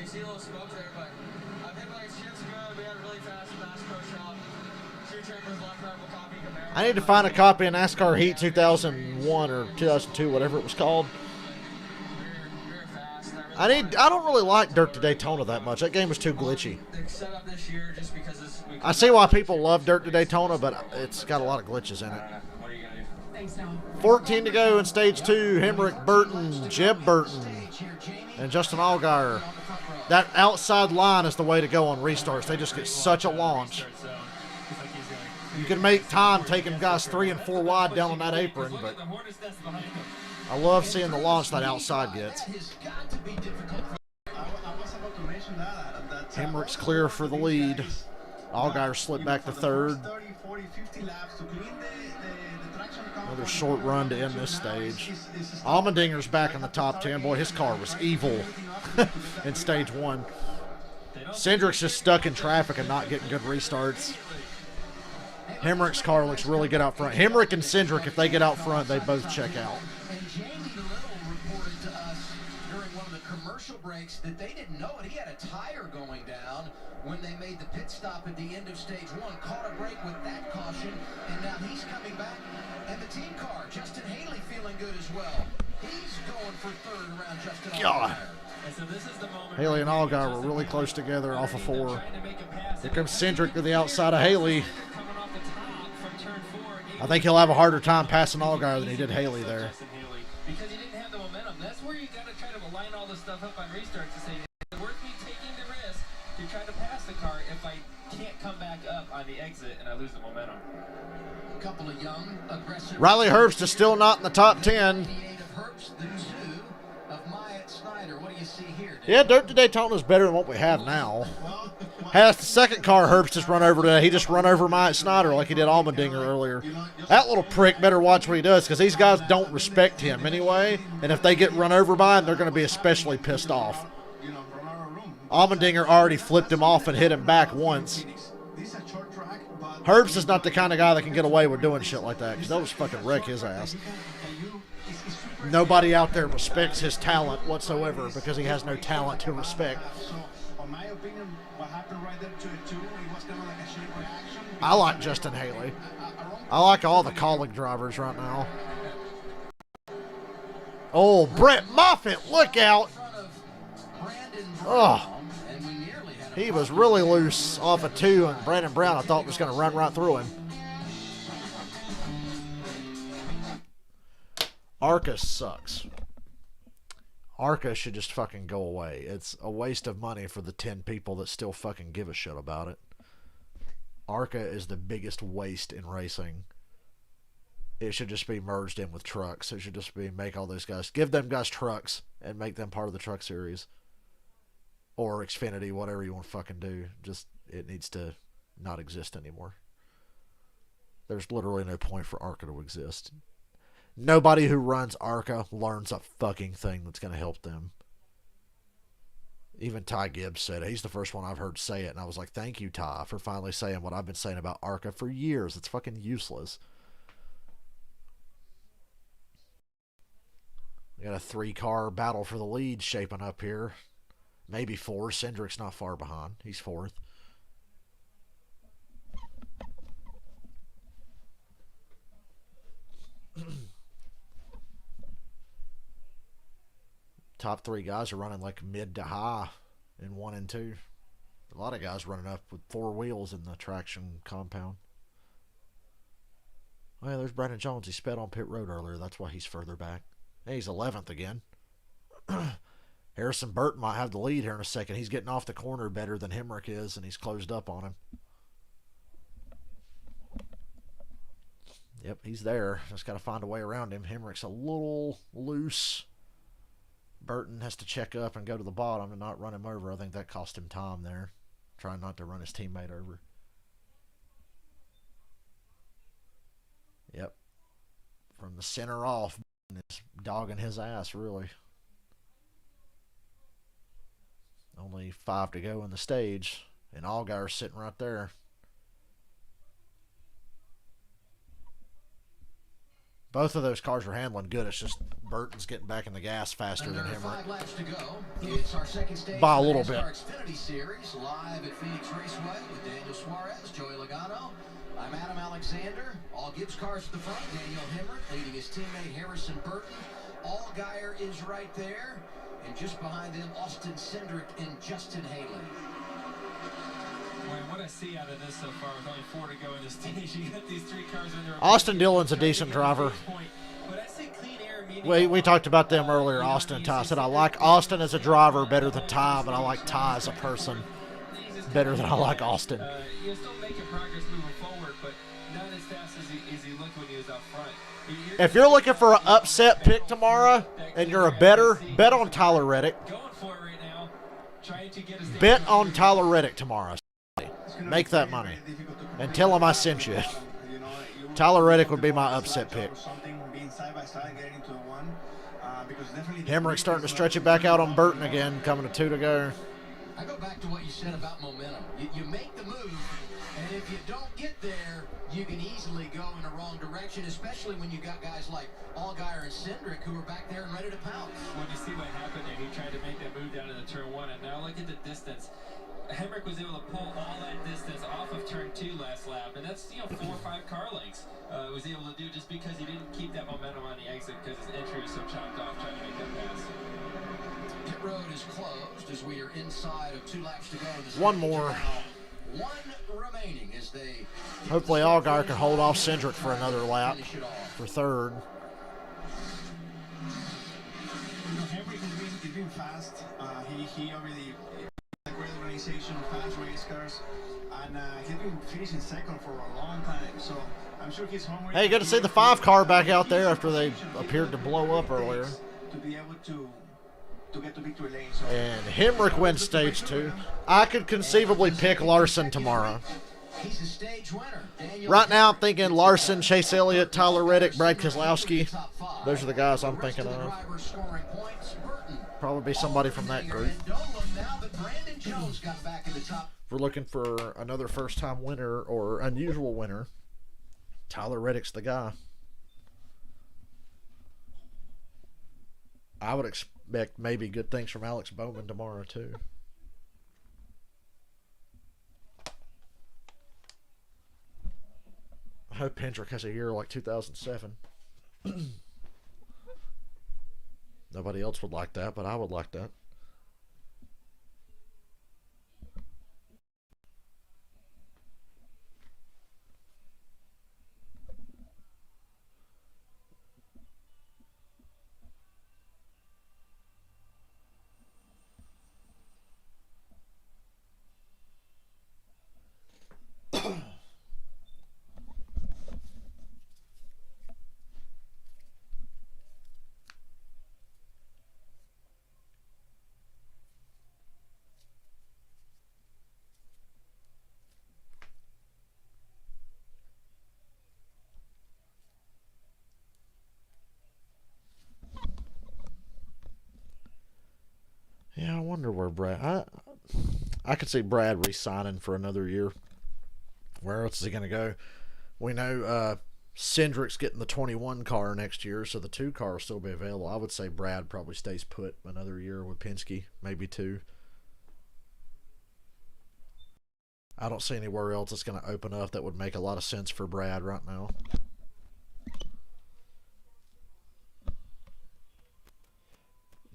J: You see a little smoke there, but I think my shift's good. We had a really fast pro shop. 2 chambers left, purple copy, Camaro.
D: I need to find a copy of NASCAR Heat 2001 or 2002, whatever it was called. I don't really like Dirt to Daytona that much. That game was too glitchy. I see why people love Dirt to Daytona, but it's got a lot of glitches in it.
J: What are you going to do?
B: Thanks, Noah.
D: 14 to go in stage 2. Hamrick, Burton, Jeb Burton, and Justin Allgaier. That outside line is the way to go on restarts. They just get such a launch. You can make time taking guys 3 and 4 wide down on that apron, but I love seeing the launch that outside gets. Hamrick's clear for the lead. Allgaier slipped back to 3rd. Another short run to end this stage. Allmendinger's back in the top 10. Boy, his car was evil in stage 1. Cindric's just stuck in traffic and not getting good restarts. Hamrick's car looks really good out front. Hamrick and Cindric, if they get out front, they both check out.
C: And Jamie Little reported to us during one of the commercial breaks that they didn't know it. He had a tire going down when they made the pit stop at the end of stage 1. Caught a break with that caution, and now he's coming back. And the team car, Justin Haley, feeling good as well. He's going for 3rd around Justin Allgaier.
F: And so this is the moment
D: Haley and Allgaier were really close together off of 4. Here comes Cindric to the outside of Haley. I think he'll have a harder time passing Allgaier than he did Haley there.
F: Because he didn't have the momentum. That's where you got to try to line all this stuff up on restarts to say, is it worth me taking the risk to try to pass the car if I can't come back up on the exit and I lose the momentum?
C: A couple of young, aggressive.
D: Riley Herbst is still not in the top 10.
C: What do you see here?
D: Yeah, Dirt to Daytona is better than what we have now. Has the second car Herbst just run over today. He just run over Myatt Snider like he did Allmendinger earlier. That little prick better watch what he does, because these guys don't respect him anyway. And if they get run over by him, they're going to be especially pissed off. Allmendinger already flipped him off and hit him back once. Herbst is not the kind of guy that can get away with doing shit like that, because they'll just fucking wreck his ass. Nobody out there respects his talent whatsoever because he has no talent to respect.
G: My opinion, what happened right there to it too, it was kind of like a chain reaction.
D: I like Justin Haley. I like all the colleague drivers right now. Oh, Brett Moffitt, look out. Oh, he was really loose off of 2, and Brandon Brown I thought was going to run right through him. ARCA sucks. ARCA should just fucking go away. It's a waste of money for the 10 people that still fucking give a shit about it. ARCA is the biggest waste in racing. It should just be merged in with trucks. It should just be make all those guys, give them guys trucks and make them part of the truck series. Or Xfinity, whatever you want to fucking do. Just, it needs to not exist anymore. There's literally no point for ARCA to exist. Nobody who runs ARCA learns a fucking thing that's going to help them. Even Ty Gibbs said it. He's the first one I've heard say it, and I was like, thank you, Ty, for finally saying what I've been saying about ARCA for years. It's fucking useless. We got a 3-car battle for the lead shaping up here. Maybe 4. Cindric's not far behind. He's 4th. Top 3 guys are running like mid to high in 1 and 2. A lot of guys running up with 4 wheels in the traction compound. Well, there's Brandon Jones. He sped on pit road earlier. That's why he's further back. Hey, he's 11th again. Harrison Burton might have the lead here in a second. He's getting off the corner better than Hamrick is, and he's closed up on him. Yep, he's there. Just got to find a way around him. Hamrick's a little loose. Burton has to check up and go to the bottom and not run him over. I think that cost him time there. Trying not to run his teammate over. Yep. From the center off, is dogging his ass, really. Only 5 to go in the stage, and Allgaier's sitting right there. Both of those cars are handling good. It's just Burton's getting back in the gas faster than him.
C: 5 laps to go. It's our second stage
D: by a little bit.
C: Xfinity Series live at Phoenix Raceway with Daniel Suarez, Joey Logano. I'm Adam Alexander. All Gibbs cars at the front. Daniel Hamrick leading his teammate Harrison Burton. Allgaier is right there. And just behind them, Austin Cindric and Justin Haley.
F: Boy, what I see out of this so far with only 4 to go in the stage, you got these 3 cars in there.
D: Austin Dillon's a decent driver.
F: But I say clean air,
D: We talked about them earlier, Austin and Ty. I said I like Austin as a driver better than Ty, but I like Ty as a person better than I like Austin.
F: You're still making progress moving forward, but not as fast as he looked when he was up front.
D: If you're looking for an upset pick tomorrow and you're a bettor, bet on Tyler Reddick.
F: Going for it right now, trying to get a
D: bet on Tyler Reddick tomorrow. Make that money. And tell him I sent you. Tyler Reddick would be my upset pick. Hamrick starting to stretch it back out on Burton again, coming to 2 to go.
C: I go back to what you said about momentum. You make the move, and if you don't get there, you can easily go in the wrong direction, especially when you got guys like Allgaier and Cindric who are back there and ready to pounce.
F: When you see what happened there, he tried to make that move down into turn 1, and now look at the distance. Hamrick was able to pull all that distance off of turn 2 last lap, and that's 4 or 5 car lengths. Was able to do just because he didn't keep that momentum on the exit because his entry was so chopped off trying to make that pass.
C: Pit road is closed as we are inside of 2 laps to go.
D: One more.
C: 1 remaining as they.
D: Hopefully Allgaier can hold off Cindric for another lap for 3rd.
G: Hamrick is being fast. He already great organization, fast race cars, and he's been finishing 2nd for a long time. So I'm sure he's hungry.
D: Hey, good to see the 5 car back out there after they appeared to blow up earlier.
G: To be able to get to victory lane. So.
D: And Hamrick wins stage 2. I could conceivably pick Larson tomorrow.
C: He's a stage winner.
D: Right now I'm thinking Larson, Chase Elliott, Tyler Reddick, Brad Keselowski. Those are the guys I'm thinking of. Probably be somebody from that group. If we're looking for another first-time winner or unusual winner, Tyler Reddick's the guy. I would expect maybe good things from Alex Bowman tomorrow, too. I hope Hendrick has a year like 2007. Nobody else would like that, but I would like that. wonder where Brad... I could see Brad re-signing for another year. Where else is he going to go? We know Cindric's getting the 21 car next year, so the 2 car will still be available. I would say Brad probably stays put another year with Penske, maybe 2. I don't see anywhere else that's going to open up that would make a lot of sense for Brad right now.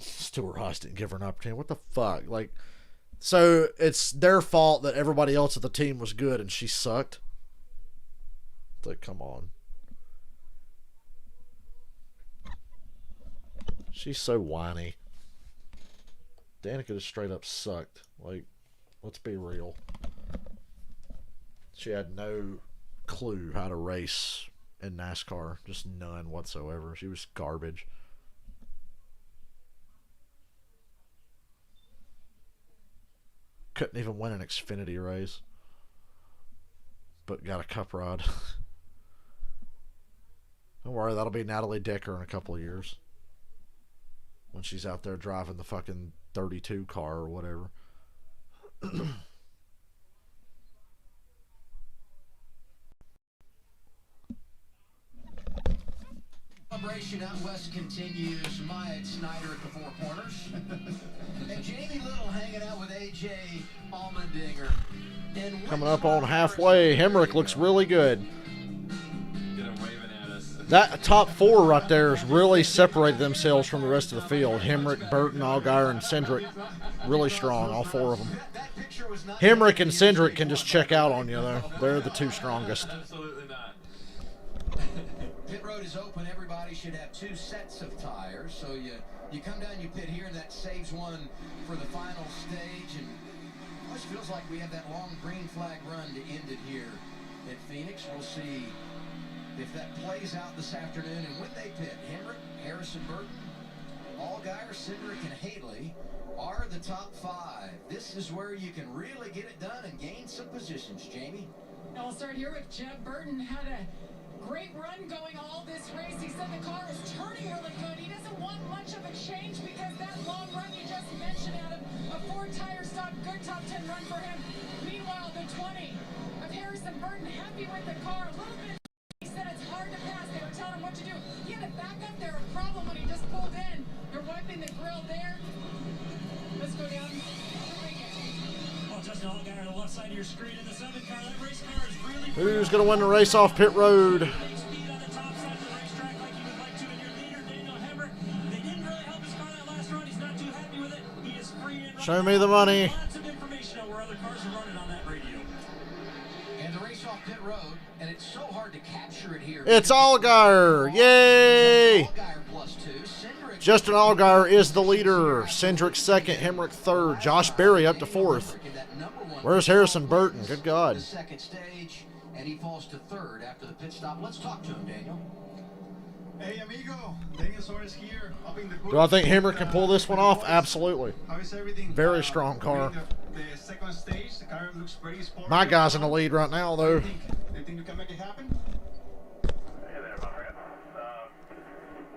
D: Stuart Haas didn't give her an opportunity. What the fuck? Like, so it's their fault that everybody else at the team was good and she sucked? It's like, come on. She's so whiny. Danica just straight up sucked. Like, let's be real. She had no clue how to race in NASCAR. Just none whatsoever. She was garbage. Couldn't even win an Xfinity race. But got a cup rod. Don't worry, that'll be Natalie Decker in a couple of years. When she's out there driving the fucking 32 car or whatever.
C: Celebration out west continues. Maya Snyder at the Four Corners. And Jamie Little hanging out with AJ Allmendinger.
D: Coming up on halfway. Hamrick looks really good.
F: Get him waving at us.
D: That top 4 right there has really separated themselves from the rest of the field. Hamrick, Burton, Allgaier, and Cindric. Really strong, all 4 of them. Hamrick and Cindric can just check out on you, though. They're the 2 strongest.
F: Absolutely not.
C: Pit road is open. Everybody should have 2 sets of tires. So you come down, you pit here, and that saves one for the final stage. And it always feels like we have that long green flag run to end it here at Phoenix. We'll see if that plays out this afternoon. And when they pit, Hamrick, Harrison Burton, Allgaier, Cindric, and Haley are the top 5. This is where you can really get it done and gain some positions, Jamie.
B: And we'll start here with Jeb Burton. Had a great run going all this race. He said the car was turning really good. He doesn't want much of a change because that long run you just mentioned, Adam, a 4-tire stop, good top 10 run for him. Meanwhile, the 20 of Harrison Burton, happy with the car. A little bit, he said it's hard to pass. They were telling him what to do. He had to back up there, a problem when he just pulled in. They're wiping the grill there. Let's go down.
I: Well, Justin Allgaier on the left side of your screen in the 7 car. That race car is really...
D: Who's going to win the race off pit road?
I: Speed on the top side of the racetrack like you would like to. And your leader, Daniel Hamrick, they didn't really help his car that last run. He's not too happy with it. He is free and
D: Show me the money.
I: Lots of information on where other cars are running on that radio.
C: And the race off pit road, and it's so hard to capture it here.
D: It's Allgaier. Yay!
C: Allgaier plus 2. Cindric.
D: Justin Allgaier is the leader. Cindric second, Hamrick third. Josh Berry up to 4th. Where's Harrison Burton? Good God.
C: The second stage, and he falls to 3rd after the pit stop. Let's talk to him, Daniel.
G: Hey, amigo. Daniel Suarez here. Up in the booth.
D: Do I think Hamrick can pull this one off? Absolutely.
G: How is everything?
D: Very strong car.
G: The second stage, the car looks very sporty.
D: My guy's in the lead right now, though.
G: Do you think you can make it happen?
H: Hey there, my friend.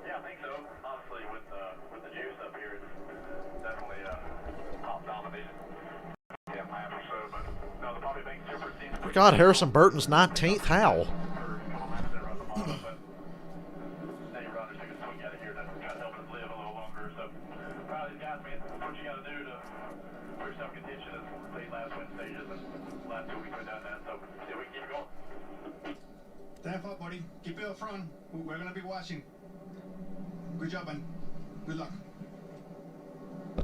H: Yeah, I think so. Honestly, with the juice up here, it's definitely top dominated. Yeah, lap or so, but no, they'll probably make super teams.
D: God, Harrison Burton's 19th. How?
G: Stand up, buddy. Keep it up front. We're going to be watching. Good job, man. Good luck.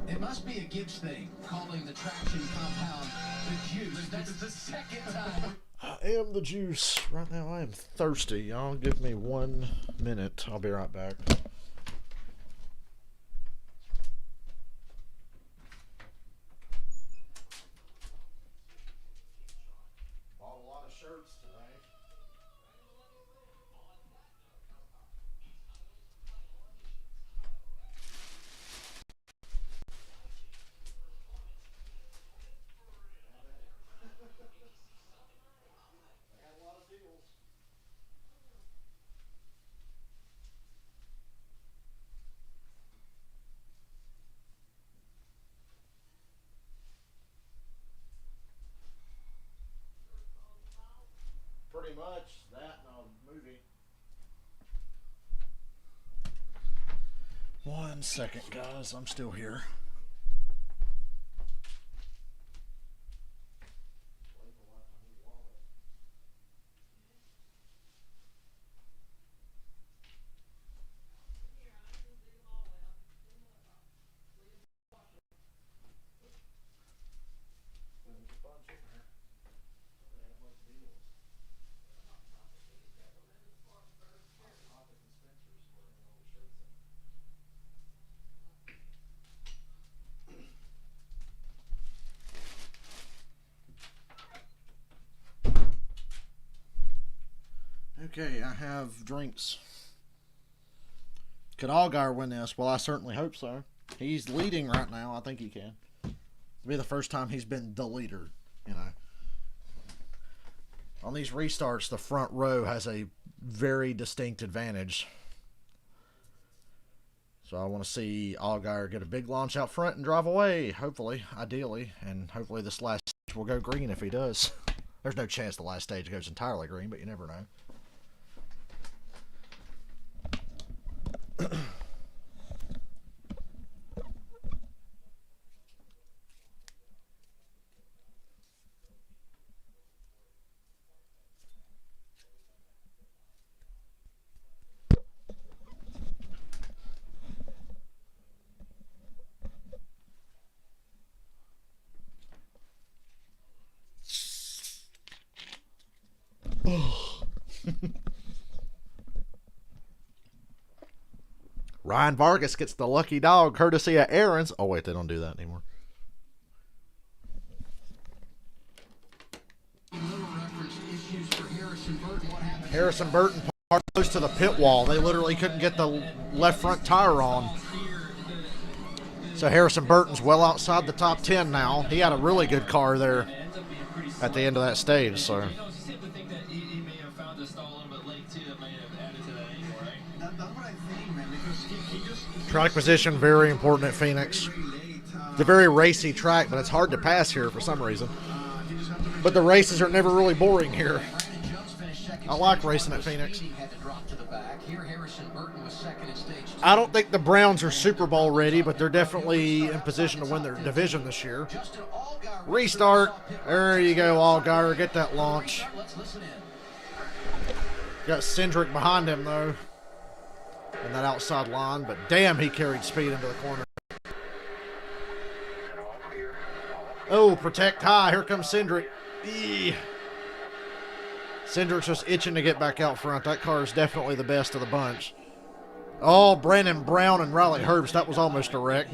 C: It must be a Gibbs thing, calling the traction compound the juice. That's the second time.
D: I am the juice. Right now, I am thirsty. Y'all give me 1 minute. I'll be right back. Bought a lot of shirts today. 1 second, guys. I'm still here. Okay, I have drinks. Could Allgaier win this? Well, I certainly hope so. He's leading right now. I think he can. It'll be the first time he's been the leader, you know. On these restarts, the front row has a very distinct advantage. So I want to see Allgaier get a big launch out front and drive away, hopefully, ideally. And hopefully this last stage will go green if he does. There's no chance the last stage goes entirely green, but you never know. Ryan Vargas gets the lucky dog courtesy of Aaron's. Oh, wait, they don't do that anymore. Harrison Burton parked close to the pit wall. They literally couldn't get the left front tire on. So Harrison Burton's well outside the top 10 now. He had a really good car there at the end of that stage. So. Track position, very important at Phoenix. It's a very racy track, but it's hard to pass here for some reason. But the races are never really boring here. I like racing at Phoenix. I don't think the Browns are Super Bowl ready, but they're definitely in position to win their division this year. Restart. There you go, Allgaier. Get that launch. Got Cindric behind him, though. In that outside line, but damn, he carried speed into the corner. Oh, protect high. Here comes Cindric. Cindric's just itching to get back out front. That car is definitely the best of the bunch. Oh, Brandon Brown and Riley Herbst. That was almost a wreck.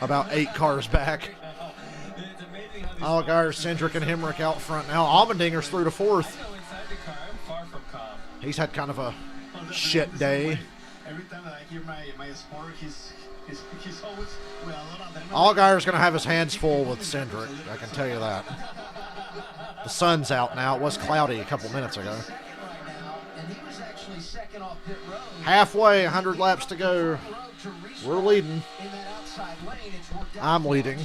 D: About 8 cars back. Allgaier, Cindric, and Hamrick out front now. Allmendinger's through to 4th. He's had kind of a shit day.
G: Every time that I hear my sport, he's always with a lot of
D: Allgaier's going to have his hands full with Cindric. I can tell you that. The sun's out now. It was cloudy a couple minutes ago. Halfway, 100 laps to go. We're leading. I'm leading.
C: In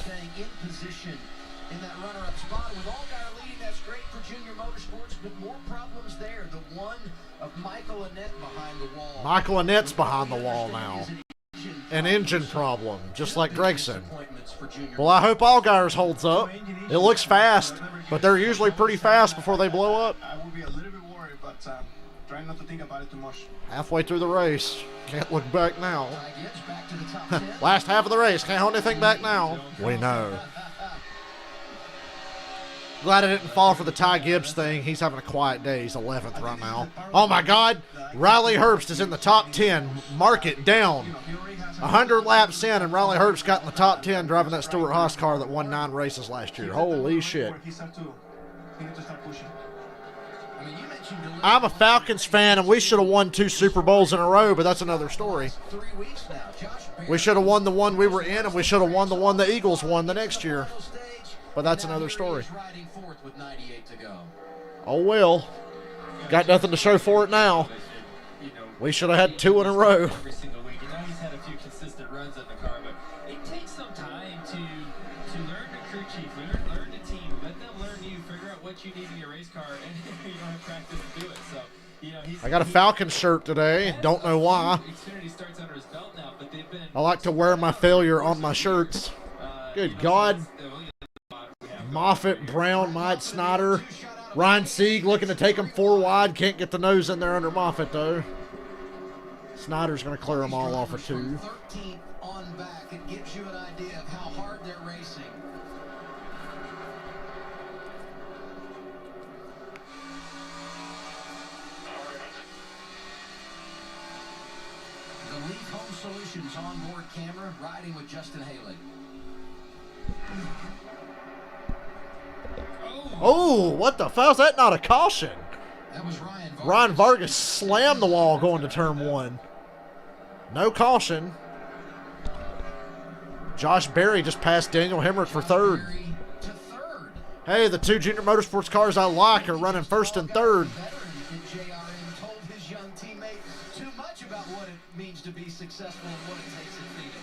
C: that runner-up spot with Allgaier leading, that's great for Junior Motorsports, but more problems there. The one of Michael Annett behind the wall.
D: Michael Annett's behind the wall now. An engine problem, just like Gregson. Well, I hope Allgaier's holds up. It looks fast, but they're usually pretty fast before they blow up.
G: I will be a little bit worried, but try not to think about it too much.
D: Halfway through the race. Can't look back now. Last half of the race. Can't hold anything back now. We know. Glad I didn't fall for the Ty Gibbs thing. He's having a quiet day. He's 11th right now. Oh, my God. Riley Herbst is in the top 10. Mark it down. 100 laps in, and Riley Herbst got in the top 10 driving that Stewart Haas car that won 9 races last year. Holy shit. I'm a Falcons fan, and we should have won 2 Super Bowls in a row, but that's another story. We should have won the one we were in, and we should have won the one the Eagles won the next year. But that's another story. Oh, well. Got nothing to show for it now. We should have had 2 in a row.
F: Every single week. And now he's had a few consistent runs in the car, but it takes some time to learn the crew chief, learn the team, let them learn you, figure out what you need in your race car, and you don't have practice to do it. So,
D: I got a Falcons shirt today. Don't know why.
F: Xfinity starts under
D: I like to wear my failure on my shirts. Good God. Moffitt, Brown, Mike Snyder, Ryan Sieg looking to take him 4 wide. Can't get the nose in there under Moffitt, though. Snyder's going to clear them all off of 2.
C: 13th on back. It gives you an idea of how hard they're racing. The Leaf Home Solutions onboard camera riding with Justin Haley.
D: Oh, what the fuck? Is that not a caution?
C: That was Ryan Vargas.
D: Ryan Vargas slammed the wall going to turn 1. No caution. Josh Berry just passed Daniel Hamrick for 3rd. Hey, the 2 junior motorsports cars I like are running 1st and 3rd.
C: Told his young teammate too much about what it means to be successful and what it takes at Phoenix.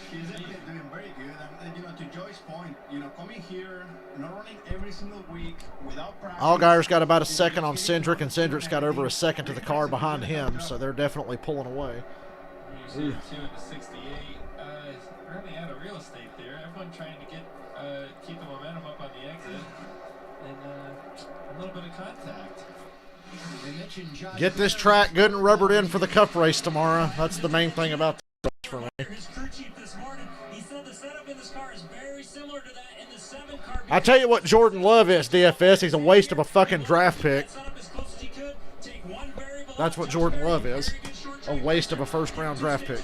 G: He's doing very good, and to Joy's point, coming here, not running every single week without practice.
D: Allgaier's got about a second on Cindric, and Cindric's got over a second to the car behind him, so they're definitely pulling away.
F: Usually 2 into 68. Really out of real estate there. Everyone trying to keep the momentum up on the exit, and a little bit of contact.
D: Get this track good and rubbered in for the Cup race tomorrow. That's the main thing about this for me. I tell you what Jordan Love is, DFS. He's a waste of a fucking draft pick. That's what Jordan Love is. A waste of a first-round draft pick.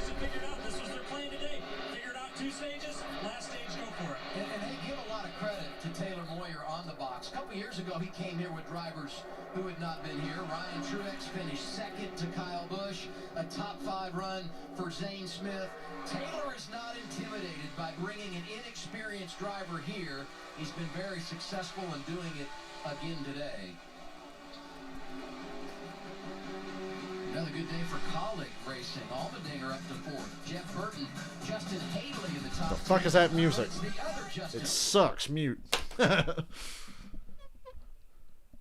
C: Years ago, he came here with drivers who had not been here. Ryan Truex finished 2nd to Kyle Busch, a top 5 run for Zane Smith. Taylor is not intimidated by bringing an inexperienced driver here. He's been very successful in doing it again today. Another good day for colleague racing. Allmendinger up to 4th. Jeff Burton, Justin Haley in the top.
D: The fuck is that music? It sucks. Mute.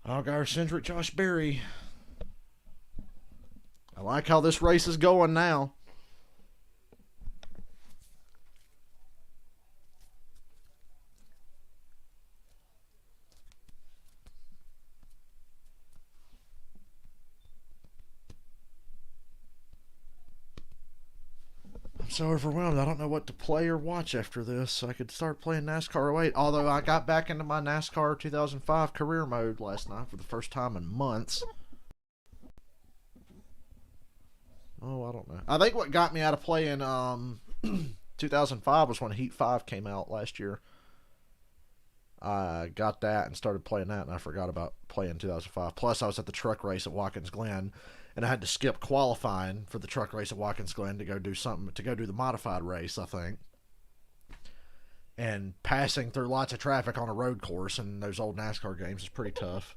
D: Allgaier, Cindric, Josh Berry. I like how this race is going now. I'm so overwhelmed. I don't know what to play or watch after this. I could start playing NASCAR 08. Although I got back into my NASCAR 2005 career mode last night for the first time in months. Oh, I don't know. I think what got me out of playing 2005 was when Heat 5 came out last year. I got that and started playing that, and I forgot about playing 2005. Plus, I was at the truck race at Watkins Glen, and I had to skip qualifying for the truck race at Watkins Glen to go do something, to go do the modified race, I think. And passing through lots of traffic on a road course in those old NASCAR games is pretty tough.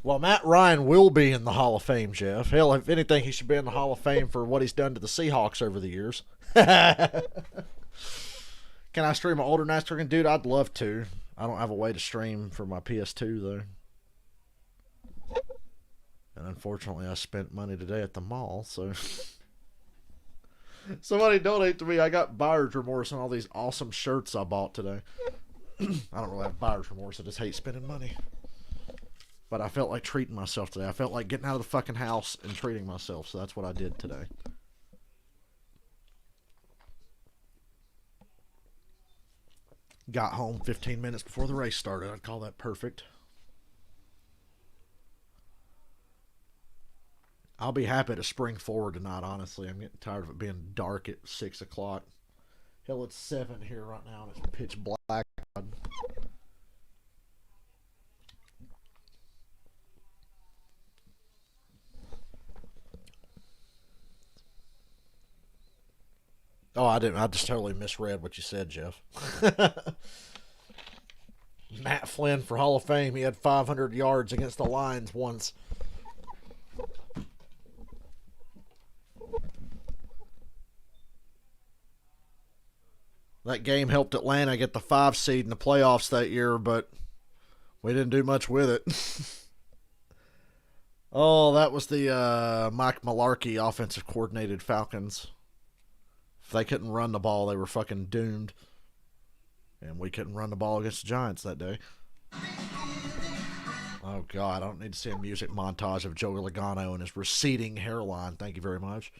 D: Well, Matt Ryan will be in the Hall of Fame, Jeff. Hell, if anything, he should be in the Hall of Fame for what he's done to the Seahawks over the years. Can I stream an older NASCAR game? Dude, I'd love to. I don't have a way to stream for my PS2, though. And unfortunately, I spent money today at the mall, so... Somebody donate to me. I got buyer's remorse on all these awesome shirts I bought today. I don't really have buyer's remorse. I just hate spending money. But I felt like treating myself today. I felt like getting out of the fucking house and treating myself, so that's what I did today. Got home 15 minutes before the race started. I'd call that perfect. I'll be happy to spring forward tonight, honestly. I'm getting tired of it being dark at 6 o'clock. Hell, it's 7 here right now, and it's pitch black. Oh, I didn't. I just totally misread what you said, Jeff. Matt Flynn for Hall of Fame. He had 500 yards against the Lions once. That game helped Atlanta get the 5 seed in the playoffs that year, but we didn't do much with it. Oh, that was the Mike Mularkey offensive coordinated Falcons. If they couldn't run the ball, they were fucking doomed. And we couldn't run the ball against the Giants that day. Oh, God, I don't need to see a music montage of Joey Logano and his receding hairline. Thank you very much.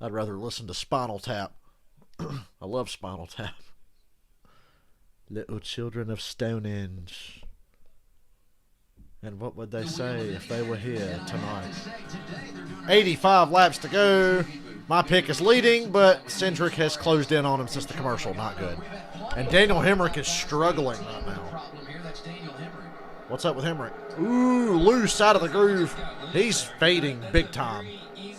D: I'd rather listen to Spinal Tap. I love Spinal Tap. Little children of Stonehenge. And what would they say if they were here tonight? 85 laps to go. My pick is leading, but Cindric has closed in on him since the commercial. Not good. And Daniel Hamrick is struggling right now. What's up with Hamrick? Ooh, loose out of the groove. He's fading big time. He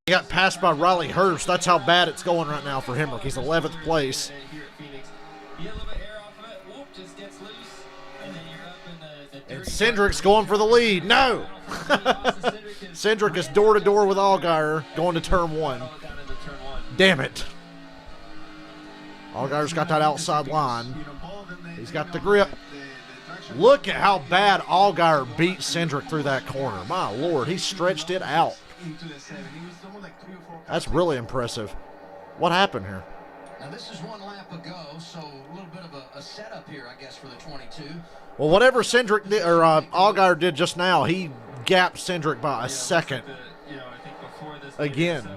D: got passed by Riley Hurst. That's how bad it's going right now for Hamrick. He's 11th place. And Cindric's going for the lead. No! Cindric is door-to-door with Allgaier going to turn 1. Damn it. Allgaier's got that outside line. He's got the grip. Look at how bad Allgaier beat Cindric through that corner. My Lord, he stretched it out. That's really impressive. What happened here?
C: Now this is 1 lap ago, so a little bit of a setup here, I guess, for the 22.
D: Well, whatever Cindric did, or Allgaier did just now, he gapped Cindric by a second. Again.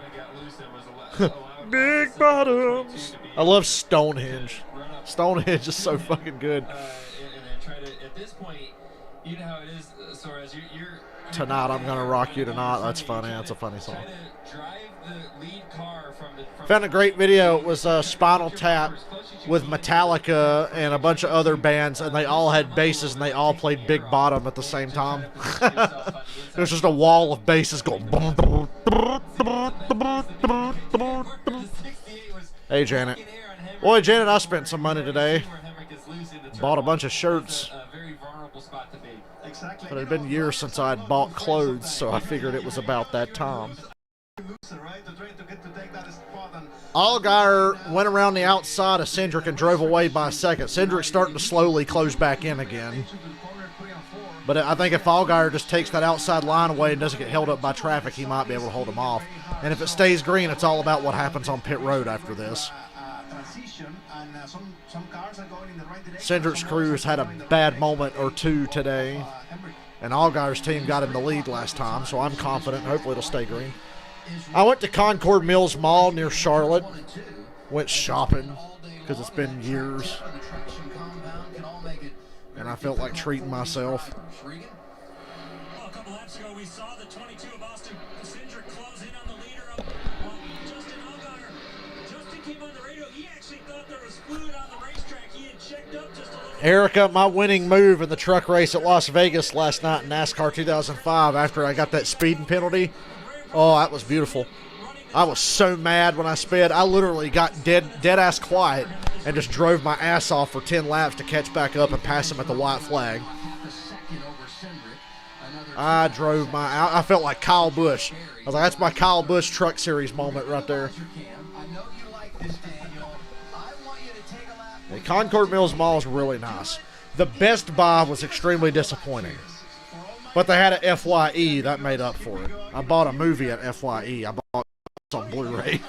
D: Big bottoms. I love Stonehenge. Stonehenge is so fucking good.
F: At this point, you know how it is, Suarez.
D: Tonight I'm Gonna Rock You Tonight. That's funny. That's a funny song. Found a great video. It was Spinal Tap with Metallica and a bunch of other bands, and they all had basses, and they all played Big Bottom at the same time. It was just a wall of basses going. Hey, Janet. Boy, Janet, I spent some money today. Bought a bunch of shirts. But it had been years since I had bought clothes, so I figured it was about that time. Allgaier went around the outside of Cindric and drove away by a second. Cindric's starting to slowly close back in again. But I think if Allgaier just takes that outside line away and doesn't get held up by traffic, he might be able to hold him off. And if it stays green, it's all about what happens on pit road after this. Cindric's crew's had a bad moment or two today. And Allgaier's team got in the lead last time, so I'm confident. Hopefully it'll stay green. I went to Concord Mills Mall near Charlotte. Went shopping because it's been years. And I felt like treating myself.
I: Well, a couple laps ago, we saw the 22 of Austin Cindric close in on the leader of Justin Allgaier. Justin came on the radio. He actually thought there was fluid on the racetrack. He had checked up just a little.
D: Erica, my winning move in the truck race at Las Vegas last night in NASCAR 2005 after I got that speeding penalty. Oh, that was beautiful. I was so mad when I sped. I literally got dead-ass quiet and just drove my ass off for 10 laps to catch back up and pass him at the white flag. I felt like Kyle Busch. I was like, that's my Kyle Busch Truck Series moment right there. The Concord Mills Mall is really nice. The Best Buy was extremely disappointing. But they had an FYE that made up for it. I bought a movie at FYE. I bought it on Blu-ray.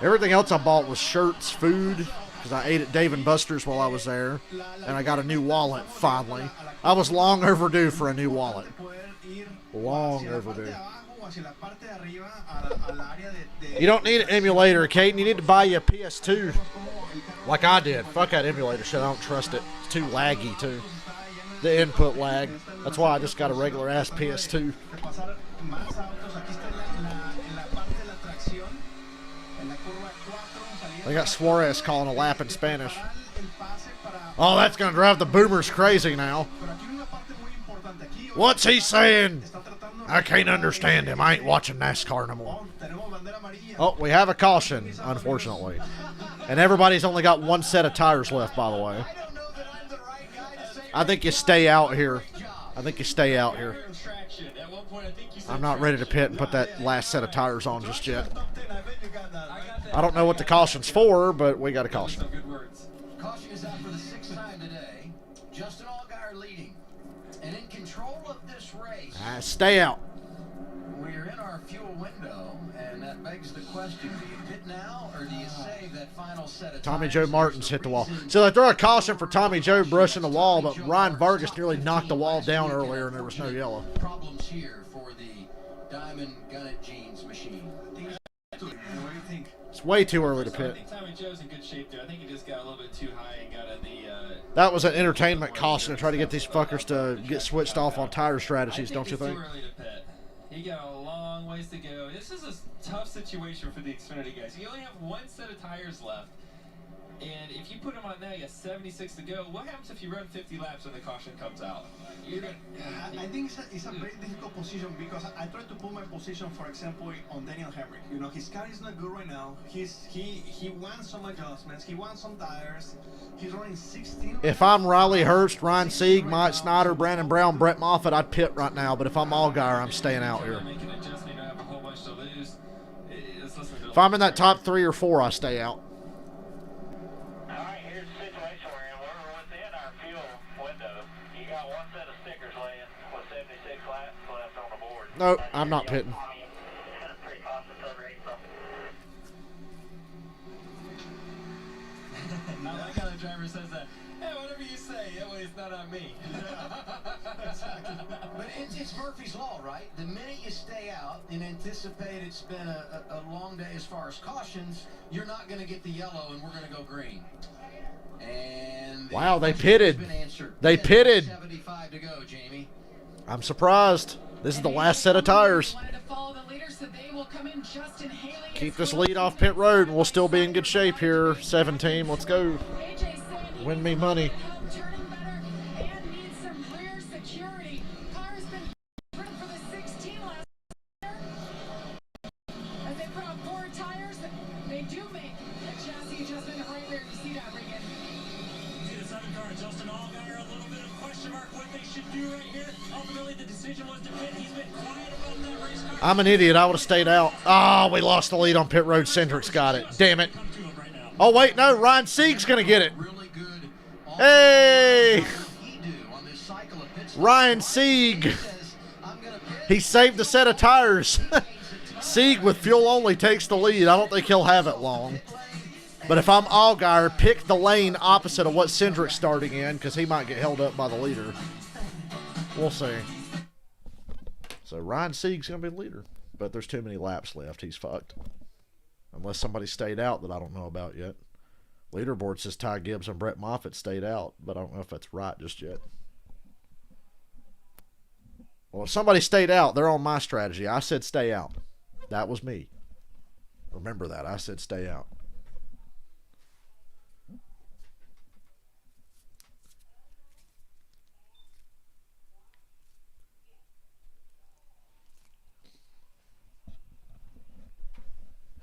D: Everything else I bought was shirts, food, because I ate at Dave & Buster's while I was there. And I got a new wallet, finally. I was long overdue for a new wallet. Long overdue. You don't need an emulator, Caden. You need to buy you a PS2. Like I did. Fuck that emulator shit. I don't trust it. It's too laggy, too. The input lag. That's why I just got a regular ass PS2. They got Suarez calling a lap in Spanish. Oh, that's going to drive the boomers crazy now. What's he saying? I can't understand him. I ain't watching NASCAR no more. Oh, we have a caution, unfortunately. And everybody's only got one set of tires left, by the way. I think you stay out here. I'm not ready to pit and put that last set of tires on just yet. I don't know what the caution's for, but we got a caution.
C: Caution is out for the 6th time today. Justin Allgaier leading. And in control middle of this race.
D: Stay out.
C: We're in our fuel window, and that begs the question, do you pit now, or do you save that final set of
D: Tommy
C: tires?
D: Joe Martin's hit the wall. So they throw a caution for Tommy Joe brushing the wall, but Ryan Vargas nearly knocked the wall down earlier, and there was no yellow.
C: Problems here for the Diamond Gunnet Jeans machine.
G: What do you think?
D: It's way too early to
F: I
D: pit.
F: think Tommy Joe's in good shape there. I think he just got a little bit too high and got in the...
D: That was an entertainment caution to try to get these fuckers to get switched off on tire strategies, don't you think?
F: Too early to pit. He got a long ways to go. This is a tough situation for the Xfinity guys. You only have one set of tires left. And if you put them on now, you have 76 to go. What happens if you run 50 laps and the caution comes out?
G: I think it's a very difficult position because I tried to put my position, for example, on Daniel Hamrick. You know, his car is not good right now. He wants some adjustments. He wants some tires. He's running 16.
D: If I'm Riley Hurst, Ryan Sieg, Mike Snyder, Brandon Brown, Brett Moffitt, I'd pit right now. But if I'm Allgaier, I'm staying out here. If I'm in that top 3 or 4, I stay out. Nope, I'm not pitting.
F: I like how the driver says that. Hey, whatever you say, that way it's not on me.
C: But it's Murphy's Law, right? The minute you stay out and anticipate it's been a long day as far as cautions, you're not going to get the yellow and we're going to go green. And
D: wow, they pitted. They pitted.
C: 75 to go, Jamie.
D: I'm surprised. This is the last set of tires. Keep this lead off pit road and we'll still be in good shape here. 17, let's go. Win me money. I'm an idiot. I would have stayed out. Oh, we lost the lead on pit road. Cendric's got it. Damn it. Oh, wait, no. Ryan Sieg's going to get it. Hey! Ryan Sieg. He saved the set of tires. Sieg with fuel only takes the lead. I don't think he'll have it long. But if I'm Allgaier, pick the lane opposite of what Cendric's starting in because he might get held up by the leader. We'll see. So Ryan Sieg's going to be the leader. But there's too many laps left. He's fucked. Unless somebody stayed out that I don't know about yet. Leaderboard says Ty Gibbs and Brett Moffitt stayed out. But I don't know if that's right just yet. Well, if somebody stayed out, they're on my strategy. I said stay out. That was me. Remember that. I said stay out.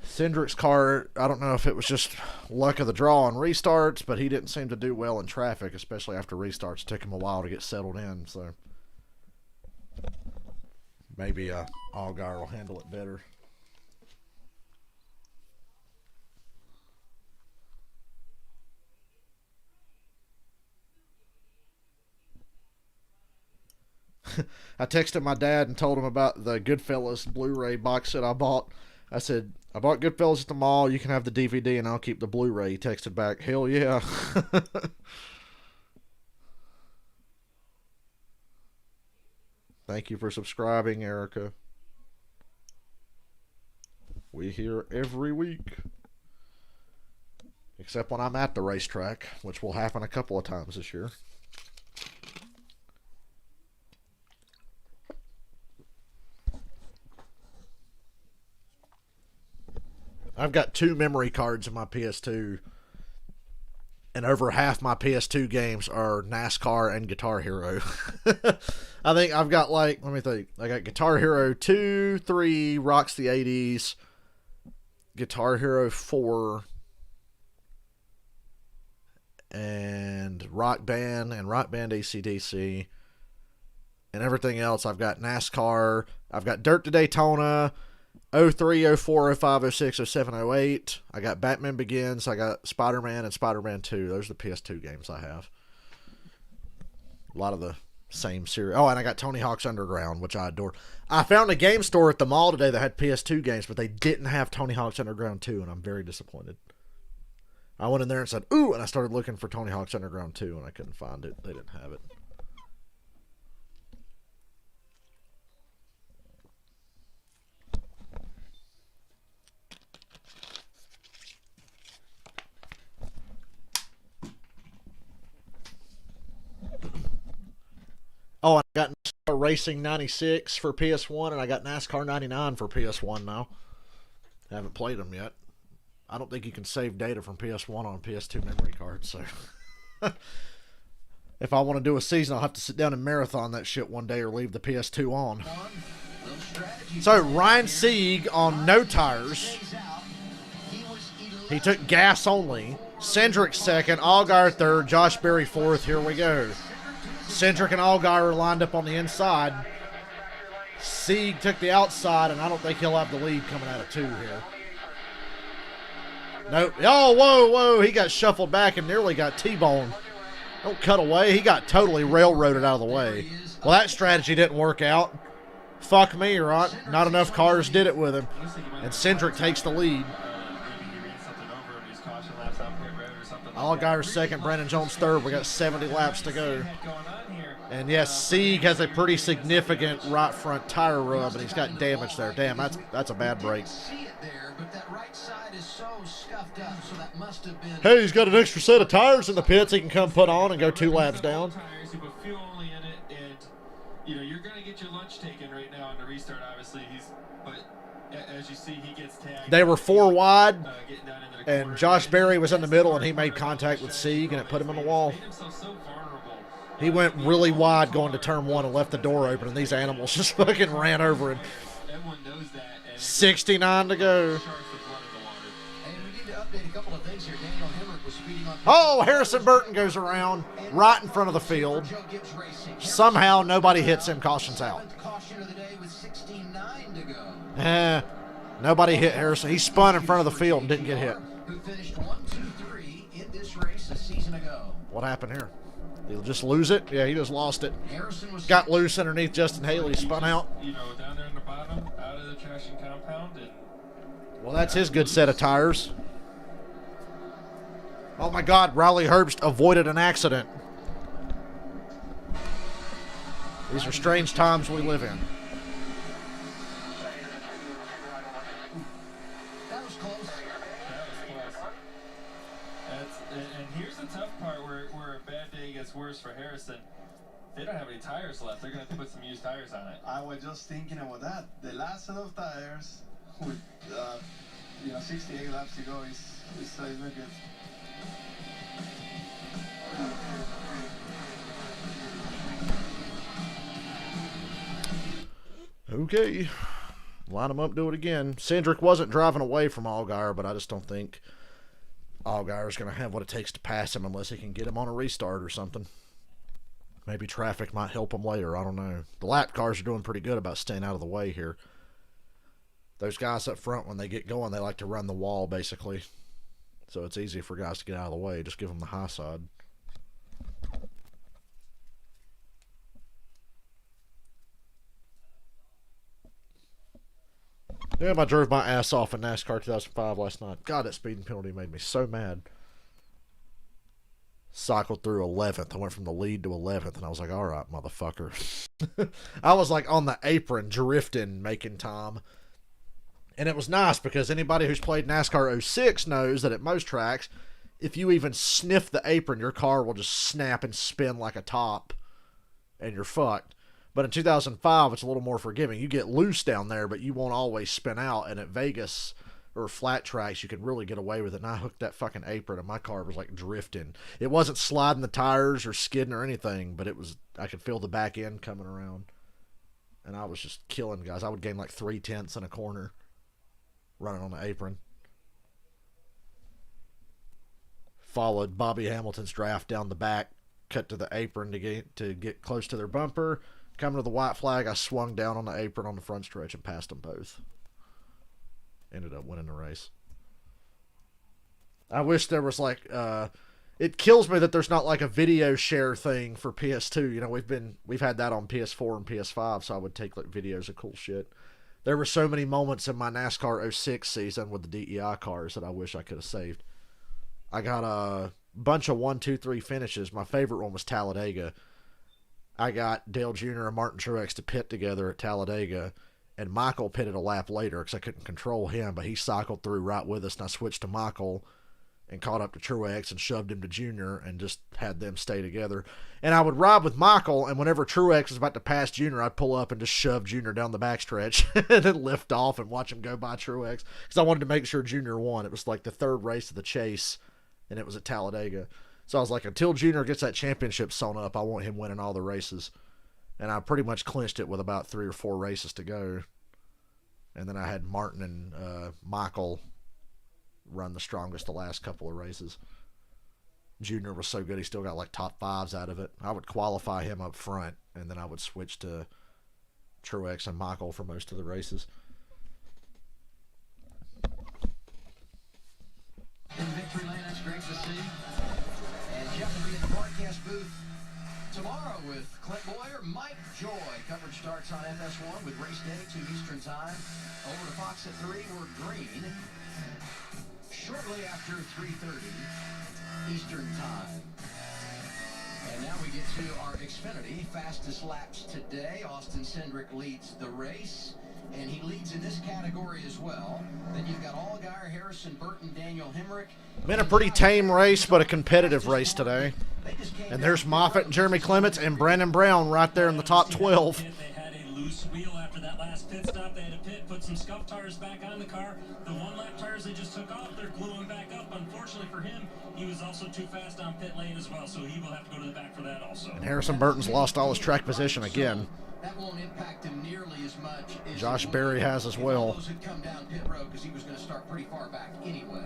D: Cendric's car, I don't know if it was just luck of the draw on restarts, but he didn't seem to do well in traffic, especially after restarts. It took him a while to get settled in, so maybe Allgaier will handle it better. I texted my dad and told him about the Goodfellas Blu-ray box set I bought. I said, I bought Goodfellas at the mall. You can have the DVD and I'll keep the Blu-ray. He texted back, hell yeah. Thank you for subscribing, Erica. We here every week. Except when I'm at the racetrack, which will happen a couple of times this year. I've got 2 memory cards in my PS2, and over half my PS2 games are NASCAR and Guitar Hero. I think I've got let me think. I got Guitar Hero 2, 3, Rocks the 80s, Guitar Hero 4, and Rock Band AC/DC, and everything else. I've got NASCAR, I've got Dirt to Daytona, 03, 04, 05, 06, 07, 08. I got Batman Begins. I got Spider-Man and Spider-Man 2. Those are the PS2 games I have. A lot of the same series. Oh, and I got Tony Hawk's Underground, which I adore. I found a game store at the mall today that had PS2 games, but they didn't have Tony Hawk's Underground 2, and I'm very disappointed. I went in there and said, ooh, and I started looking for Tony Hawk's Underground 2, and I couldn't find it. They didn't have it. Oh, I got NASCAR Racing 96 for PS1, and I got NASCAR 99 for PS1 now. I haven't played them yet. I don't think you can save data from PS1 on PS2 memory cards, so... If I want to do a season, I'll have to sit down and marathon that shit one day or leave the PS2 on. So, Ryan Sieg on no tires. He took gas only. Cindric second, Allgaier third, Josh Berry fourth. Here we go. Cindric and Allgaier are lined up on the inside. Sieg took the outside, and I don't think he'll have the lead coming out of 2 here. Nope. Oh, whoa. He got shuffled back and nearly got T-boned. Don't cut away. He got totally railroaded out of the way. Well, that strategy didn't work out. Fuck me, right? Not enough cars did it with him. And Cindric takes the lead. Allgaier second, Brandon Jones third. We got 70 laps to go. And yes, Sieg has a pretty significant right front tire rub, and he's got damage there. Damn, that's a bad break. Hey, he's got an extra set of tires in the pits he can come put on and go 2 laps down.
F: You're going to get your lunch taken right now on the restart, obviously. But as you see, he gets tagged.
D: They were 4 wide, and Josh Berry was in the middle, and he made contact with Sieg, and it put him on the wall. He went really wide going to turn 1 and left the door open, and these animals just fucking ran over him. 69 to go. Oh, Harrison Burton goes around right in front of the field. Somehow nobody hits him. Caution's out. Nobody hit Harrison. He spun in front of the field and didn't get hit. What happened here? Did he just lose it? Yeah, he just lost it. Got loose underneath Justin Haley, spun out.
F: Down there in the bottom, out of the trashing compound.
D: Well, that's his good set of tires. Oh my God, Riley Herbst avoided an accident. These are strange times we live in.
F: That was close. And here's the tough part where a bad day gets worse for Harrison. They don't have any tires left. They're going to put some used tires on it.
G: I was just thinking about that. The last set of tires with 68 laps to go is not good.
D: Okay. Line them up, do it again. Cindric wasn't driving away from Allgaier, but I just don't think Allgaier's going to have what it takes to pass him unless he can get him on a restart or something. Maybe traffic might help him later. I don't know. The lap cars are doing pretty good about staying out of the way here. Those guys up front, when they get going, they like to run the wall, basically. So it's easy for guys to get out of the way. Just give them the high side. Yeah, I drove my ass off in NASCAR 2005 last night. God, that speeding penalty made me so mad. Cycled through 11th. I went from the lead to 11th, and I was like, all right, motherfucker. I was like on the apron, drifting, making time. And it was nice because anybody who's played NASCAR 06 knows that at most tracks, if you even sniff the apron, your car will just snap and spin like a top, and you're fucked. But in 2005, it's a little more forgiving. You get loose down there, but you won't always spin out. And at Vegas or flat tracks, you can really get away with it. And I hooked that fucking apron, and my car was like drifting. It wasn't sliding the tires or skidding or anything, but it was. I could feel the back end coming around. And I was just killing guys. I would gain like 3/10 in a corner running on the apron. Followed Bobby Hamilton's draft down the back, cut to the apron to get close to their bumper. Coming to the white flag, I swung down on the apron on the front stretch and passed them both. Ended up winning the race. I wish there was like, It kills me that there's not like a video share thing for PS2. You know, we've had that on PS4 and PS5, so I would take like videos of cool shit. There were so many moments in my NASCAR 06 season with the DEI cars that I wish I could have saved. I got a bunch of 1, 2, 3 finishes. My favorite one was Talladega. I got Dale Jr. and Martin Truex to pit together at Talladega, and Michael pitted a lap later because I couldn't control him, but he cycled through right with us, and I switched to Michael and caught up to Truex and shoved him to Junior and just had them stay together. And I would ride with Michael, and whenever Truex was about to pass Junior, I'd pull up and just shove Junior down the backstretch and then lift off and watch him go by Truex because I wanted to make sure Junior won. It was like the third race of the chase, and it was at Talladega. So I was like, until Junior gets that championship sewn up, I want him winning all the races. And I pretty much clinched it with about 3 or 4 races to go. And then I had Martin and Michael run the strongest the last couple of races. Junior was so good, he still got like top 5s out of it. I would qualify him up front, and then I would switch to Truex and Michael for most of the races.
C: In victory lane, that's great to see. And Jeff will be in the broadcast booth tomorrow with Clint Boyer, Mike Joy. Coverage starts on FS1 with race day 2 Eastern time. Over to Fox at 3, we're green. Shortly after 3:30 Eastern time. And now we get to our Xfinity fastest laps today. Austin Cindric leads the race, and he leads in this category as well. Then you've got Allgaier, Harrison Burton, Daniel Hamrick.
D: Been a pretty tame race, but a competitive race today. And there's Moffitt and Jeremy Clements and Brandon Brown right there in the top 12.
I: They had a loose wheel after that last pit stop. They had to put some scuff tires back on the car. The 1-lap tires they just took off, they're gluing back up. Unfortunately for him, he was also too fast on pit lane as well, so he will have to go to the back for that also.
D: And Harrison Burton's lost all his track position again.
C: That won't impact him nearly as much as
D: Josh Berry has as well.
C: Had come down pit road because he was going to start pretty far back anyway.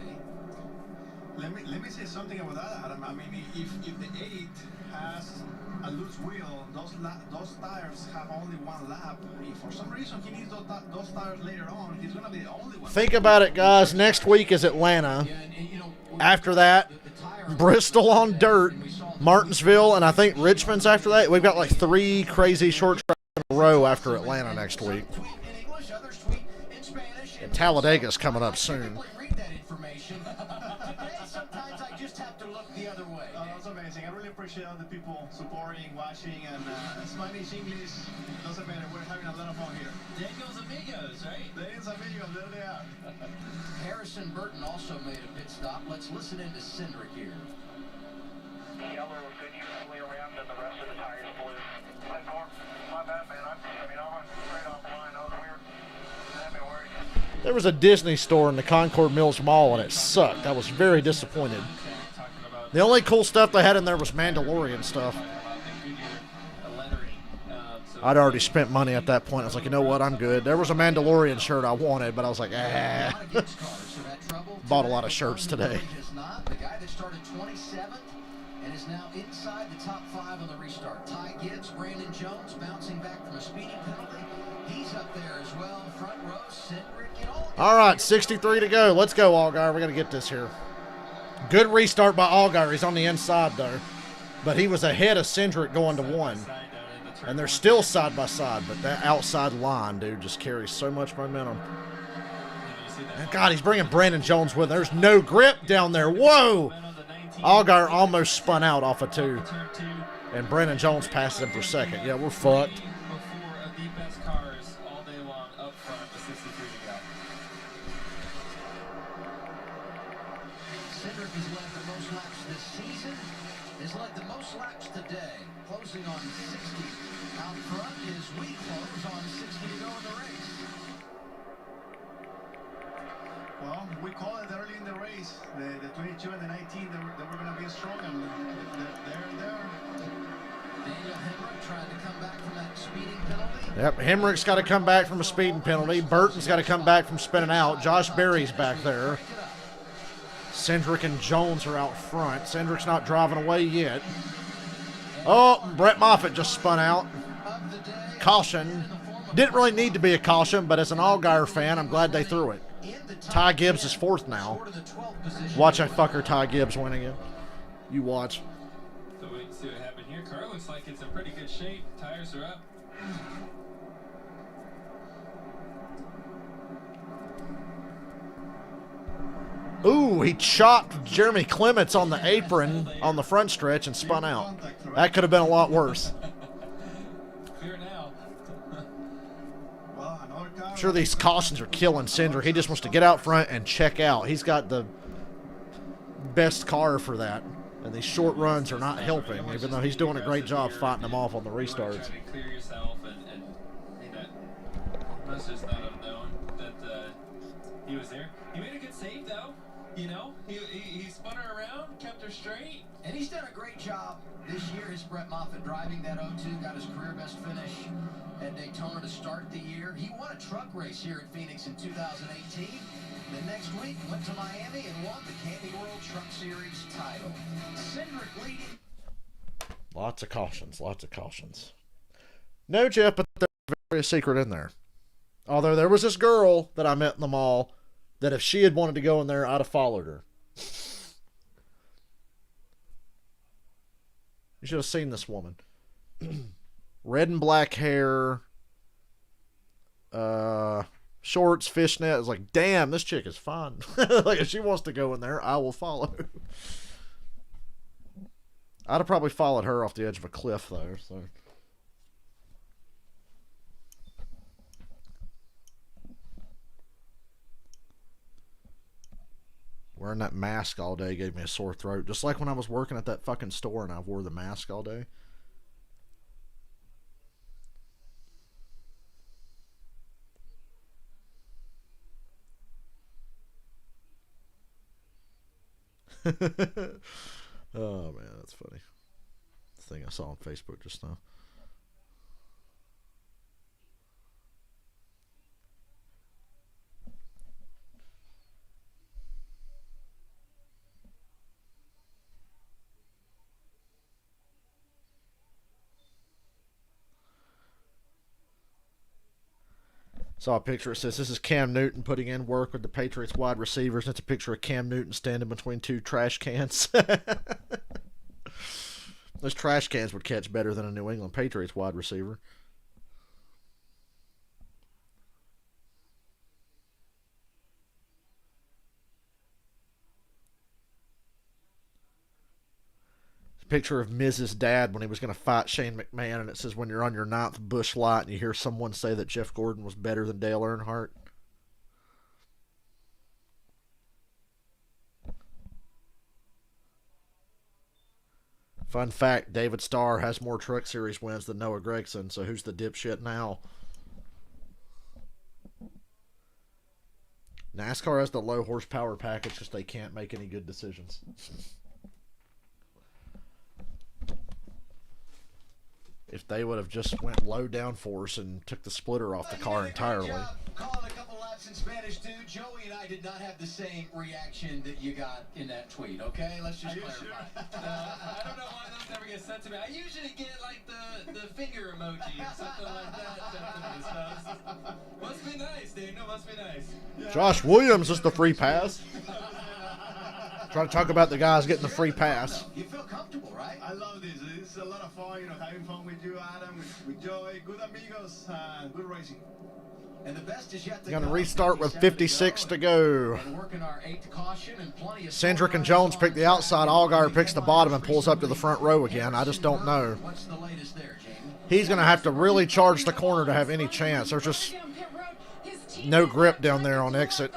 G: Let me say something about that, Adam. I mean, if the 8 has a loose wheel, those tires have only 1 lap. If for some reason he needs those tires later on, he's going to be the only one.
D: Think about it, guys. Next week is Atlanta. After that, Bristol on dirt, Martinsville, and I think Richmond's after that. We've got like 3 crazy short tracks in a row after Atlanta next week. And Talladega's coming up soon.
C: Sometimes I just have to look the other way.
G: Oh, that's amazing. I really appreciate all the people supporting, watching, and Spanish, English, doesn't matter. We're having a lot of fun here.
F: Daniel's amigos, right?
G: Daniel's amigos, there they are.
C: Harrison Burton also made a pit stop. Let's listen in to Cindric here.
H: Yellow vigorously around and the rest of the tires blue. My bad, man. I mean, I'm straight off the line. I was weird. I've been worried.
D: There was a Disney store in the Concord Mills Mall, and it sucked. I was very disappointed. The only cool stuff they had in there was Mandalorian stuff. I'd already spent money at that point. I was like, you know what, I'm good. There was a Mandalorian shirt I wanted, but I was like, ah. Bought a lot of shirts today.
C: The guy that started 27th and is now inside the top 5 on the restart. Ty Gibbs, Brandon Jones bouncing back from a speeding penalty. He's up there as well. Front row, Cindric, and all.
D: All right, 63 to go. Let's go, Allgaier. We got to get this here. Good restart by Allgaier. He's on the inside, though. But he was ahead of Cindric going to 1. And they're still side by side, but that outside line, dude, just carries so much momentum. And God, he's bringing Brandon Jones with him. There's no grip down there. Whoa! Allgaier almost spun out off of 2. And Brandon Jones passes him for second. Yeah, we're fucked.
C: Cindric has led the most laps this season. Has led the most laps today, closing on 60. Out front is we close on 60 to go in the race.
G: Well, we called it early in the race. The 22 and the 19, they were going to be strong, and they're there.
C: Daniel Hamrick trying to come back from that speeding penalty.
D: Yep, Hamrick's got to come back from a speeding penalty. Burton's got to come back from spinning out. Josh Berry's back there. Cindric and Jones are out front. Cindric's not driving away yet. Oh, Brett Moffitt just spun out. Caution. Didn't really need to be a caution, but as an Allgaier fan, I'm glad they threw it. Ty Gibbs is 4th now. Watch that fucker Ty Gibbs win again. You watch.
F: So wait and see what happened here. Car looks like it's in pretty good shape. Tires are up.
D: Ooh, he chopped Jeremy Clements on the apron on the front stretch and spun out. That could have been a lot worse.
F: Clear now.
D: I'm sure these cautions are killing Cindric. He just wants to get out front and check out. He's got the best car for that. And these short runs are not helping, even though he's doing a great job fighting them off on the restarts.
F: Try to clear yourself and that must just not have known that he was there. He made a good save though. You know, he spun her around, kept her straight.
C: And he's done a great job this year. His Brett Moffitt driving that 02, got his career best finish at Daytona to start the year. He won a truck race here at Phoenix in 2018. Then next week, went to Miami and won the Camping World Truck Series title. Cindric leading.
D: Lots of cautions, lots of cautions. No, Jeff, but there's a secret in there. Although there was this girl that I met in the mall that if she had wanted to go in there, I'd have followed her. You should have seen this woman. Red and black hair. Shorts, fishnet. I was like, damn, this chick is fun. Like, if she wants to go in there, I will follow. I'd have probably followed her off the edge of a cliff, though. So. Wearing that mask all day gave me a sore throat. Just like when I was working at that fucking store and I wore the mask all day. Oh, man, that's funny. Thing I saw on Facebook just now. Saw a picture. It says, this is Cam Newton putting in work with the Patriots wide receivers. And it's a picture of Cam Newton standing between two trash cans. Those trash cans would catch better than a New England Patriots wide receiver. Picture of Miz's dad when he was going to fight Shane McMahon, and it says, when you're on your 9th Busch Light and you hear someone say that Jeff Gordon was better than Dale Earnhardt. Fun fact, David Starr has more Truck Series wins than Noah Gragson, so who's the dipshit now? NASCAR has the low horsepower package because they can't make any good decisions. If they would have just went low downforce and took the splitter off the car entirely.
C: Calling a couple laps in Spanish too. Joey and I did not have the same reaction that you got in that tweet. Okay, let's just clarify.
F: Sure? I don't know why those never get sent to me. I usually get like the finger emoji or something like that sent to me. So must be nice, Daniel. Must be nice. Yeah.
D: Josh Williams is the free pass. Try to talk about the guys getting the free pass.
C: You feel comfortable, right?
G: I love this. It's a lot of fun, having fun with you, Adam, with Joey, good amigos, good racing.
C: And the best is yet to
D: Going to restart with 56 to go. Cindric and Jones pick the outside. Allgaier picks the bottom and pulls up to the front row again. I just don't know.
C: What's the latest there, Jamie?
D: He's going to have to really charge the corner to have any chance. There's just no grip down there on exit.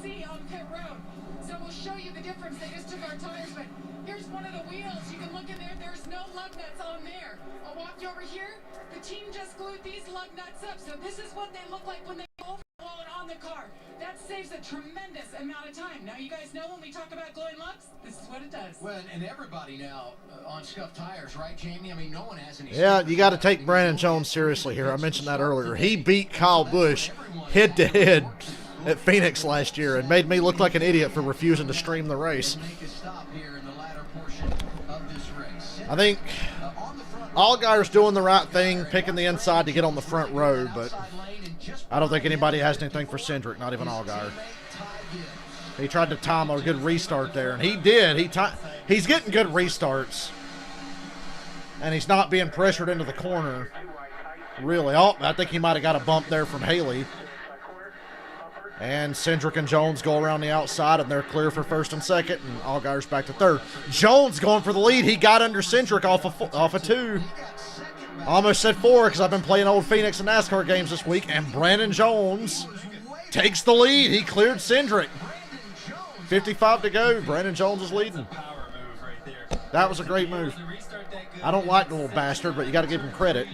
B: See on pit road. So we'll show you the difference. They just took our tires, but here's one of the wheels. You can look in there. There's no lug nuts on there. I'll walk you over here. The team just glued these lug nuts up. So this is what they look like when they go over the wall and on the car. That saves a tremendous amount of time. Now you guys know when we talk about gluing lugs, this is what it does.
C: Well, and everybody now on scuffed tires, right, Jamie? I mean, no one has any.
D: Yeah, you got to take Brandon Jones seriously here. I mentioned that earlier. He beat Kyle Busch head to head at Phoenix last year and made me look like an idiot for refusing to stream the race. I think Allgaier's doing the right thing, picking the inside to get on the front row, but I don't think anybody has anything for Cindric, not even Allgaier. He tried to time a good restart there, and he did. He's getting good restarts, and he's not being pressured into the corner, really. Oh, I think he might have got a bump there from Haley. And Cindric and Jones go around the outside, and they're clear for first and second, and Allgaier's back to third. Jones going for the lead. He got under Cindric off of 2. Almost said 4 because I've been playing old Phoenix and NASCAR games this week, and Brandon Jones takes the lead. He cleared Cindric. 55 to go. Brandon Jones is leading. That was a great move. I don't like the little bastard, but you got to give him credit.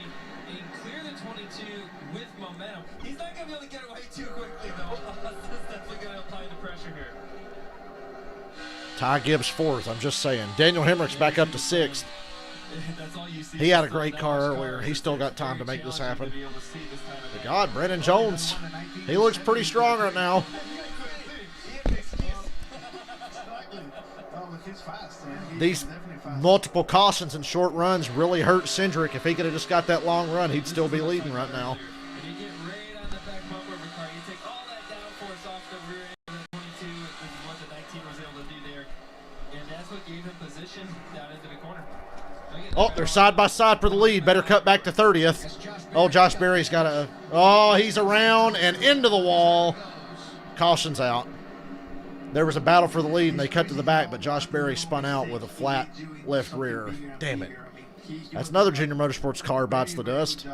D: Ty Gibbs 4th, I'm just saying. Daniel Hamrick's back up to 6th. He had a great car earlier. He's still got time to make this happen. But God, Brandon Jones, he looks pretty strong right now. These multiple cautions and short runs really hurt Cindric. If he could have just got that long run, he'd still be leading right now. Oh, they're side by side for the lead. Better cut back to 30th. Oh, Josh Berry's got a... Oh, he's around and into the wall. Caution's out. There was a battle for the lead, and they cut to the back, but Josh Berry spun out with a flat left rear. Damn it. That's another Junior Motorsports car bites the dust.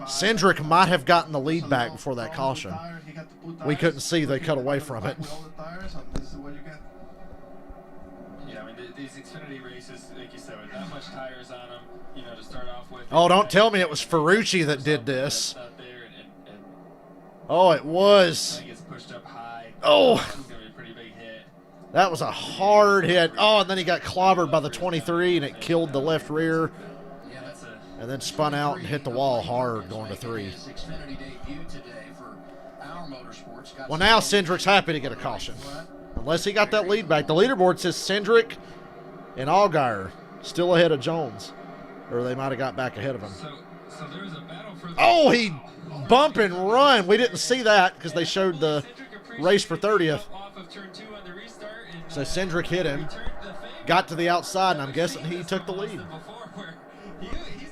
D: Cindric might have gotten the lead back before that caution. We couldn't see. They cut away from it.
F: Yeah, I mean, these Xfinity races, like you said, with that much tires on them, you know, to start off with.
D: Oh, don't tell me it was Ferrucci that did this. Oh, it was. Oh. That was a hard hit. Oh, and then he got clobbered by the 23, and it killed the left rear. And then spun out and hit the wall hard going to 3. Well, now Cindric's happy to get a caution. Unless he got that lead back. The leaderboard says Cindric and Allgaier still ahead of Jones. Or they might have got back ahead of him. Oh, he bump and run. We didn't see that because they showed the race for 30th. So Cindric hit him, got to the outside, and I'm guessing he took the lead.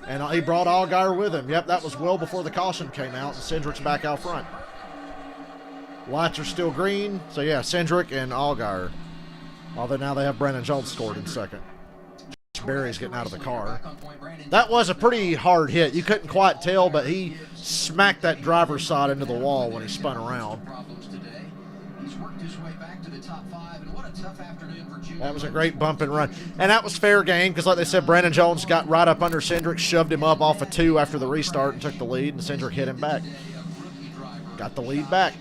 D: And he brought Allgaier with him. Yep, that was well before the caution came out, and Cindric's back out front. Lights are still green, so yeah, Cindric and Allgaier. Although now they have Brandon Jones scored in second. Berry's getting out of the car. That was a pretty hard hit. You couldn't quite tell, but he smacked that driver's side into the wall when he spun around. That was a great bump and run. And that was fair game because, like they said, Brandon Jones got right up under Cindric, shoved him up off of 2 after the restart and took the lead, and Cindric hit him back. Got the lead back.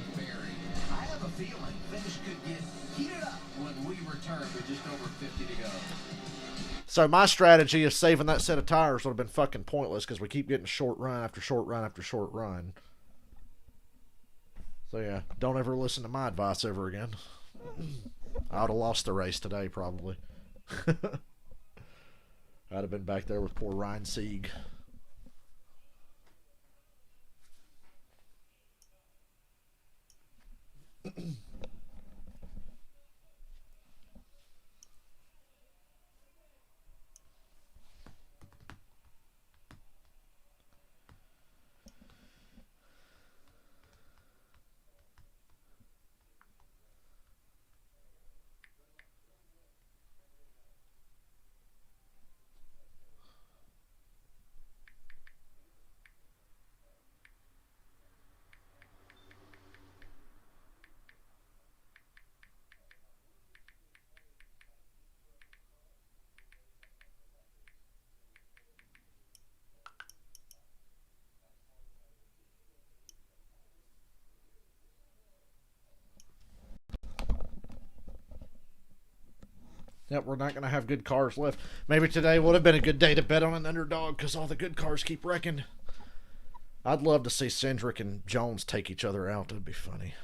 D: So my strategy of saving that set of tires would have been fucking pointless because we keep getting short run after short run after short run. So yeah, don't ever listen to my advice ever again. I would have lost the race today probably. I'd have been back there with poor Ryan Sieg. Yep, we're not going to have good cars left. Maybe today would have been a good day to bet on an underdog because all the good cars keep wrecking. I'd love to see Cindric and Jones take each other out. That'd be funny.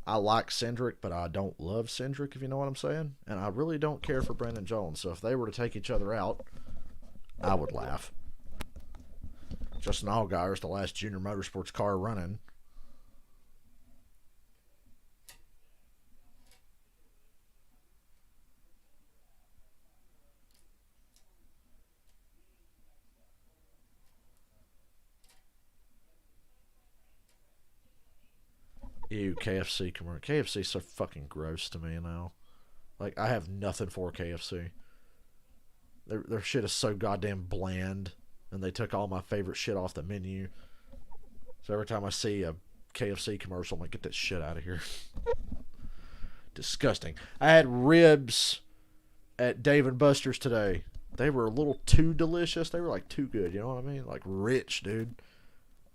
D: I like Cindric, but I don't love Cindric, if you know what I'm saying. And I really don't care for Brandon Jones. So if they were to take each other out, I would laugh. Justin Allgaier is the last junior motorsports car running. Ew, KFC commercial. KFC is so fucking gross to me now. Like, I have nothing for KFC. Their shit is so goddamn bland, and they took all my favorite shit off the menu. So every time I see a KFC commercial, I'm like, get that shit out of here. Disgusting. I had ribs at Dave & Buster's today. They were a little too delicious. They were, like, too good, you know what I mean? Like, rich, dude.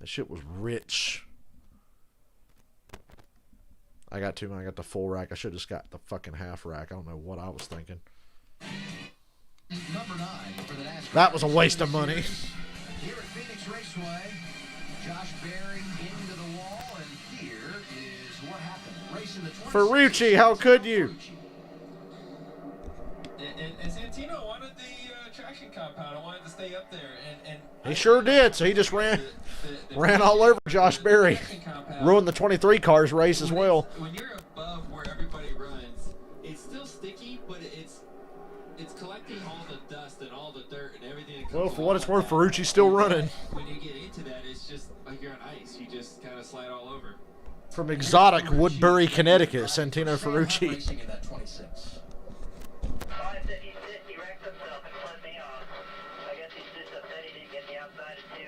D: That shit was rich. I got too many. I got the full rack. I should have just got the fucking half rack. I don't know what I was thinking.
C: Number 9 for the NASCAR.
D: That was a waste of money.
C: Here at Phoenix Raceway, Josh Berry into the wall, and here is what happened. Racing the 26th.
D: Ferrucci, how could you?
F: And Santino wanted the traction compound. I wanted to stay up there, and
D: He sure did. So he just ran all over Josh Berry. Ruined the 23 cars race as well.
F: When you're above where everybody runs, it's still sticky, but it's collecting all the dust and all the dirt and everything. That comes
D: Well, for what it's worth,
F: that.
D: Ferrucci's still running.
F: When you get into that, it's just like you're on ice. You just kind of slide all over.
D: From exotic Woodbury, Connecticut, Santino Ferrucci.
C: Racing in that 26.
H: I said he wrecked himself and fled me off. I guess he's just upset he didn't get the outside of 2.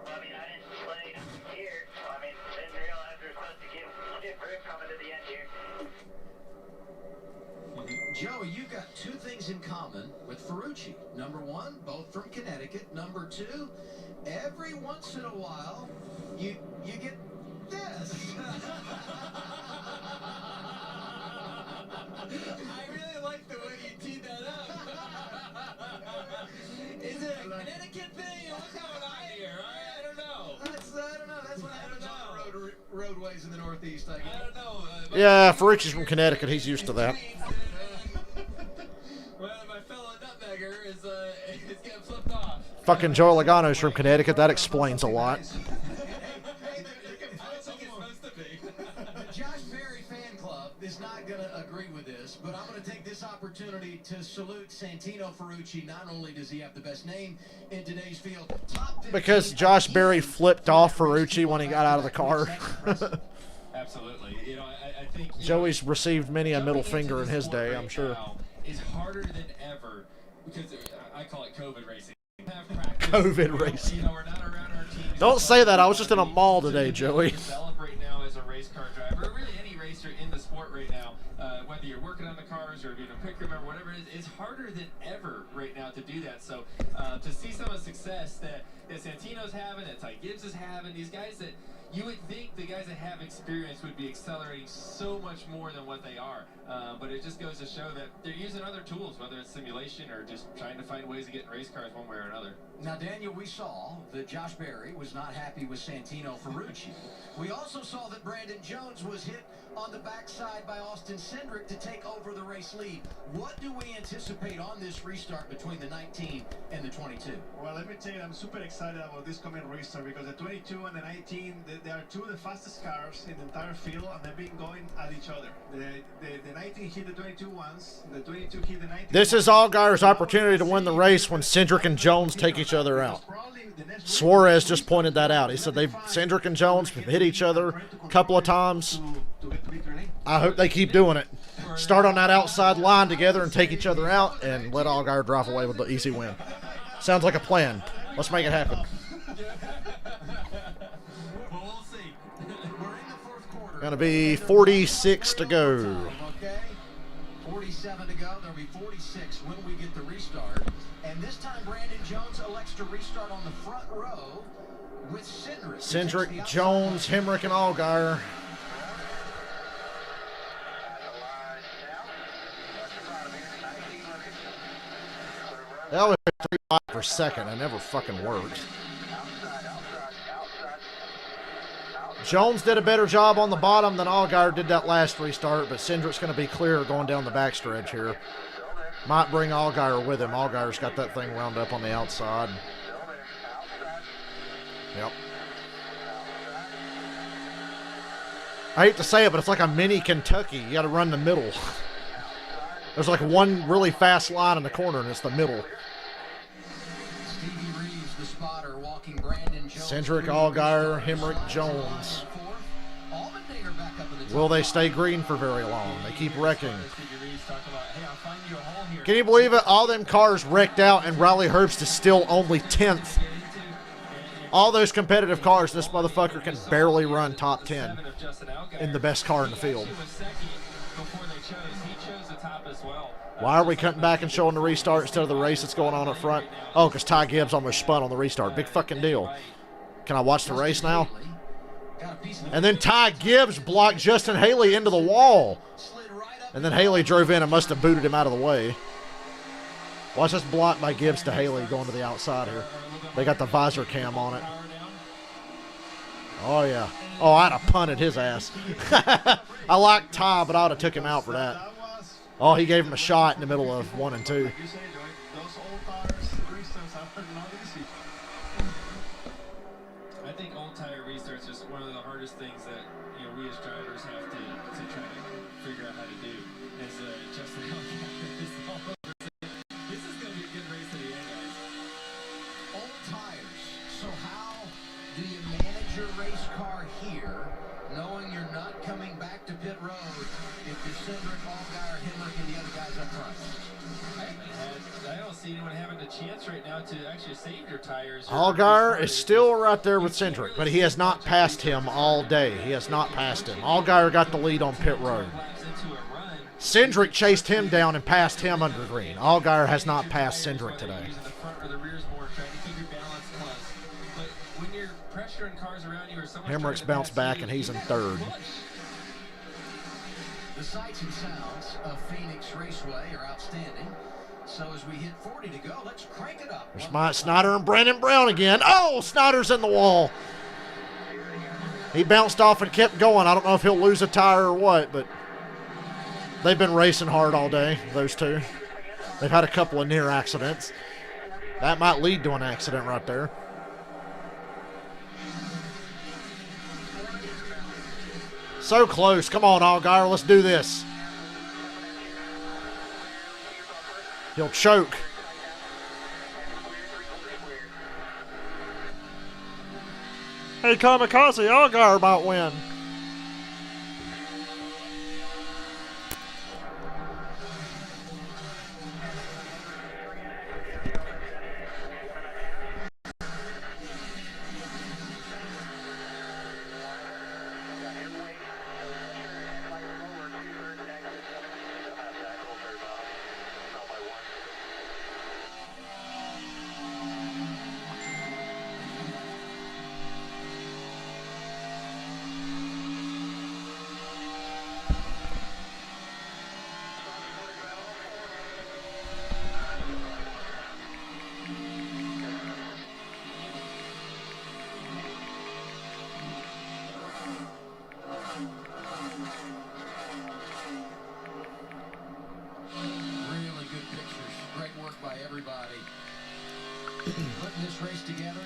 H: I mean, I didn't play here. I mean, didn't realize we were supposed to get grip coming to the end here.
C: Joey, you've got 2 things in common with Ferrucci. Number 1, both from Connecticut. Number 2, every once in a while, you get this.
F: I really like the way you teed that up. Is it a Connecticut thing or what's going on here? I don't know.
C: I don't know. That's what happens on the roadways in the Northeast, I guess.
F: I don't know.
D: Yeah, Ferrucci's from Connecticut. He's used to that.
F: Well, my fellow nutmegger is getting flipped off.
D: Fucking Joe Logano's from Connecticut. That explains a lot.
C: The Josh Berry fan club is not going to agree with this, but I'm going to take this opportunity to salute Santino Ferrucci. Not only does he have the best name in today's field, top 15
D: Because Josh Berry flipped off Ferrucci when he got out of the car.
F: Absolutely. You know, I think
D: Joey's received many a middle finger in his day, I'm sure.
F: Is harder than ever because I call it COVID racing.
D: COVID racing.
F: You know, we're not around our team.
D: Don't say that. I was just in a mall today, Joey.
F: Develop right now as a race car driver, or really any racer in the sport right now, whether you're working on the cars or doing a quick room or whatever it is, it's harder than ever right now to do that. So to see some of the success that Santino's having, that Ty Gibbs is having, these guys that you would think the guys that have experience would be accelerating so much more than what they are. But it just goes to show that they're using other tools, whether it's simulation or just trying to find ways to get in race cars one way or another.
C: Now, Daniel, we saw that Josh Berry was not happy with Santino Ferrucci. We also saw that Brandon Jones was hit on the backside by Austin Cindric to take over the race lead. What do we anticipate on this restart between the 19 and the 22?
G: Well, let me tell you, I'm super excited about this coming restart because the 22 and the 19, they are 2 of the fastest cars in the entire field, and they've been going at each other. The 19 hit the 22 once, the 22 hit the 19.
D: This is Allgaier's opportunity to win the race when Cindric and Jones take each other out. Suarez just pointed that out. He said Cindric and Jones have hit each other a couple of times. I hope they keep doing it. Start on that outside line together and take each other out and let Allgaier drive away with the easy win. Sounds like a plan. Let's make it happen.
F: We'll see.
C: We're in the 4th quarter.
D: Gonna be 46 to go.
C: Okay, 47 to go. There'll be 46 when we get the restart. And this time, Brandon Jones elects to restart on the front row with Cindric.
D: Cindric, Jones, Hamrick, and Allgaier. They always have 3 miles per second. It never fucking works. Jones did a better job on the bottom than Allgaier did that last restart, but Cindric's going to be clear going down the backstretch here. Might bring Allgaier with him. Allgaier's got that thing wound up on the outside. Yep. I hate to say it, but it's like a mini Kentucky. You got to run the middle. There's like one really fast line in the corner, and it's the middle.
C: Stevie Reeves, the spotter, walking Brandon Jones.
D: Cindric, Allgaier, Hamrick, Jones. Will they stay green for very long? They keep wrecking. Can you believe it? All them cars wrecked out, and Riley Herbst is still only 10th. All those competitive cars, this motherfucker can barely run top 10 in the best car in the field. Why are we cutting back and showing the restart instead of the race that's going on up front? Oh, because Ty Gibbs almost spun on the restart. Big fucking deal. Can I watch the race now? And then Ty Gibbs blocked Justin Haley into the wall. And then Haley drove in and must have booted him out of the way. Watch this block by Gibbs to Haley going to the outside here. They got the visor cam on it. Oh, yeah. Oh, I'd have punted his ass. I like Ty, but I would have took him out for that. Oh, he gave him a shot in the middle of 1 and 2.
F: I think old tire restarts is one of the hardest things that we as drivers have to try to figure out how to do. As Justin this is going to be a good race to the end, guys.
C: Old tires. So how do you manage your race car here, knowing you're not coming back to pit road if you're Cindric, Allgaier, Hamrick, and the other guys up front?
F: I don't see anyone having a chance right now to actually save your tires.
D: Allgaier is still right there with Cindric, but he has not passed him all day. He has not passed him. Allgaier got the lead on pit road. Cindric chased him down and passed him under green. Allgaier has not passed Cindric today. Hamrick's bounced back, and he's in third.
C: The sights and sounds of Phoenix Raceway are outstanding. So as we hit 40 to go, let's crank it up.
D: There's Mike Snyder and Brandon Brown again. Oh, Snyder's in the wall. He bounced off and kept going. I don't know if he'll lose a tire or what, but they've been racing hard all day, those two. They've had a couple of near accidents. That might lead to an accident right there. So close. Come on, Allgaier. Let's do this. He'll choke. Hey, Kamikaze, Allgaier might win.
C: Putting this race together,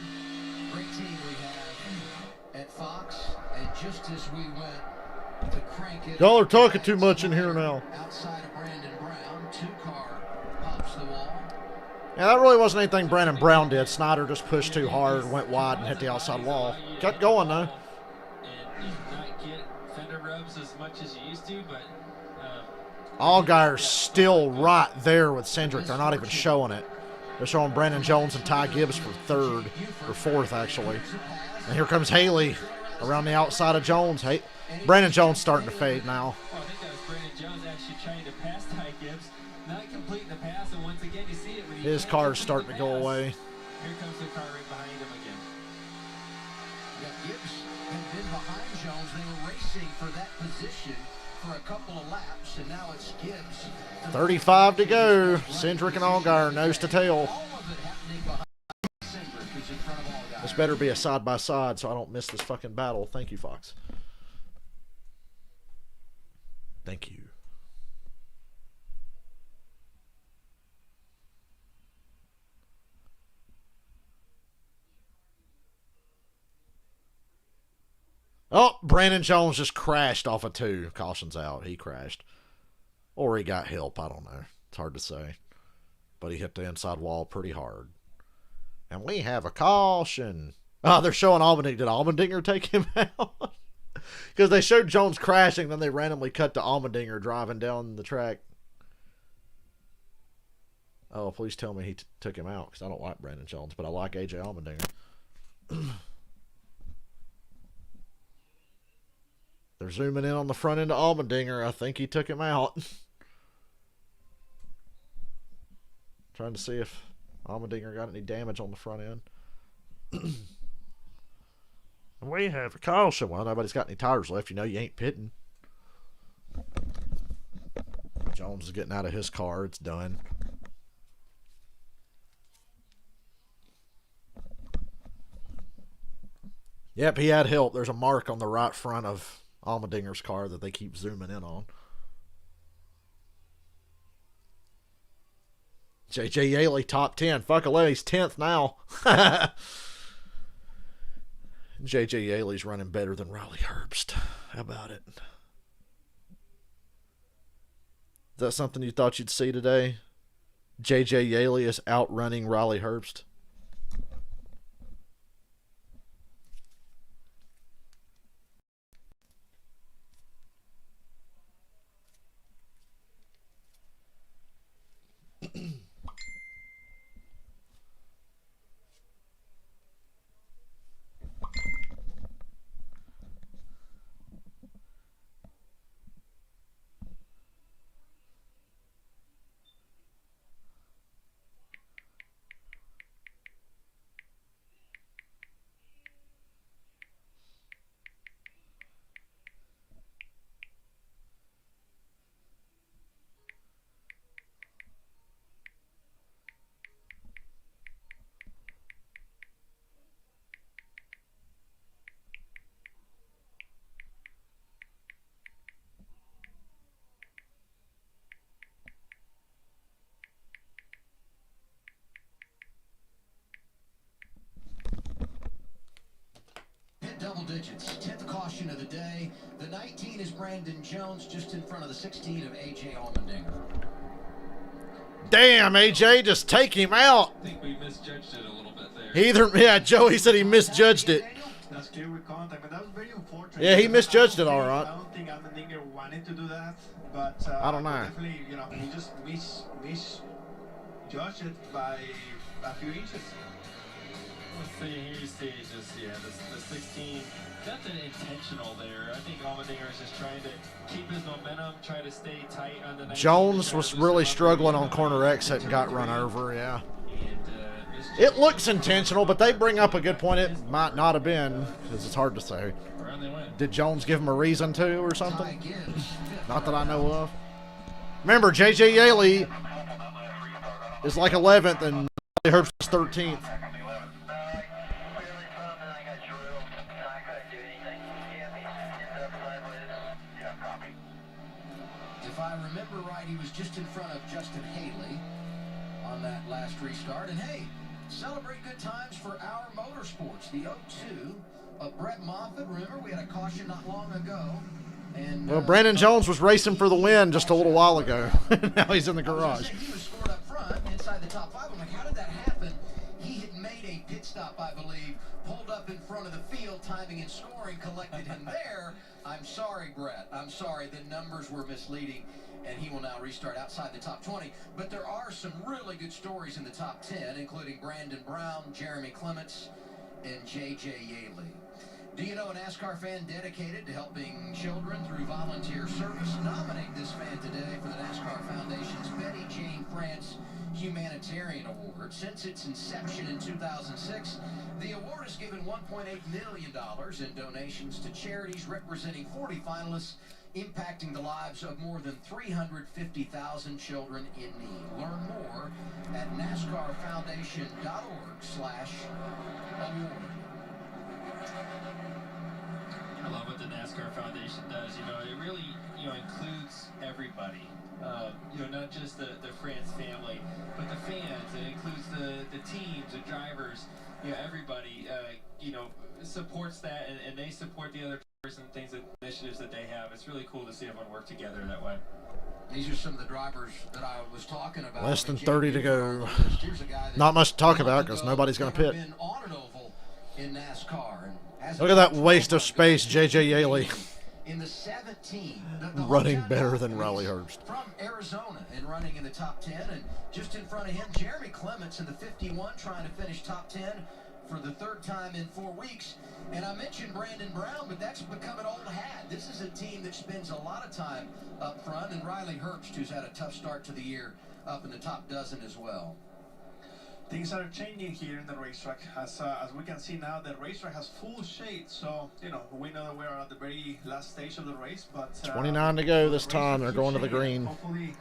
C: great team we have at Fox, and just as we went to crank it,
D: y'all are talking too much in here now.
C: Outside of Brandon Brown, 2-car pops the wall.
D: Yeah, that really wasn't anything Brandon Brown did. Snyder just pushed too hard, went wide, and hit the outside wall. Kept going though.
F: And not get fender rubs as much as you used to, but
D: Allgaier's still right there with Cindric. They're not even showing it. They're showing Brandon Jones and Ty Gibbs for third, or fourth actually. And here comes Haley around the outside of Jones. Hey, Brandon Jones starting to fade now.
F: I think that was Brandon Jones actually trying to pass Ty Gibbs, not completing the pass, and once again you see it when he
D: his car's starting to go away.
F: Here comes the car right behind him again.
C: Yeah, Gibbs had been behind Jones. They were racing for that position for a couple of laps, and now it's Gibbs.
D: 35 to go. Cindric and Allgaier nose to tail. This better be a side-by-side so I don't miss this fucking battle. Thank you, Fox. Thank you. Brandon Jones just crashed off of 2. Caution's out. He crashed. Or he got help. I don't know. It's hard to say. But he hit the inside wall pretty hard. And we have a caution. Oh, they're showing Allmendinger. Did Allmendinger take him out? Because they showed Jones crashing, then they randomly cut to Allmendinger driving down the track. Oh, please tell me he took him out, because I don't like Brandon Jones, but I like A.J. Allmendinger. They're zooming in on the front end of Allmendinger. I think he took him out. Trying to see if Allmendinger got any damage on the front end. We have a caution. Well, nobody's got any tires left. You know you ain't pitting. Jones is getting out of his car. It's done. Yep, he had help. There's a mark on the right front of Allmendinger's car that they keep zooming in on. J.J. Yaley, top 10. Fuck a he's 10th now. J.J. Yaley's running better than Riley Herbst. How about it? Is that something you thought you'd see today? J.J. Yaley is outrunning Riley Herbst.
C: Double digits. 10th caution of the day. The 19 is Brandon Jones, just in front of the 16 of A.J. Allmendinger.
D: Damn, A.J., just take him out.
F: I think we misjudged it a little bit there.
D: Yeah, Joey said he misjudged it.
G: That's clear with contact, but that was very unfortunate.
D: Yeah, he misjudged it all right.
G: I don't think Allmendinger wanted to do that, but
D: I don't know.
G: Definitely, you know, he just misjudged it by a few inches.
F: Let's see, here you see just, yeah, the 16, nothing intentional there. I think Allmendinger is just trying to keep his momentum, try to stay tight on the 19.
D: Jones was really struggling on corner exit and got run over, yeah. It looks intentional, but they bring up a good point. It might not have been, because it's hard to say. Did Jones give him a reason to or something? Not that I know of. Remember, J.J. Yaley is like 11th and Herbst is 13th.
C: If I remember right, he was just in front of Justin Haley on that last restart. And hey, celebrate good times for our motorsports. The 02 of Brett Moffitt. Remember, we had a caution not long ago. And
D: well, Brandon Jones was racing for the win just a little while ago. Now he's in the garage.
C: He was scored up front inside the top 5. I'm like, how did that happen? He had made a pit stop, I believe, pulled up in front of the field, timing and scoring, collected him there. I'm sorry, Brett. I'm sorry. The numbers were misleading, and he will now restart outside the top 20. But there are some really good stories in the top 10, including Brandon Brown, Jeremy Clements, and J.J. Yaley. Do you know a NASCAR fan dedicated to helping children through volunteer service? Nominate this fan today for the NASCAR Foundation's Betty Jane France Humanitarian Award. Since its inception in 2006, the award has given $1.8 million in donations to charities representing 40 finalists, impacting the lives of more than 350,000 children in need. Learn more at NASCARFoundation.org/award.
F: I love what the NASCAR Foundation does. You know, it really, you know, includes everybody. You know, not just the France family, but the fans. It includes the teams, the drivers. You know, everybody. You know, supports that, and they support the other. and things, initiatives that they have. It's really cool to see everyone work together that way.
C: These are some of the drivers that I was talking about.
D: Less than 30 to go. Not much to talk about because nobody's going to pit.
C: In NASCAR and
D: Look at that waste of space, J.J. Yaley.
C: In the 17,
D: Running better than Riley Herbst.
C: From Arizona and running in the top 10, and just in front of him, Jeremy Clements in the 51 trying to finish top 10 for the third time in 4 weeks. And I mentioned Brandon Brown, but that's become an old hat. This is a team that spends a lot of time up front, and Riley Herbst, who's had a tough start to the year, up in the top dozen as well.
G: Things are changing here in the racetrack. As we can see now, the racetrack has full shade. So, we know that we are at the very last stage of the race. But
D: 29 to go this time. They're going to the green.
G: Hopefully,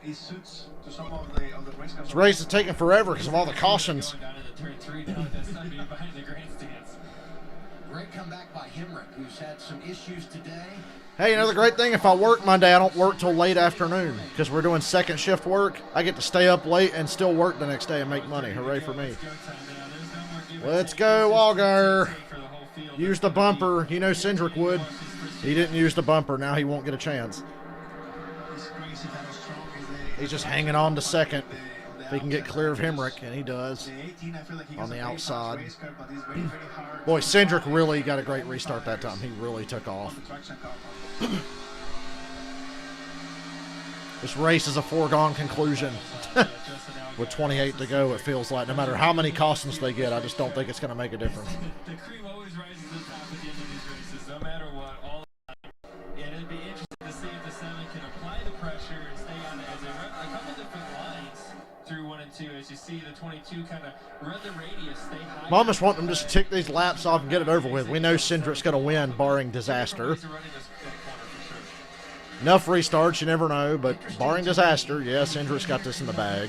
G: it suits to some of the race cars.
D: This race is taking forever because of all the cautions.
F: Going down into turn 3 now. That's not being behind the grandstands.
C: Great comeback by Hamrick, who's had some issues today.
D: Hey, the great thing, if I work Monday, I don't work till late afternoon because we're doing second shift work. I get to stay up late and still work the next day and make money. Hooray for me. Let's go, Allgaier. Use the bumper. Cindric would. He didn't use the bumper. Now he won't get a chance. He's just hanging on to second. If he can get clear of Hamrick, and he does on the outside. Boy, Cindric really got a great restart that time. He really took off. This race is a foregone conclusion. With 28 to go, it feels like no matter how many cautions they get, I just don't think it's going to make a difference.
F: The cream always rises to the top at the end of these races, no matter what, all the time. And it'd be interesting to see if the 7 can apply the pressure and stay on it as they run a couple different lines through 1 and 2. As you see, the 22 kind of run the radius, stay high.
D: I almost want them just to tick these laps off and get it over with. We know Cindric's going to win, barring disaster. Enough restarts, you never know, but barring disaster, yes, Cindric's got this in the bag.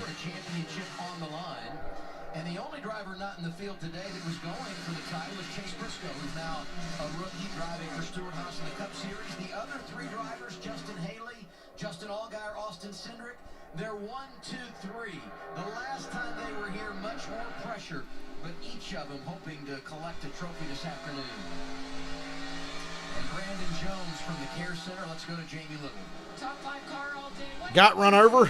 C: And the only driver not in the field today that was going for the title was Chase Briscoe, who's now a rookie driving for Stewart-Haas in the Cup Series. The other 3 drivers, Justin Haley, Justin Allgaier, Austin Cindric, they're 1, 2, 3. The last time they were here, much more pressure, but each of them hoping to collect a trophy this afternoon. And Brandon Jones from the Care Center. Let's go to Jamie Little.
B: Top 5 car all day.
D: Got run over.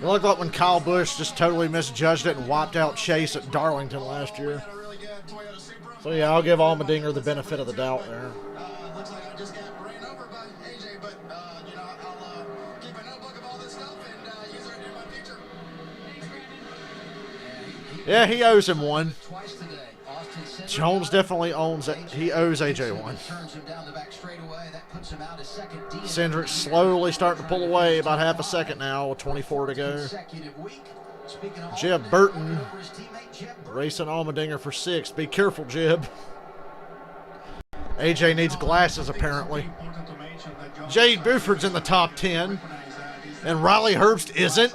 D: It looked like when Kyle Busch just totally misjudged it and wiped out Chase at Darlington last year. So, yeah, I'll give Allmendinger the benefit of the doubt there.
G: Looks like I just got ran over by AJ, but, I'll keep a notebook of all this stuff and use it in my future.
B: Thanks, Brandon.
D: Yeah, he owes him one. Jones definitely owns it. He owes AJ one. Cindric slowly starting to pull away, about half a second now with 24 to go. Jeb Burton racing Allmendinger for 6th. Be careful, Jeb. AJ needs glasses, apparently. Jade Buford's in the top 10, and Riley Herbst isn't.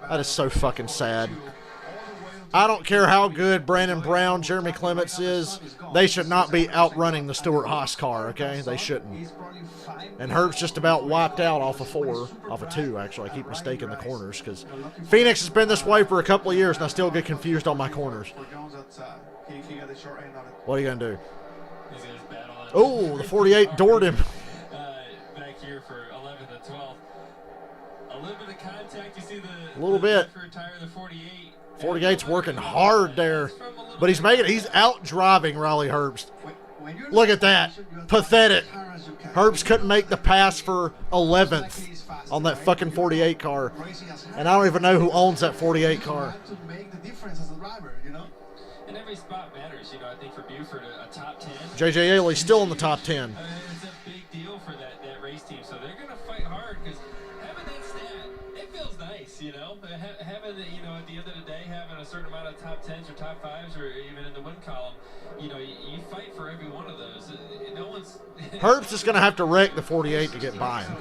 D: That is so fucking sad. I don't care how good Brandon Brown, Jeremy Clements is. They should not be outrunning the Stewart-Haas car, okay? They shouldn't. And Herbst just about wiped out off of 4, off of 2, actually. I keep mistaking the corners because Phoenix has been this way for a couple of years, and I still get confused on my corners. What are you going to do? Oh, the 48 doored him.
F: Back here for 11th and 12th. A little bit of contact. You see the...
D: A little bit.
F: Tire, the 48.
D: 48's working hard there, but he's making it. He's out driving Riley Herbst. Look at that. Pathetic. Herbst couldn't make the pass for 11th on that fucking 48 car. And I don't even know who owns that 48 car.
F: And every spot matters, I think for Buford, a top 10.
D: J.J. Yaley's still in the top 10.
F: It's a big deal for that race team, so they're going to fight hard because having that stat, it feels nice, having the, at the end of the day, having a certain amount of top 10s or top 5s or even in the win column, you fight for every one of those. No one's...
D: Herbst is going to have to wreck the 48 to get by him.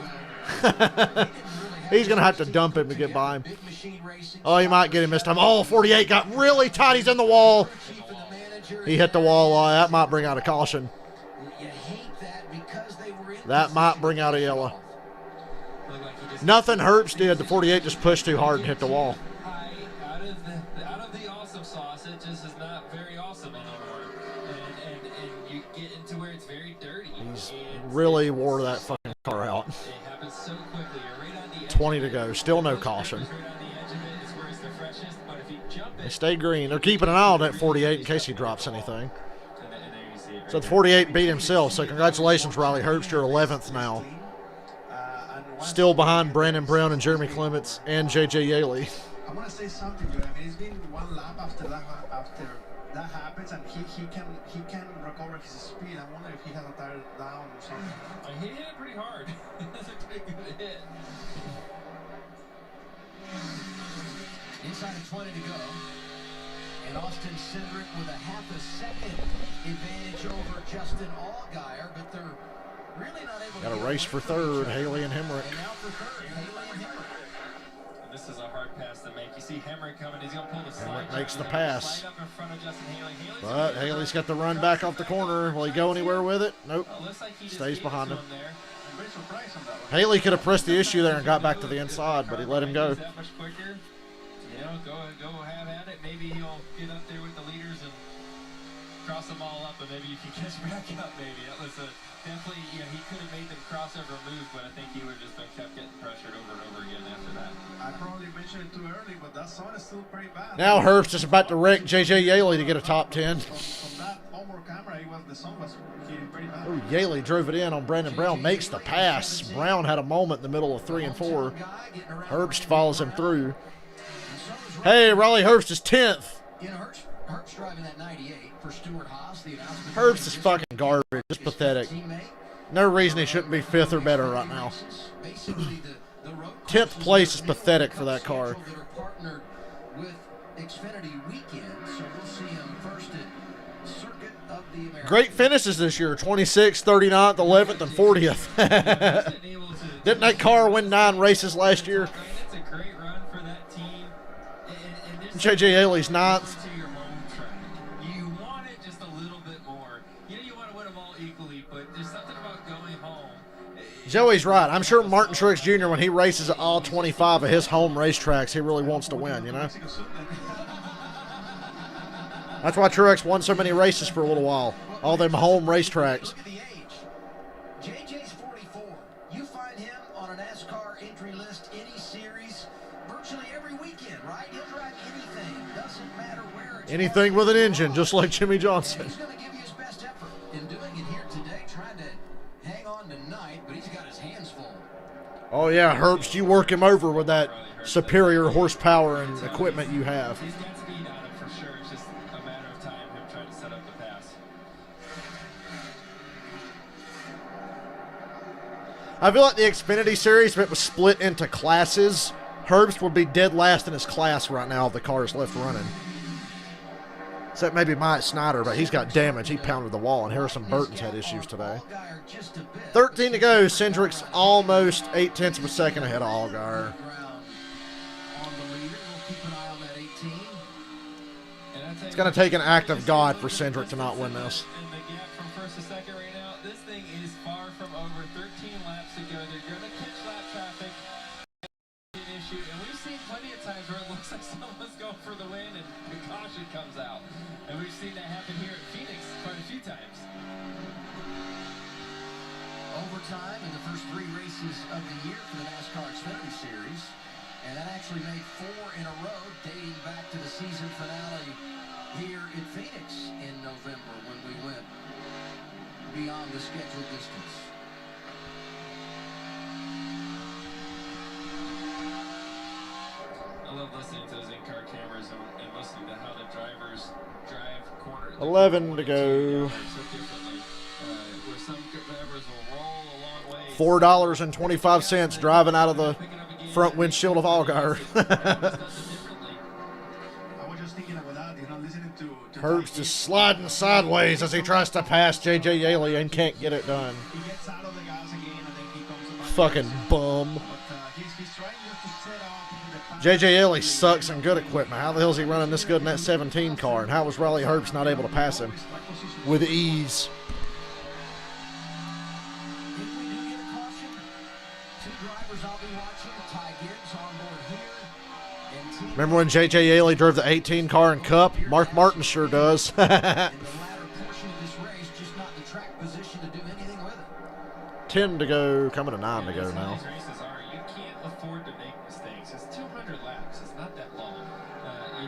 D: He's going to have to dump him to get by him. Oh, he might get him this time. Oh, 48 got really tight. He's in the wall. He hit the wall. That might bring out a caution.
C: You hate that because they were in
D: That might bring out a yellow.
F: Looked like he just
D: Nothing Herbst did. The 48 just pushed too hard and hit the wall.
F: high out of the awesome sauce. It just is not very awesome anymore. And you get into where it's very dirty.
D: He's
F: And
D: really wore that fucking car out.
F: it happens so quickly. You're right on the edge
D: 20
F: of
D: to
F: it.
D: go. Still no
F: Those
D: caution.
F: papers right on the edge of it is where it's the freshest. But if you jump
D: They
F: it,
D: stay green. They're keeping an eye on that 48 in case he drops anything.
F: and there you see it right
D: So the
F: there.
D: 48 beat himself. So congratulations, Riley Herbst. You're 11th now. Still behind Brandon Brown and Jeremy Clements and J.J. Yaley.
G: I want to say something to him. I mean, it's been one lap after that happens, and he can recover his speed. I wonder if he has a tire down or something.
F: He hit it pretty hard. That's a pretty good hit.
C: Inside of 20 to go. And Austin Cindric with a half a second advantage over Justin Allgaier, but they're really not able
D: Got
C: to
D: a
C: get
D: race
C: away
D: for
C: from
D: third,
C: each other.
D: Haley and Hamrick.
C: And now for third, Haley and Hamrick.
F: And this is a hard pass to make. You see Hamrick coming. He's going to pull the slide.
D: Hamrick makes
F: drive.
D: the
F: They're gonna
D: pass.
F: slide up in front of Justin Haley. Haley's
D: But
F: gonna get
D: Haley's
F: it.
D: got the run back off the corner. Will he go anywhere with it? Nope.
F: Looks like he just
D: Stays
F: gave it
D: behind
F: to
D: him.
F: there.
G: I'm very surprised on that one.
D: Haley could have pressed the issue there and got back to the inside, but he let him go.
F: That much quicker. You know, go have at it. Maybe he'll get up there with the leaders and cross them all up, and maybe you can catch back up. Maybe that was definitely. You know, he could have made them crossover move, but I think he would have just been kept getting pressured over and over again after that.
G: I probably mentioned it too early, but that sun is still pretty bad.
D: Now Herbst is about to wreck J.J. Yaley to get a top 10.
G: From that onboard camera, the sun was hitting pretty bad.
D: Ooh, Yaley drove it in on Brandon Brown, makes the pass. Brown had a moment in the middle of 3 and 4. Herbst follows him through. Hey, Riley Herbst is 10th.
C: You know, Herbst driving that 98 for Stuart Haas. The announcement.
D: Herbst is fucking garbage. Just pathetic. No reason he shouldn't be 5th or better right now.
C: Basically, the road
D: 10th place is pathetic for that car.
C: that are partnered with Xfinity Weekend, so we'll see him first at Circuit of the Americas.
D: Great finishes this year. 26th, 39th, 11th, and 40th. Didn't that car win 9 races last year?
F: It's a great run for that team. And
D: J.J. Yaley's 9th.
F: to your home track. You want it just a little bit more. You know, you want to win them all equally, but there's something about going home.
D: Joey's right. I'm sure Martin Truex Jr., when he races at all 25 of his home racetracks, he really wants to win, you know? That's why Truex won so many races for a little while. All them home racetracks.
C: Look at the age. JJ's 44. You find him on a NASCAR entry list, any series, virtually every weekend, right? He'll drive anything. Doesn't matter where it's
D: Anything with an engine, just like Jimmy Johnson.
C: He's going to give you his best effort in doing it here today, trying to hang on tonight, but he's got his hands full.
D: Oh, yeah, Herbst, you work him over with that superior horsepower and equipment you have.
F: He's got speed on him for sure. It's just a matter of time, him trying to set up the pass.
D: I feel like the Xfinity Series, if it was split into classes, Herbst would be dead last in his class right now if the car is left running. Except maybe Mike Snyder, but he's got damage. He pounded the wall, and Harrison Burton's had issues today. 13 to go. Cindric's almost 0.8 of a second ahead of Allgaier. It's going to take an act of God for Cindric to not win this.
F: And the gap from first to second right now, this thing is far from over. 13 laps to go. They're going to catch lap traffic. An issue, and we've seen plenty of times where it looks like someone's going for the win and the caution comes out. And we've seen that happen here at Phoenix quite a few times.
C: Overtime in the first 3 races of the year for the NASCAR Xfinity Series. And that actually made 4 in a row, dating back to the season finale here in Phoenix in November when we went beyond the scheduled distance.
F: I love listening to those in-car cameras and listening to how the drivers drive corners.
D: 11 to go.
F: So differently. Where some drivers will roll a long way.
D: $4.25 driving out of the front windshield of Allgaier.
G: I was just thinking about that, listening to
D: Herbst is sliding sideways as he tries to pass J.J. Yaley and can't get it done.
G: He gets out of the gas again, and then he comes back.
D: Fucking bum.
G: But he's trying just to set up the
D: J.J. Elley sucks in good equipment. How the hell is he running this good in that 17 car? And how was Riley Herbst not able to pass him with ease?
C: If we do get a caution, two drivers I'll be watching, Ty Gibbs on board here. And team
D: Remember when J.J. Elley drove the 18 car in Cup? Mark Martin sure does.
C: in the latter portion of this race, just not in the track position to do anything with it.
D: 10 to go, coming to 9 to go
F: That's how
D: now.
F: these races are. You can't afford to make mistakes. It's 200 laps. It's not that long. And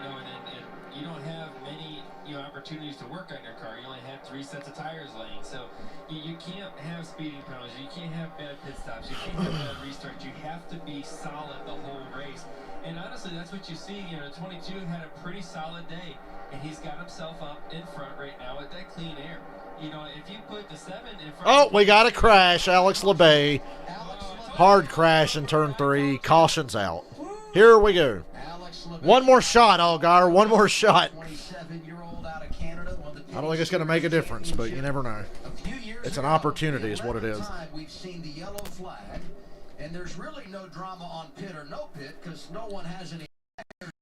F: you don't have many opportunities to work on your car. You only have 3 sets of tires laying. So you can't have speeding penalties. You can't have bad pit stops. You can't have bad restarts. You have to be solid the whole race. And honestly, that's what you see. 22 had a pretty solid day, and he's got himself up in front right now at that clean air. If you put the 7 in front.
D: Oh, we got a crash. Alex LeBay. Hard crash in turn 3. Caution's out. Here we go. One more shot, Allgaier. One more shot.
C: 27-year-old out of Canada won the
D: I don't think it's going to make a difference, but you never know.
C: A few years
D: It's an
C: ago,
D: opportunity is what it is.
C: time we've seen the yellow flag, and there's really no drama on pit or no pit because no one has any.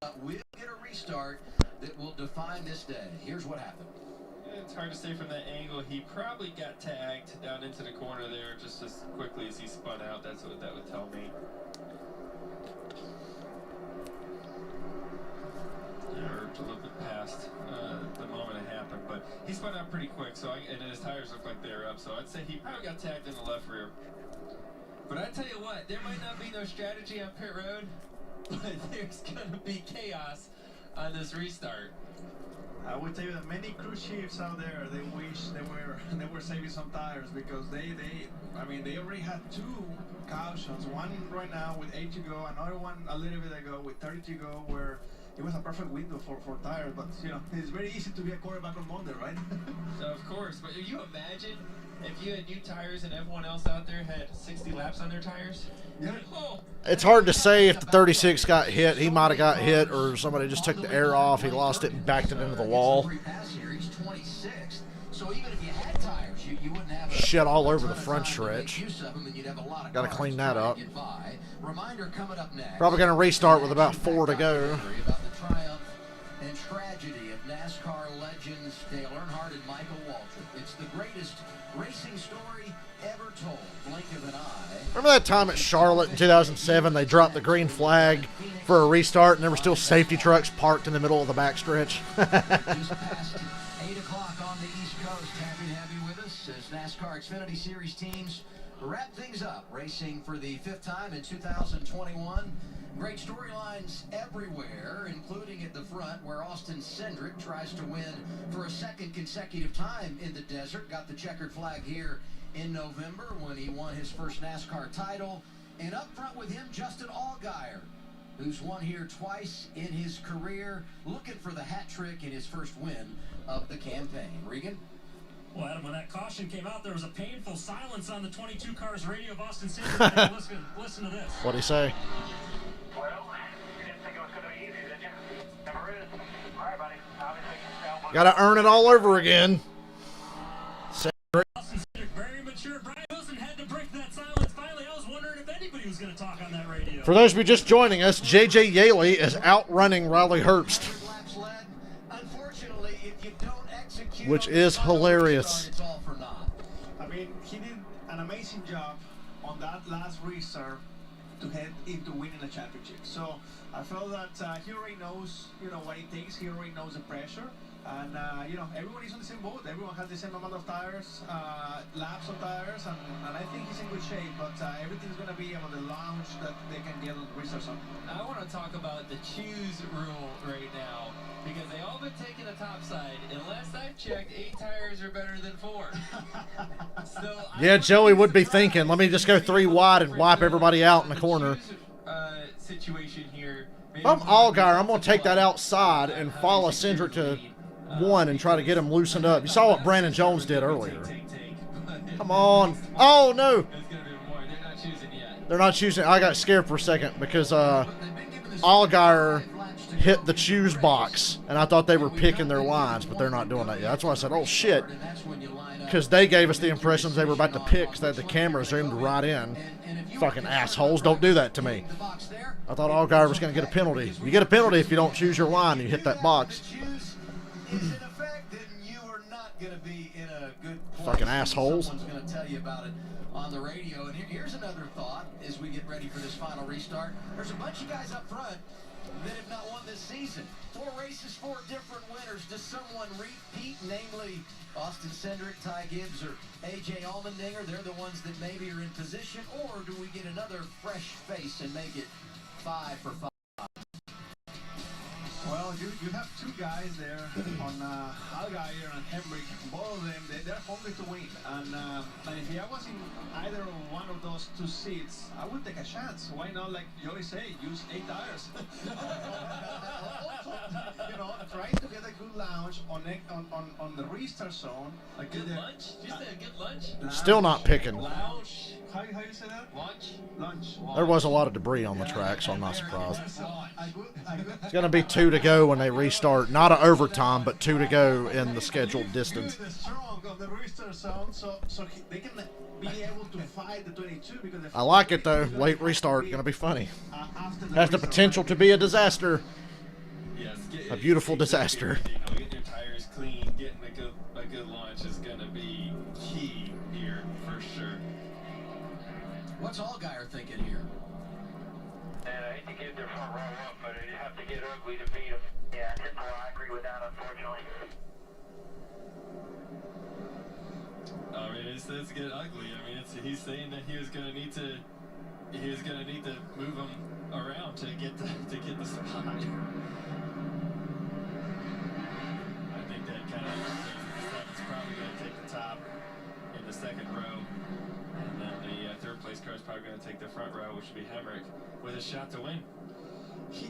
C: But we'll get a restart that will define this day. Here's what happened.
F: It's hard to say from that angle. He probably got tagged down into the corner there just as quickly as he spun out. That's what that would tell me. Or a little bit past the moment it happened, but he spun out pretty quick. And his tires looked like they were up. So I'd say he probably got tagged in the left rear. But I tell you what, there might not be no strategy on pit road, but there's gonna be chaos on this restart.
G: I would tell you that many cruise ships out there, they wish they were saving some tires because they already had 2 cautions. One right now with 8 to go, another one a little bit ago with 30 to go, where it was a perfect window for tires. But it's very easy to be a quarterback on Monday, right?
F: Of course, but you imagine if you had new tires and everyone else out there had 60 laps on their tires?
G: Yeah.
F: Oh.
D: It's hard to say if the 36 got hit. He might have got hit, or somebody just took the air off. He lost it and backed it into the wall.
C: So even if you had tires, you wouldn't have
D: Shit all over the front stretch.
C: Got
D: to clean that up.
C: Reminder coming up next.
D: Probably going to restart with about 4 to go.
C: About the triumph and tragedy of NASCAR legends Dale Earnhardt and Michael Waltrip. It's the greatest racing story ever told. Blink of an eye.
D: Remember that time at Charlotte in 2007, they dropped the green flag for a restart, and there were still safety trucks parked in the middle of the backstretch?
C: Just past 8 o'clock on the East Coast. Happy to have you with us as NASCAR Xfinity Series teams wrap things up. Racing for the 5th time in 2021. Great storylines everywhere, including at the front where Austin Cindric tries to win for a 2nd consecutive time in the desert. Got the checkered flag here in November when he won his first NASCAR title. And up front with him, Justin Allgaier, who's won here twice in his career, looking for the hat trick in his first win of the campaign. Regan?
I: Well, Adam, when that caution came out, there was a painful silence on the 22 car's radio of Austin Cindric. listen to this.
D: What'd he say?
H: Well, you didn't think it was going to be easy, did you? Never is. All right, buddy. Obviously,
D: Got to earn it all over again.
I: Austin Cindric, very mature. Brian Wilson had to break that silence. Finally, I was wondering if anybody was going to talk on that radio.
D: For those of you just joining us, J.J. Elley is outrunning Riley Herbst,
C: Unfortunately, if you don't execute,
D: which is hilarious.
C: it's all for naught.
G: I mean, he did an amazing job on that last restart to head into winning a championship. So I felt that he already knows, what it takes. He already knows the pressure. And, everyone is on the same boat. Everyone has the same amount of tires, laps of tires, and I think he's in good shape. But everything's going to be about the launch that they can get on the restarts on.
F: I want to talk about the choose rule right now because they all been taking the top side. And last I've checked, 8 tires are better than 4. So
D: Yeah, Joey would be thinking, let me just go 3 wide and wipe everybody out in the corner.
F: Situation here.
D: If I'm Allgaier, I'm going to take that outside and follow Cindric to 1 and try to get him loosened up. You saw what Brandon Jones did earlier. Come on. Oh, no. They're not choosing. I got scared for a second because Allgaier hit the choose box, and I thought they were picking their lines, but they're not doing that yet. That's why I said, oh, shit.
C: And that's when you line
D: because they gave us the impressions they were about to pick, so the camera zoomed right in. Fucking assholes, don't do that to me. I thought Allgaier was going to get a penalty. You get a penalty if you don't choose your line and you hit that box. Fucking assholes.
C: Someone's going to tell you about it on the radio. And here's another thought as we get ready for this final restart. There's a bunch of guys up front that have not won this season. 4 races, 4 different winners. Does someone repeat, namely Austin Cindric, Ty Gibbs, or A.J. Allmendinger? They're the ones that maybe are in position. Or do we get another fresh face and make it 5 for 5?
G: Well, you have 2 guys there on Allgaier and Hamrick. Both of them, they're hungry to win. And if I was in either one of those 2 seats, I would take a chance. Why not, like Joey say, use 8 tires? You know, trying to get a good launch on the restart zone.
F: A good lunch? Did you say a good lunch?
D: Still not picking.
F: Lounge.
G: How you say that? Lunch.
D: There was a lot of debris on the track, so I'm not surprised. It's going to be 2 to go when they restart. Not an overtime, but 2 to go in the scheduled distance.
G: The restart zone, so they can be able to fight the 22 because
D: I like it though. Late restart, going to be funny. Has the potential to be a disaster.
F: Yes,
D: A beautiful disaster.
F: Getting your tires clean, getting a good launch is going to be key here for sure.
C: What's Allgaier thinking here?
H: And I hate to get their front row up, but you have to get ugly to beat them. Yeah, I agree with that, unfortunately.
F: I mean, it's getting ugly. I mean, he's saying that he was going to need to move him around to get the spot. I think that kind of is probably going to take the top in the second row, and then the third place car is probably going to take the front row, which would be Hamrick with a shot to win.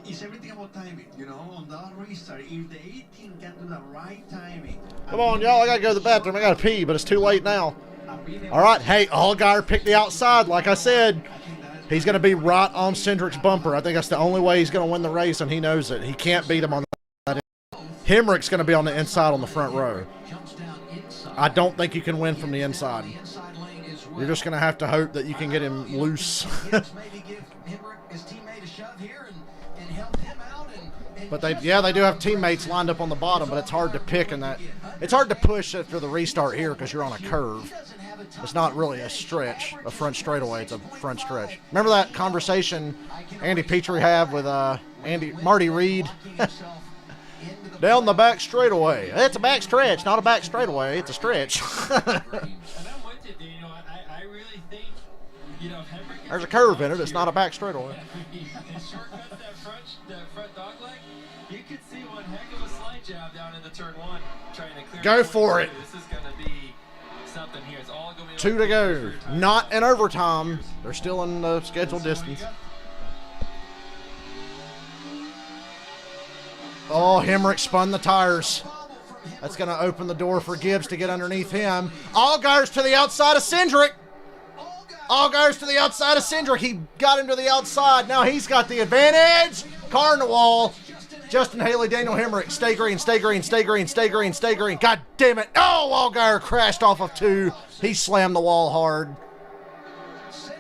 G: It's everything about timing, you know, on that restart. If the 18 can do the right timing.
D: Come on, y'all. I got to go to the bathroom. I got to pee, but it's too late now. All right. Hey, Allgaier picked the outside. Like I said, he's going to be right on Cindric's bumper. I think that's the only way he's going to win the race, and he knows it. He can't beat him on that. Hamrick's going to be on the inside on the front row. I don't think you can win from the inside. You're just going to have to hope that you can get him loose. But they do have teammates lined up on the bottom, but it's hard to pick in that. It's hard to push after the restart here because you're on a curve. It's not really a stretch, a front straightaway. It's a front stretch. Remember that conversation Andy Petrie had with Marty Reed? Down the back straightaway. It's a back stretch, not a back straightaway. It's a stretch. There's a curve in it. It's not a back straightaway.
F: That front dog leg, you could see one heck of a slide job down in the turn 1 trying to clear.
D: Go for it.
F: This is going to be something here. It's all going to be
D: 2 to go. Not in overtime. They're still in the scheduled distance. Oh, Hamrick spun the tires. That's going to open the door for Gibbs to get underneath him. Allgaier's to the outside of Cindric. Allgaier's to the outside of Cindric. He got him to the outside. Now he's got the advantage. Car in the wall. Justin Haley, Daniel Hamrick. Stay green, stay green, stay green, stay green, stay green. God damn it. Oh, Allgaier crashed off of 2. He slammed the wall hard.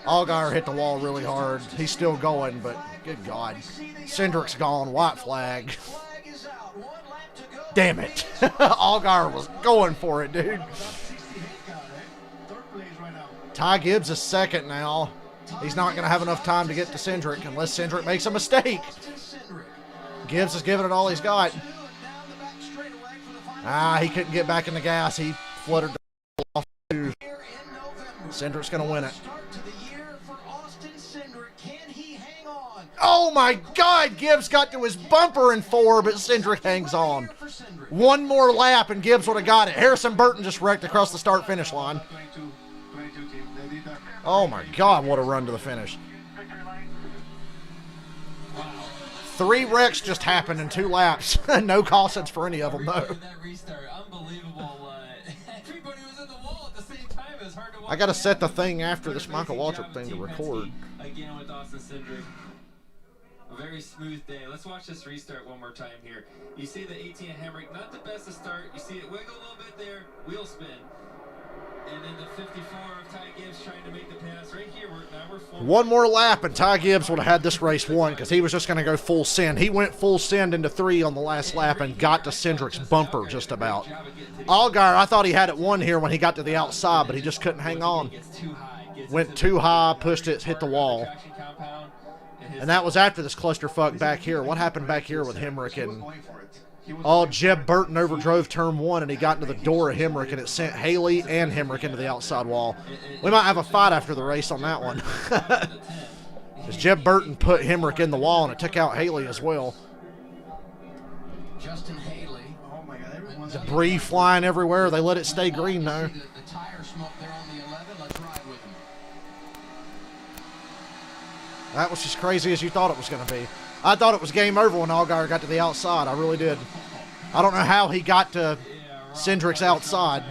D: Allgaier hit the wall really hard. He's still going, but good God. Cindric's gone. White flag. Damn it. Allgaier was going for it, dude. Ty Gibbs is second now. He's not going to have enough time to get to Cindric unless Cindric makes a mistake. Gibbs is giving it all he's got. He couldn't get back in the gas. He fluttered off. Cindric's going to win it. Oh my God, Gibbs got to his bumper in 4, but Cindric hangs on. One more lap and Gibbs would have got it. Harrison Burton just wrecked across the start-finish line. Oh my God, what a run to the finish. 3 wrecks just happened in 2 laps. No cautions for any of them, though.
F: That restart, unbelievable. Everybody was in the wall at the same time. It was hard to watch.
D: I got to set the thing after this Michael Waltrip thing to record.
F: Again with Austin Cindric. A very smooth day. Let's watch this restart one more time here. You see the 18 Hamrick, not the best to start. You see it wiggle a little bit there, wheel spin. And then the 54 of Ty Gibbs trying to make the pass right here. We're 4.
D: One more lap, and Ty Gibbs would have had this race won because he was just going to go full send. He went full send into 3 on the last lap and got to Cindric's bumper just about. Allgaier, I thought he had it won here when he got to the outside, but he just couldn't hang on. Went too high, pushed it, hit the wall. And that was after this clusterfuck back here. What happened back here with Hamrick and... Jeb Burton overdrove turn 1, and he got into the door of Hamrick, and it sent Haley and Hamrick into the outside wall. We might have a fight after the race on that one. Because Jeb Burton put Hamrick in the wall, and it took out Haley as well.
C: Justin Haley. Oh my God,
D: debris flying everywhere. They let it stay green, though.
C: The tire smoke there on the 11. Let's ride with him.
D: That was as crazy as you thought it was going to be. I thought it was game over when Allgaier got to the outside. I really did. I don't know how he got to Cindric's outside.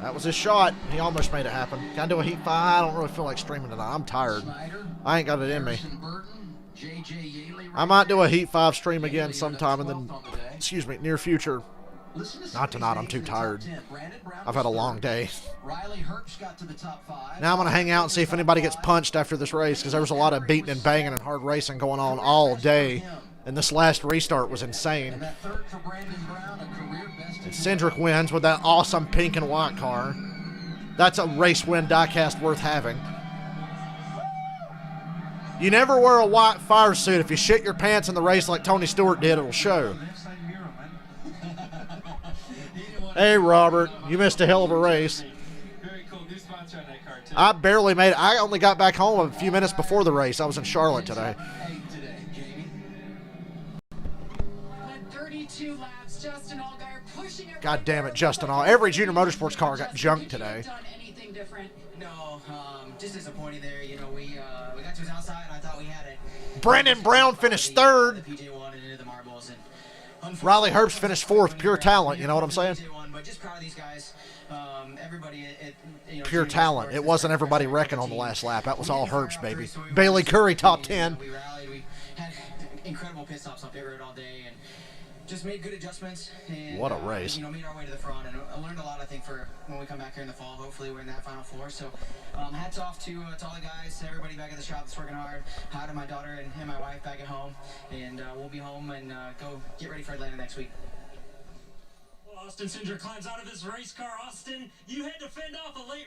D: That was his shot. He almost made it happen. Can I do a heat 5? I don't really feel like streaming tonight. I'm tired. I ain't got it in me. I might do a heat 5 stream again sometime in the, near future. Not tonight. I'm too tired. I've had a long day. Now I'm going to hang out and see if anybody gets punched after this race, because there was a lot of beating and banging and hard racing going on all day, and this last restart was insane. And Cindric wins with that awesome pink and white car. That's a race win diecast worth having. You never wear a white fire suit. If you shit your pants in the race like Tony Stewart did, it'll show. Hey, Robert, you missed a hell of a race. I barely made it. I only got back home a few minutes before the race. I was in Charlotte today.
B: 32 laps, Justin Allgaier pushing.
D: God damn it, Justin All. Every junior motorsports car got junked today.
J: No, just disappointing there. You know, we got to his outside, and I thought we had it.
D: Brandon Brown finished 3rd. Riley Herbst finished 4th. Pure talent, you know what I'm saying?
J: But just proud of these guys. Everybody,
D: pure talent. It wasn't everybody wrecking on the last lap. That was all Herbst, baby. Bailey Curry, top 10.
J: We rallied. We had incredible pit stops on pit road all day, and just made good adjustments. And,
D: what a race.
J: Made our way to the front, and I learned a lot, I think, for when we come back here in the fall. Hopefully we're in that Final Four. So hats off to all the guys, everybody back at the shop that's working hard. Hi to my daughter and my wife back at home. And we'll be home and go get ready for Atlanta next week.
I: Austin Cindric climbs out of his race car. Austin, you had to fend off a late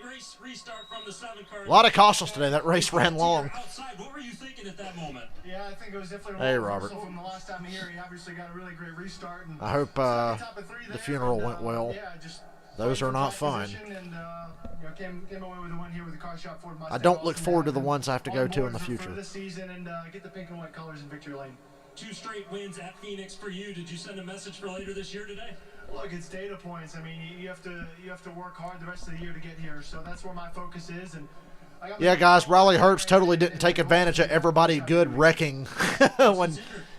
I: race restart from the 7 car.
D: A lot of cautions today. That race ran long.
I: Outside, what were you thinking at that moment?
G: Yeah, I think it was definitely
D: hey, Robert.
G: From the last time here. He obviously got a really great restart. And
D: I hope the funeral went well.
G: Yeah, just
D: those are not fun.
G: And, came away with the one here with the car shop Ford Mustang.
D: I don't look forward to the ones I have to go to in the future.
G: For this season and get the pink and white colors in victory lane.
I: 2 straight wins at Phoenix for you. Did you send a message for later this year today?
G: Look, it's data points. I mean, you have to work hard the rest of the year to get here. So that's where my focus is. And
D: yeah, guys, Riley Herbst totally didn't take advantage of everybody good wrecking when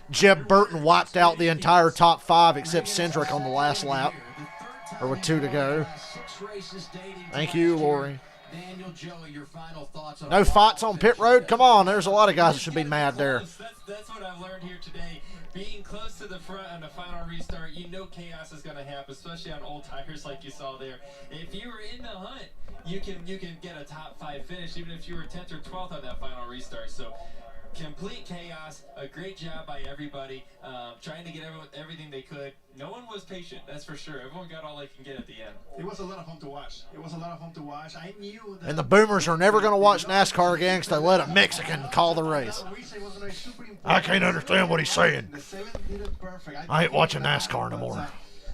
D: Jeb Burton wiped out the entire top 5 except Cindric on the last lap, or with 2 to go. Thank you, Lori.
C: Daniel, Joey, your final thoughts on
D: no fights on pit road? Come on, there's a lot of guys that should be mad there.
F: That's what I've learned here today. Being close to the front on the final restart, you know chaos is going to happen, especially on old tires like you saw there. If you were in the hunt, you can get a top 5 finish, even if you were 10th or 12th on that final restart. So complete chaos, a great job by everybody, trying to get everything they could. No one was patient, that's for sure. Everyone got all they can get at the end.
G: It was a lot of fun to watch. I knew that.
D: And the boomers are never going to watch NASCAR again because they let a Mexican call the race. I can't understand what he's saying. I ain't watching NASCAR no more.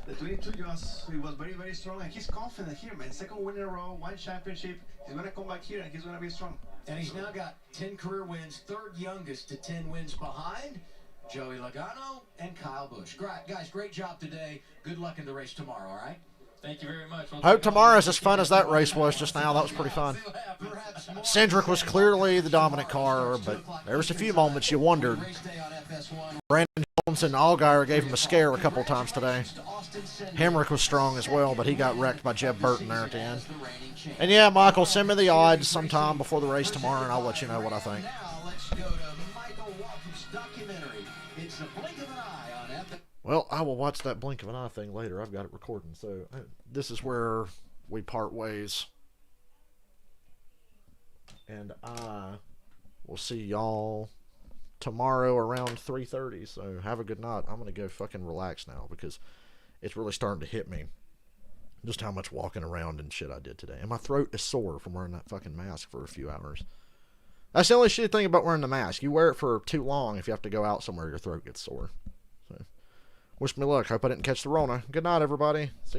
G: The 22 just he was very, very strong, and he's confident here, man. 2nd win in a row, 1 championship. He's going to come back here, and he's going to be strong.
C: And he's now got 10 career wins, 3rd youngest to 10 wins behind Joey Logano and Kyle Busch. Guys, great job today. Good luck in the race tomorrow, all right?
F: Thank you very much.
D: Hope tomorrow's as fun as that race was just now. That was pretty fun. Cindric was clearly the dominant car, but there was a few moments you wondered. Brandon Jones and Allgaier gave him a scare a couple times today. Hamrick was strong as well, but he got wrecked by Jeb Burton there at the end. And yeah, Michael, send me the odds sometime before the race tomorrow, and I'll let you know what I think.
C: Now let's go to Michael Waltham's documentary. It's the blink of an eye on
D: Well, I will watch that blink of an eye thing later. I've got it recording. So this is where we part ways. And I will see y'all tomorrow around 3:30. So have a good night. I'm going to go fucking relax now because it's really starting to hit me just how much walking around and shit I did today. And my throat is sore from wearing that fucking mask for a few hours. That's the only shit thing about wearing the mask. You wear it for too long, if you have to go out somewhere, your throat gets sore. So, wish me luck. Hope I didn't catch the Rona. Good night, everybody. See you.